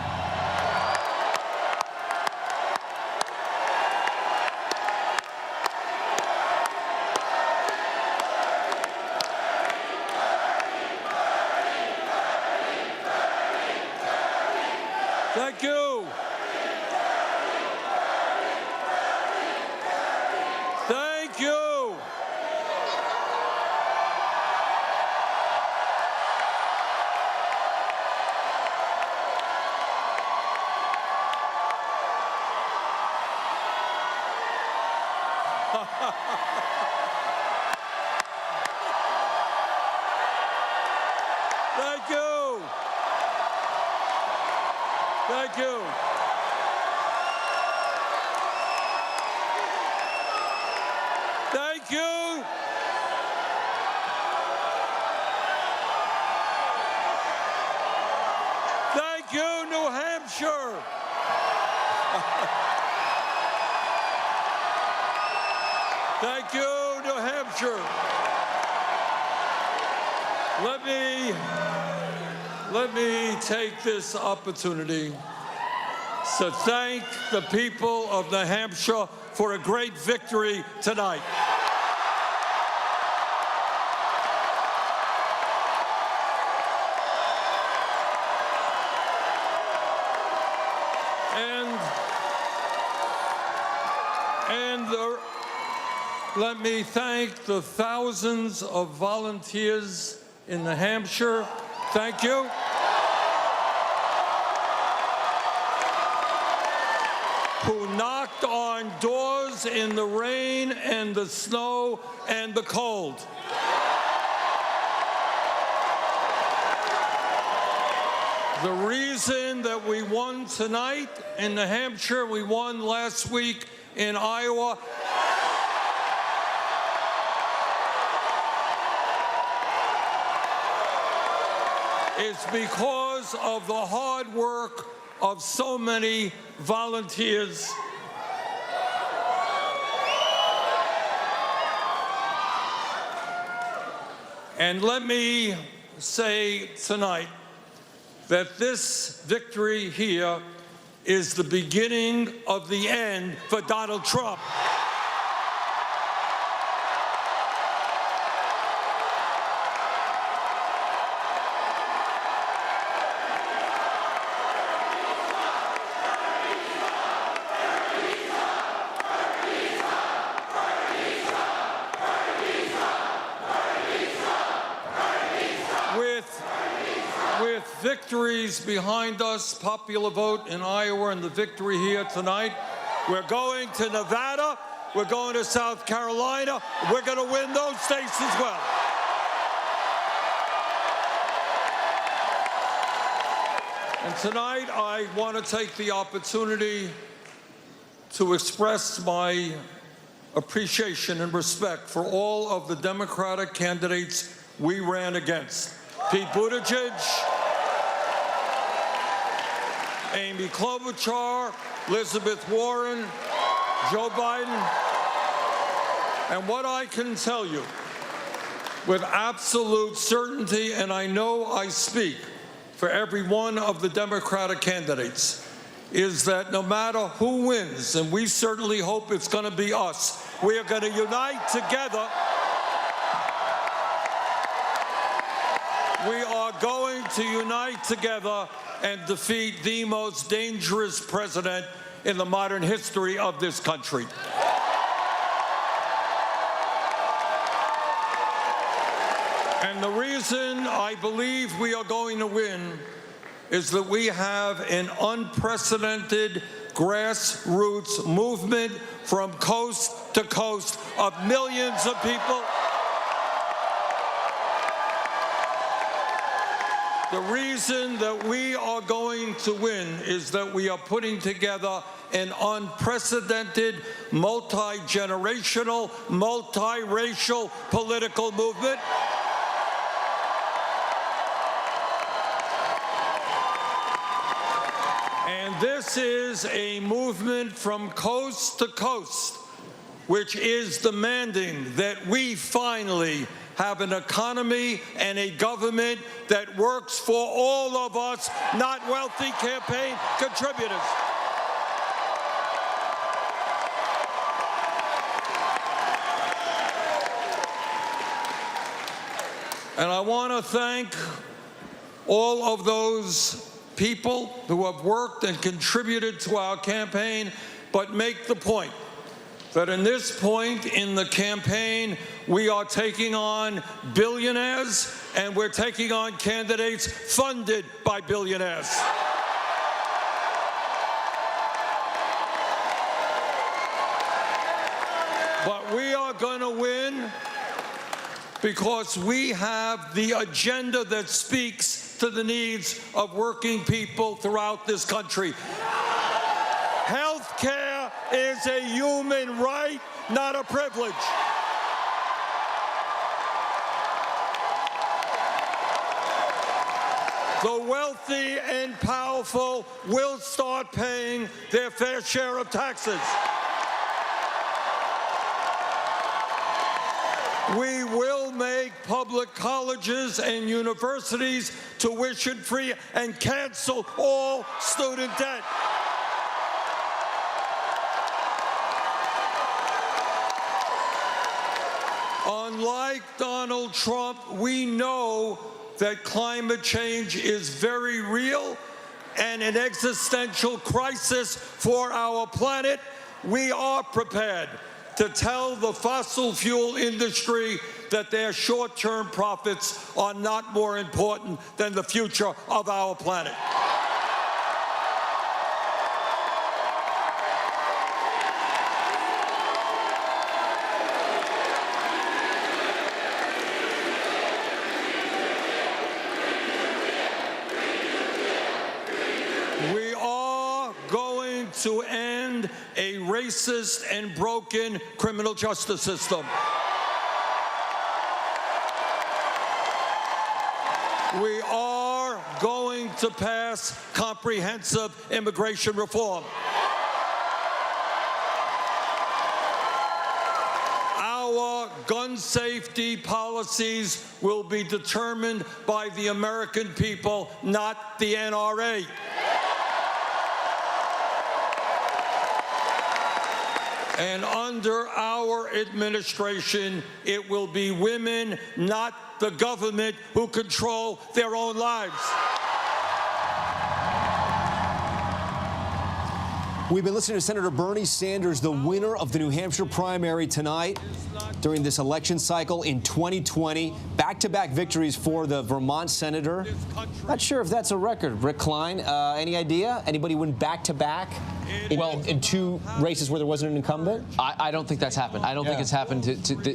Thank you. Thank you. Thank you. Thank you. Thank you. Thank you, New Hampshire. Thank you, New Hampshire. Let me take this opportunity to thank the people of New Hampshire for a great victory tonight. Let me thank the thousands of volunteers in New Hampshire. Thank you. Who knocked on doors in the rain and the snow and the cold. The reason that we won tonight in New Hampshire, we won last week in Iowa, is because of the hard work of so many volunteers. And let me say tonight that this victory here is the beginning of the end for Donald Trump. Victories behind us, popular vote in Iowa and the victory here tonight. We're going to Nevada, we're going to South Carolina, we're going to win those states as well. And tonight I want to take the opportunity to express my appreciation and respect for all of the Democratic candidates we ran against. Pete Buttigieg, Amy Klobuchar, Elizabeth Warren, Joe Biden. And what I can tell you with absolute certainty, and I know I speak for every one of the Democratic candidates, is that no matter who wins, and we certainly hope it's going to be us, we are going to unite together. We are going to unite together and defeat the most dangerous president in the modern history of this country. And the reason I believe we are going to win is that we have an unprecedented grassroots movement from coast to coast of millions of people. The reason that we are going to win is that we are putting together an unprecedented, multi-generational, multiracial political movement. And this is a movement from coast to coast, which is demanding that we finally have an economy and a government that works for all of us, not wealthy campaign contributors. And I want to thank all of those people who have worked and contributed to our campaign, but make the point that in this point in the campaign, we are taking on billionaires and we're taking on candidates funded by billionaires. But we are going to win because we have the agenda that speaks to the needs of working people throughout this country. Health care is a human right, not a privilege. The wealthy and powerful will start paying their fair share of taxes. We will make public colleges and universities tuition-free and cancel all student debt. Unlike Donald Trump, we know that climate change is very real and an existential crisis for our planet. We are prepared to tell the fossil fuel industry that their short-term profits are not more important than the future of our planet. We are going to end a racist and broken criminal justice system. We are going to pass comprehensive immigration reform. Our gun safety policies will be determined by the American people, not the NRA. And under our administration, it will be women, not the government, who control their own lives. We've been listening to Senator Bernie Sanders, the winner of the New Hampshire primary tonight during this election cycle in 2020. Back-to-back victories for the Vermont senator. Not sure if that's a record. Rick Klein, any idea? Anybody win back-to-back in two races where there wasn't an incumbent? I don't think that's happened. I don't think it's happened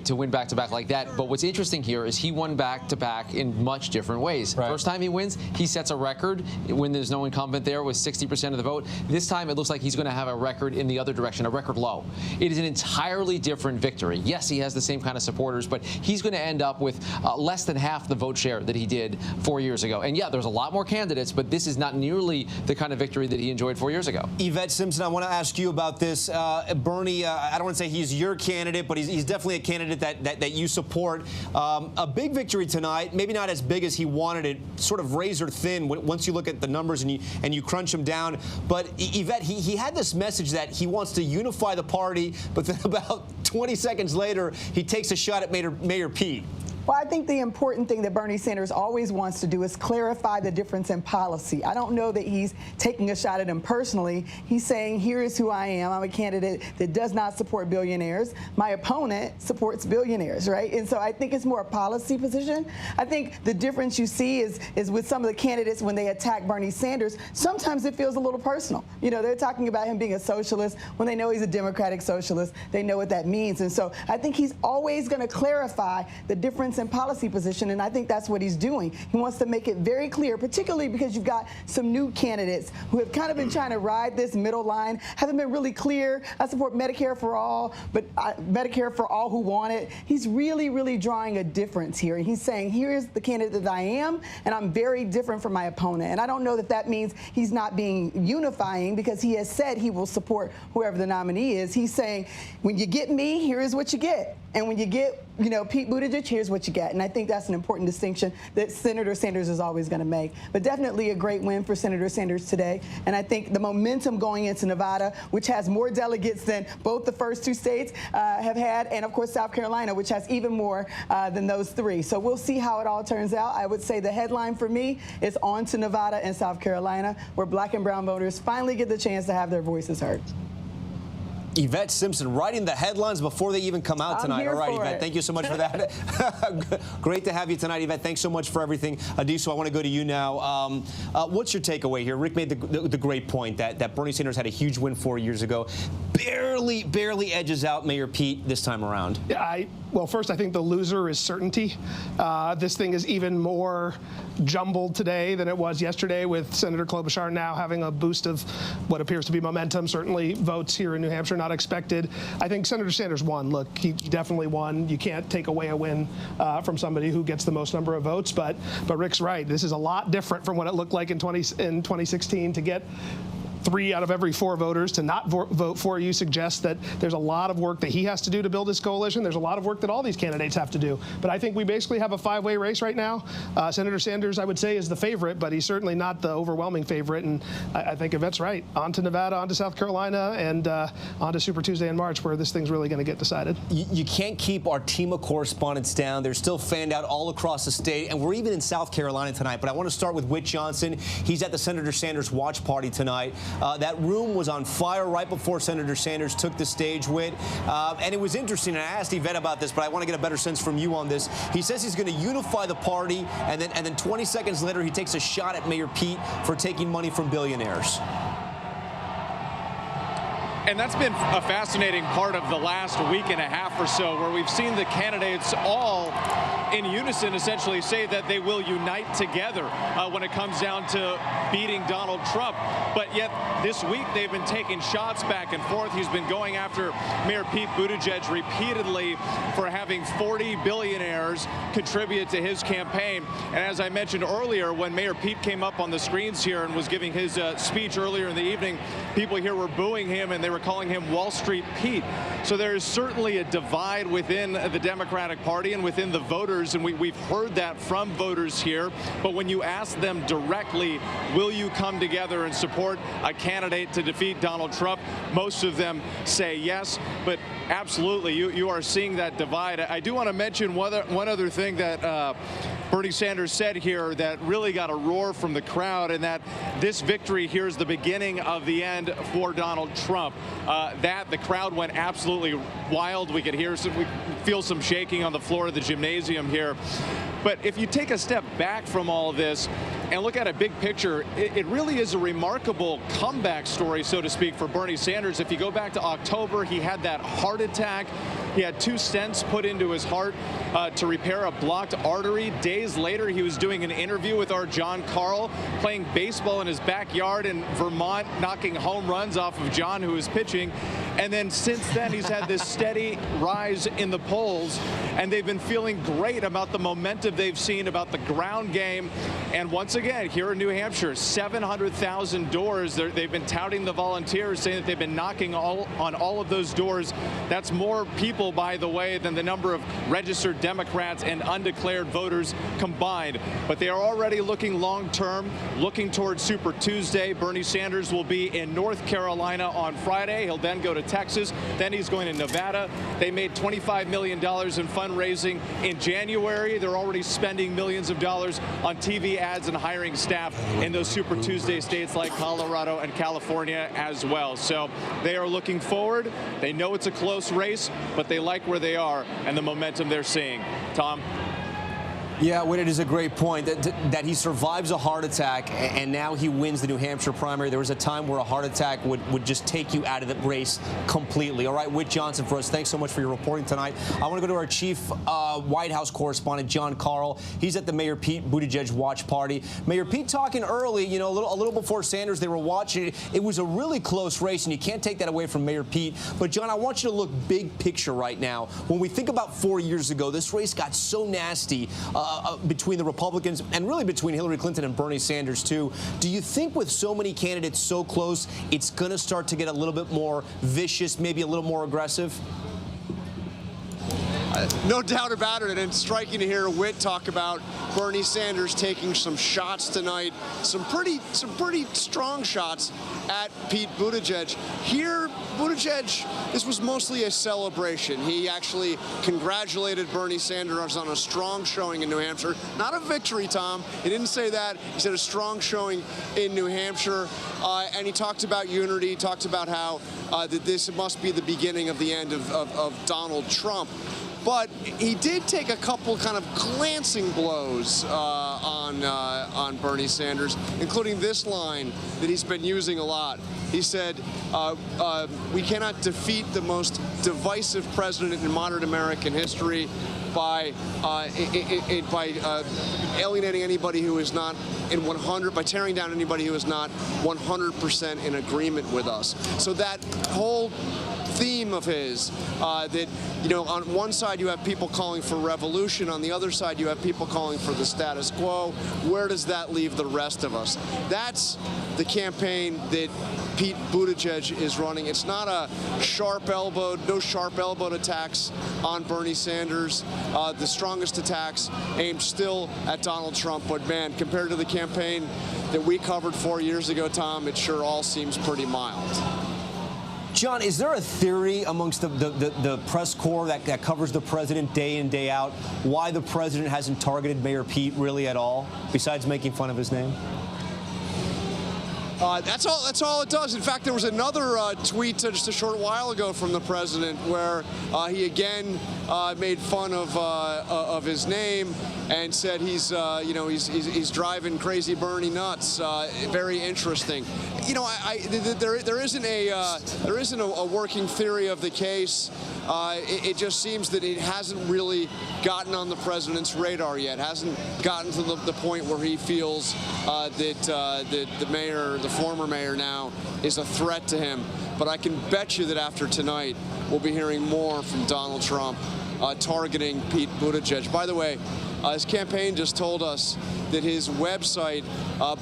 to win back-to-back like that. But what's interesting here is he won back-to-back in much different ways. Right. First time he wins, he sets a record when there's no incumbent there with 60% of the vote. This time it looks like he's going to have a record in the other direction, a record low. It is an entirely different victory. Yes, he has the same kind of supporters, but he's going to end up with less than half the vote share that he did 4 years ago. And yeah, there's a lot more candidates, but this is not nearly the kind of victory that he enjoyed 4 years ago. Yvette Simpson, I want to ask you about this. Bernie, I don't want to say he's your candidate, but he's definitely a candidate that you support. A big victory tonight, maybe not as big as he wanted it, sort of razor thin once you look at the numbers and you crunch them down. But Yvette, he had this message that he wants to unify the party, but then about 20 seconds later, he takes a shot at Mayor Pete. Well, I think the important thing that Bernie Sanders always wants to do is clarify the difference in policy. I don't know that he's taking a shot at him personally. He's saying, here is who I am. I'm a candidate that does not support billionaires. My opponent supports billionaires, right? And so I think it's more a policy position. I think the difference you see is with some of the candidates when they attack Bernie Sanders, sometimes it feels a little personal. You know, they're talking about him being a socialist when they know he's a democratic socialist. They know what that means. And so I think he's always going to clarify the difference stance and policy position, and I think that's what he's doing. He wants to make it very clear, particularly because you've got some new candidates who have kind of been trying to ride this middle line, haven't been really clear. I support Medicare for all, but Medicare for all who want it. He's really, really drawing a difference here, and he's saying, here's the candidate that I am, and I'm very different from my opponent. And I don't know that that means he's not being unifying, because he has said he will support whoever the nominee is. He's saying, when you get me, here is what you get. And when you get, Pete Buttigieg, here's what you get. And I think that's an important distinction that Senator Sanders is always going to make. But definitely a great win for Senator Sanders today. And I think the momentum going into Nevada, which has more delegates than both the first two states have had, and of course South Carolina, which has even more than those three. So we'll see how it all turns out. I would say the headline for me is on to Nevada and South Carolina, where black and brown voters finally get the chance to have their voices heard. Yvette Simpson writing the headlines before they even come out tonight. All right, Yvette, thank you so much for that. Great to have you tonight, Yvette. Thanks so much for everything. Adiso, I want to go to you now. What's your takeaway here? Rick made the great point that Bernie Sanders had a huge win 4 years ago. Barely edges out Mayor Pete this time around. Well, first, I think the loser is certainty. This thing is even more jumbled today than it was yesterday, with Senator Klobuchar now having a boost of what appears to be momentum, certainly votes here in New Hampshire not expected. I think Senator Sanders won. Look, he definitely won. You can't take away a win from somebody who gets the most number of votes, but Rick's right. This is a lot different from what it looked like in 2016 to get 3 out of every 4 voters to not vote for you suggests that there's a lot of work that he has to do to build his coalition. There's a lot of work that all these candidates have to do. But I think we basically have a 5-way race right now. Senator Sanders, I would say, is the favorite, but he's certainly not the overwhelming favorite. And I think Yvette's right. On to Nevada, on to South Carolina, and on to Super Tuesday in March, where this thing's really going to get decided. You can't keep our team of correspondents down. They're still fanned out all across the state, and we're even in South Carolina tonight. But I want to start with Whit Johnson. He's at the Senator Sanders watch party tonight. That room was on fire right before Senator Sanders took the stage, Whit. And it was interesting, and I asked Yvette about this, but I want to get a better sense from you on this. He says he's going to unify the party, and then 20 seconds later, he takes a shot at Mayor Pete for taking money from billionaires. And that's been a fascinating part of the last week and a half or so, where we've seen the candidates all in unison essentially say that they will unite together when it comes down to beating Donald Trump. But yet this week they've been taking shots back and forth. He's been going after Mayor Pete Buttigieg repeatedly for having 40 billionaires contribute to his campaign. And as I mentioned earlier, when Mayor Pete came up on the screens here and was giving his speech earlier in the evening, people here were booing him and they were calling him Wall Street Pete. So there is certainly a divide within the Democratic Party and within the voters, and we've heard that from voters here. But when you ask them directly, will you come together and support a candidate to defeat Donald Trump, most of them say yes. But absolutely, you are seeing that divide. I do want to mention one other thing that Bernie Sanders said here that really got a roar from the crowd, and that this victory here is the beginning of the end for Donald Trump. The crowd went absolutely wild. We could hear we feel some shaking on the floor of the gymnasium here. But if you take a step back from all of this and look at a big picture, it really is a remarkable comeback story, so to speak, for Bernie Sanders. If you go back to October, he had that heart attack. He had 2 stents put into his heart to repair a blocked artery. Days later, he was doing an interview with our John Carl, playing baseball in his backyard in Vermont, knocking home runs off of John, who was pitching. And then since then, he's had this steady rise in the polls, and they've been feeling great about the momentum they've seen, about the ground game. And once again, here in New Hampshire, 700,000 doors. They've been touting the volunteers, saying that they've been knocking on all of those doors. That's more people, by the way, than the number of registered Democrats and undeclared voters combined. But they are already looking long-term, looking towards Super Tuesday. Bernie Sanders will be in North Carolina on Friday. He'll then go to Texas. Then he's going to Nevada. They made $25 million in fundraising in January. They're already spending millions of dollars on TV ads and hiring staff in those Super Tuesday states like Colorado and California as well. So they are looking forward. They know it's a close race, but they like where they are and the momentum they're seeing. Tom? Yeah, Whit, it is a great point that he survives a heart attack and now he wins the New Hampshire primary. There was a time where a heart attack would just take you out of the race completely. All right, Whit Johnson for us. Thanks so much for your reporting tonight. I want to go to our chief White House correspondent, John Carl. He's at the Mayor Pete Buttigieg watch party. Mayor Pete talking early, you know, a little before Sanders, they were watching it. It was a really close race, and you can't take that away from Mayor Pete. But, John, I want you to look big picture right now. When we think about 4 years ago, this race got so nasty between the Republicans and really between Hillary Clinton and Bernie Sanders, too. Do you think with so many candidates so close, it's going to start to get a little bit more vicious, maybe a little more aggressive? No doubt about it, and it's striking to hear Whit talk about Bernie Sanders taking some shots tonight, some pretty strong shots at Pete Buttigieg. Here, Buttigieg, this was mostly a celebration. He actually congratulated Bernie Sanders on a strong showing in New Hampshire. Not a victory, Tom. He didn't say that. He said a strong showing in New Hampshire, and he talked about unity. He talked about how that this must be the beginning of the end of Donald Trump. But he did take a couple kind of glancing blows on Bernie Sanders, including this line that he's been using a lot. He said, we cannot defeat the most divisive president in modern American history by alienating anybody who is not by tearing down anybody who is not 100% in agreement with us. So that whole theme of his, that, you know, on one side you have people calling for revolution, on the other side you have people calling for the status quo. Where does that leave the rest of us? That's the campaign that Pete Buttigieg is running. It's not no sharp-elbowed attacks on Bernie Sanders. The strongest attacks aimed still at Donald Trump. But man, compared to the campaign that we covered 4 years ago, Tom, it sure all seems pretty mild. John, is there a theory amongst the press corps that covers the president day in, day out, why the president hasn't targeted Mayor Pete really at all, besides making fun of his name? That's all it does. In fact, there was another tweet just a short while ago from the president where he again made fun of his name and said he's driving crazy Bernie nuts. Very interesting. You know, there isn't a working theory of the case. It just seems that it hasn't really gotten on the president's radar yet. Hasn't gotten to the point where he feels that the former mayor now is a threat to him. But I can bet you that after tonight, we'll be hearing more from Donald Trump targeting Pete Buttigieg. By the way, his campaign just told us that his website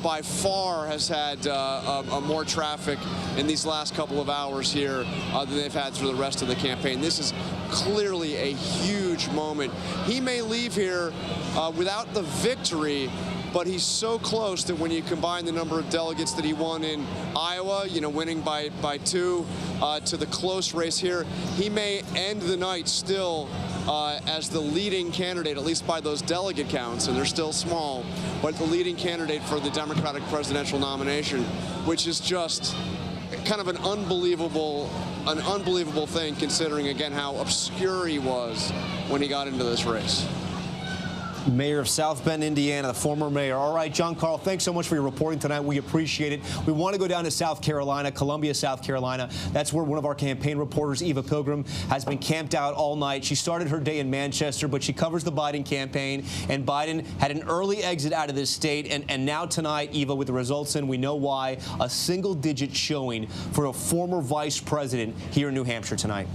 by far has had more traffic in these last couple of hours here than they've had through the rest of the campaign. This is clearly a huge moment. He may leave here without the victory, but he's so close that when you combine the number of delegates that he won in Iowa, you know, winning by 2, to the close race here, he may end the night still as the leading candidate, at least by those delegate counts, and they're still small, but the leading candidate for the Democratic presidential nomination, which is just kind of an unbelievable thing, considering, again, how obscure he was when he got into this race. Mayor of South Bend, Indiana, the former mayor. All right, John Carl, thanks so much for your reporting tonight. We appreciate it. We want to go down to South Carolina, Columbia, South Carolina. That's where one of our campaign reporters, Eva Pilgrim, has been camped out all night. She started her day in Manchester, but she covers the Biden campaign, and Biden had an early exit out of this state, and now tonight, Eva, with the results in, we know why, a single-digit showing for a former vice president here in New Hampshire tonight.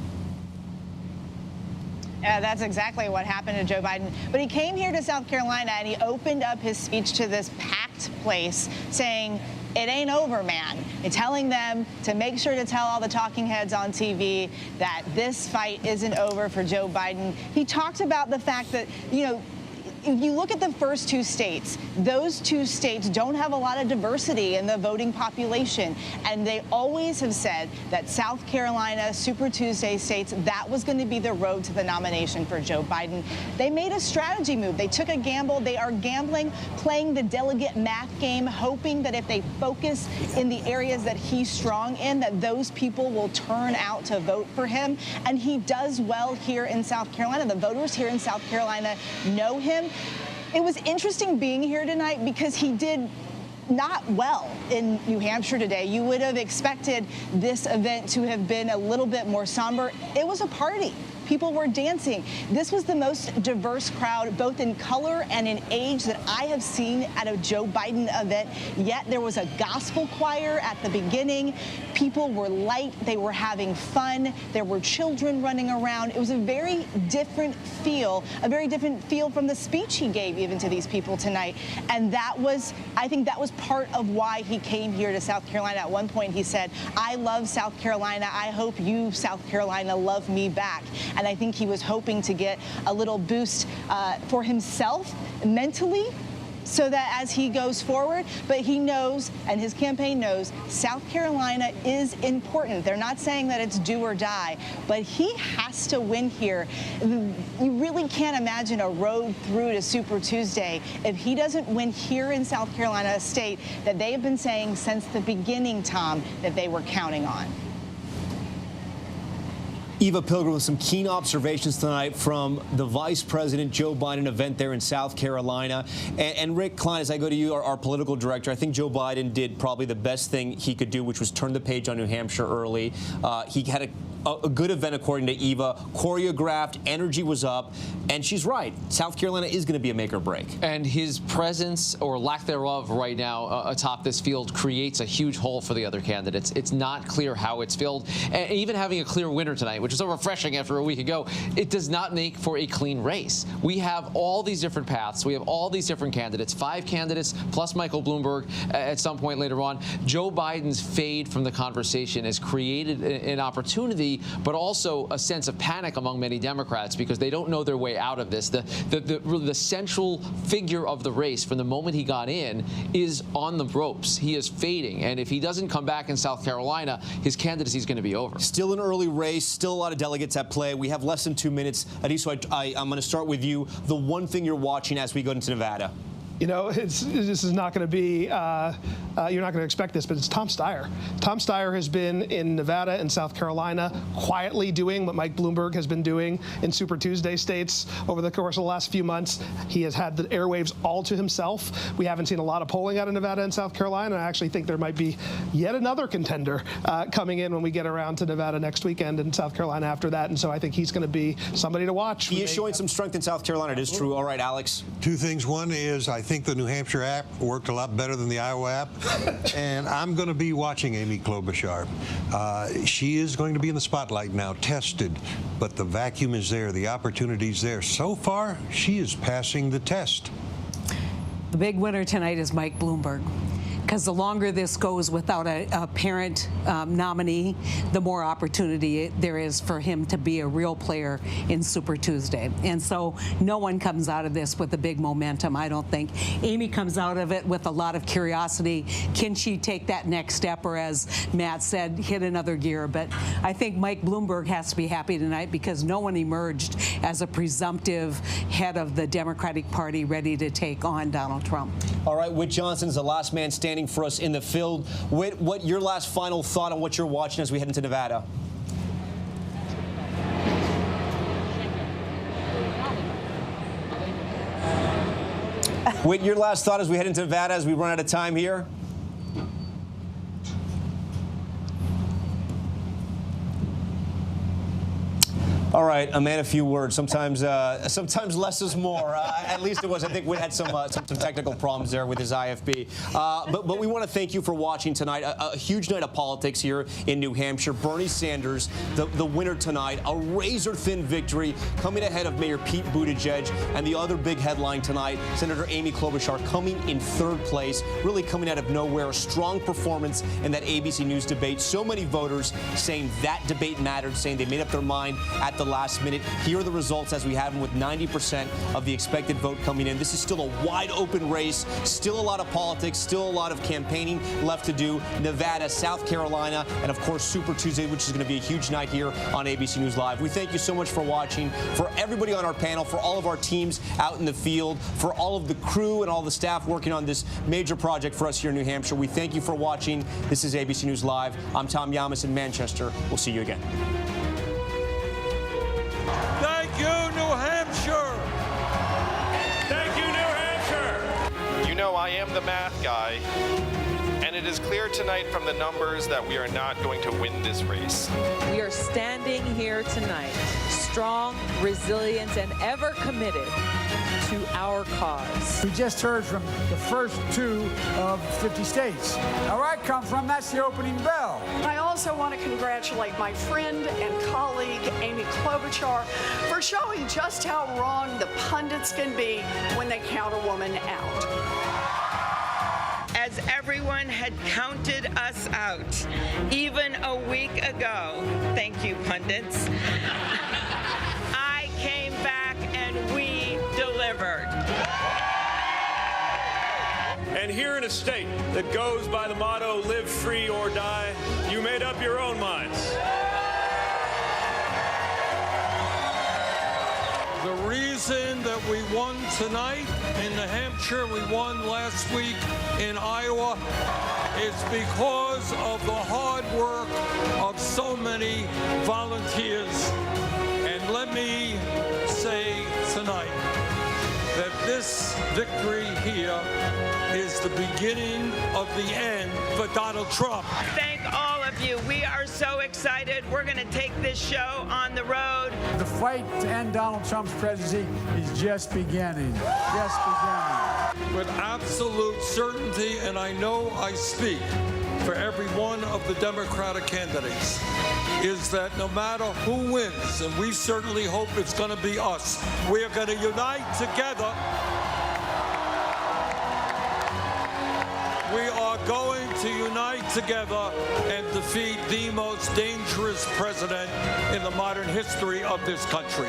That's exactly what happened to Joe Biden. But he came here to South Carolina and he opened up his speech to this packed place saying, it ain't over, man. And telling them to make sure to tell all the talking heads on TV that this fight isn't over for Joe Biden. He talked about the fact that, you know, if you look at the first 2 states, those 2 states don't have a lot of diversity in the voting population. And they always have said that South Carolina, Super Tuesday states, that was going to be the road to the nomination for Joe Biden. They made a strategy move. They took a gamble. They are gambling, playing the delegate math game, hoping that if they focus in the areas that he's strong in, that those people will turn out to vote for him. And he does well here in South Carolina. The voters here in South Carolina know him. It was interesting being here tonight because he did not well in New Hampshire today. You would have expected this event to have been a little bit more somber. It was a party. People were dancing. This was the most diverse crowd, both in color and in age, that I have seen at a Joe Biden event. Yet there was a gospel choir at the beginning. People were light. They were having fun. There were children running around. It was a very different feel from the speech he gave even to these people tonight. And I think that was part of why he came here to South Carolina. At one point he said, "I love South Carolina. I hope you, South Carolina, love me back." And I think he was hoping to get a little boost for himself mentally so that as he goes forward, but he knows, and his campaign knows, South Carolina is important. They're not saying that it's do or die, but he has to win here. You really can't imagine a road through to Super Tuesday if he doesn't win here in South Carolina, a state that they have been saying since the beginning, Tom, that they were counting on. Eva Pilgrim with some keen observations tonight from the Vice President Joe Biden event there in South Carolina. And Rick Klein, as I go to you, our political director, I think Joe Biden did probably the best thing he could do, which was turn the page on New Hampshire early. He had a good event, according to Eva, choreographed, energy was up, and she's right. South Carolina is going to be a make or break. And his presence, or lack thereof, right now atop this field creates a huge hole for the other candidates. It's not clear how it's filled. And even having a clear winner tonight, which is so refreshing after a week ago, it does not make for a clean race. We have all these different paths. We have all these different candidates, 5 candidates, plus Michael Bloomberg at some point later on. Joe Biden's fade from the conversation has created an opportunity, but also a sense of panic among many Democrats because they don't know their way out of this. The central figure of the race from the moment he got in is on the ropes. He is fading, and if he doesn't come back in South Carolina, his candidacy is going to be over. Still an early race, still a lot of delegates at play. We have less than 2 minutes. Adiso, I'm going to start with you. The one thing you're watching as we go into Nevada. You know, this is not going to be, you're not going to expect this, but it's Tom Steyer. Tom Steyer has been in Nevada and South Carolina quietly doing what Mike Bloomberg has been doing in Super Tuesday states over the course of the last few months. He has had the airwaves all to himself. We haven't seen a lot of polling out of Nevada and South Carolina. I actually think there might be yet another contender coming in when we get around to Nevada next weekend and South Carolina after that. And so I think he's going to be somebody to watch. He is showing some strength in South Carolina. It is true. All right, Alex. 2 things. One is I think the New Hampshire app worked a lot better than the Iowa app. And I'm going to be watching Amy Klobuchar. She is going to be in the spotlight now, tested. But the vacuum is there. The opportunity's there. So far, she is passing the test. The big winner tonight is Mike Bloomberg. Because the longer this goes without a parent nominee, the more opportunity there is for him to be a real player in Super Tuesday. And so no one comes out of this with a big momentum, I don't think. Amy comes out of it with a lot of curiosity. Can she take that next step, or as Matt said, hit another gear? But I think Mike Bloomberg has to be happy tonight because no one emerged as a presumptive head of the Democratic Party ready to take on Donald Trump. All right, Whit Johnson's the last man standing for us in the field. Whit, what your last final thought on what you're watching as we head into Nevada? Whit, your last thought as we head into Nevada as we run out of time here? All right, a man, a few words. Sometimes less is more. At least it was. I think we had some technical problems there with his IFB. But we want to thank you for watching tonight. A huge night of politics here in New Hampshire. Bernie Sanders, the winner tonight, a razor-thin victory, coming ahead of Mayor Pete Buttigieg. And the other big headline tonight, Senator Amy Klobuchar coming in 3rd place, really coming out of nowhere. A strong performance in that ABC News debate. So many voters saying that debate mattered, saying they made up their mind at the last minute. Here are the results as we have them with 90% of the expected vote coming in. This is still a wide open race, still a lot of politics, still a lot of campaigning left to do. Nevada, South Carolina, and of course Super Tuesday, which is going to be a huge night here on ABC News Live. We thank you so much for watching, for everybody on our panel, for all of our teams out in the field, for all of the crew and all the staff working on this major project for us here in New Hampshire. We thank you for watching. This is ABC News Live. I'm Tom Yamas in Manchester. We'll see you again. Thank you, New Hampshire. Thank you, New Hampshire. guy, and it is clear tonight from the numbers that we are not going to win this race. We are standing here tonight, strong, resilient, and ever committed to our cause. We just heard from the first 2 of 50 states. Now, where I come from, that's the opening bell. I also want to congratulate my friend and colleague, Amy Klobuchar, for showing just how wrong the pundits can be when they count a woman out. As everyone had counted us out, even a week ago, thank you, pundits, I came back and we delivered. And here in a state that goes by the motto, live free or die, you made up your own minds. The reason that we won tonight in New Hampshire, we won last week in Iowa, is because of the hard work of so many volunteers. And let me say tonight that this victory here is the beginning of the end for Donald Trump. Thank all of you. We are so excited. We're going to take this show on the road. The fight to end Donald Trump's presidency is just beginning. Just beginning. With absolute certainty, and I know I speak for every one of the Democratic candidates, is that no matter who wins, and we certainly hope it's going to be us, we are going to unite together. We are going to unite together and defeat the most dangerous president in the modern history of this country.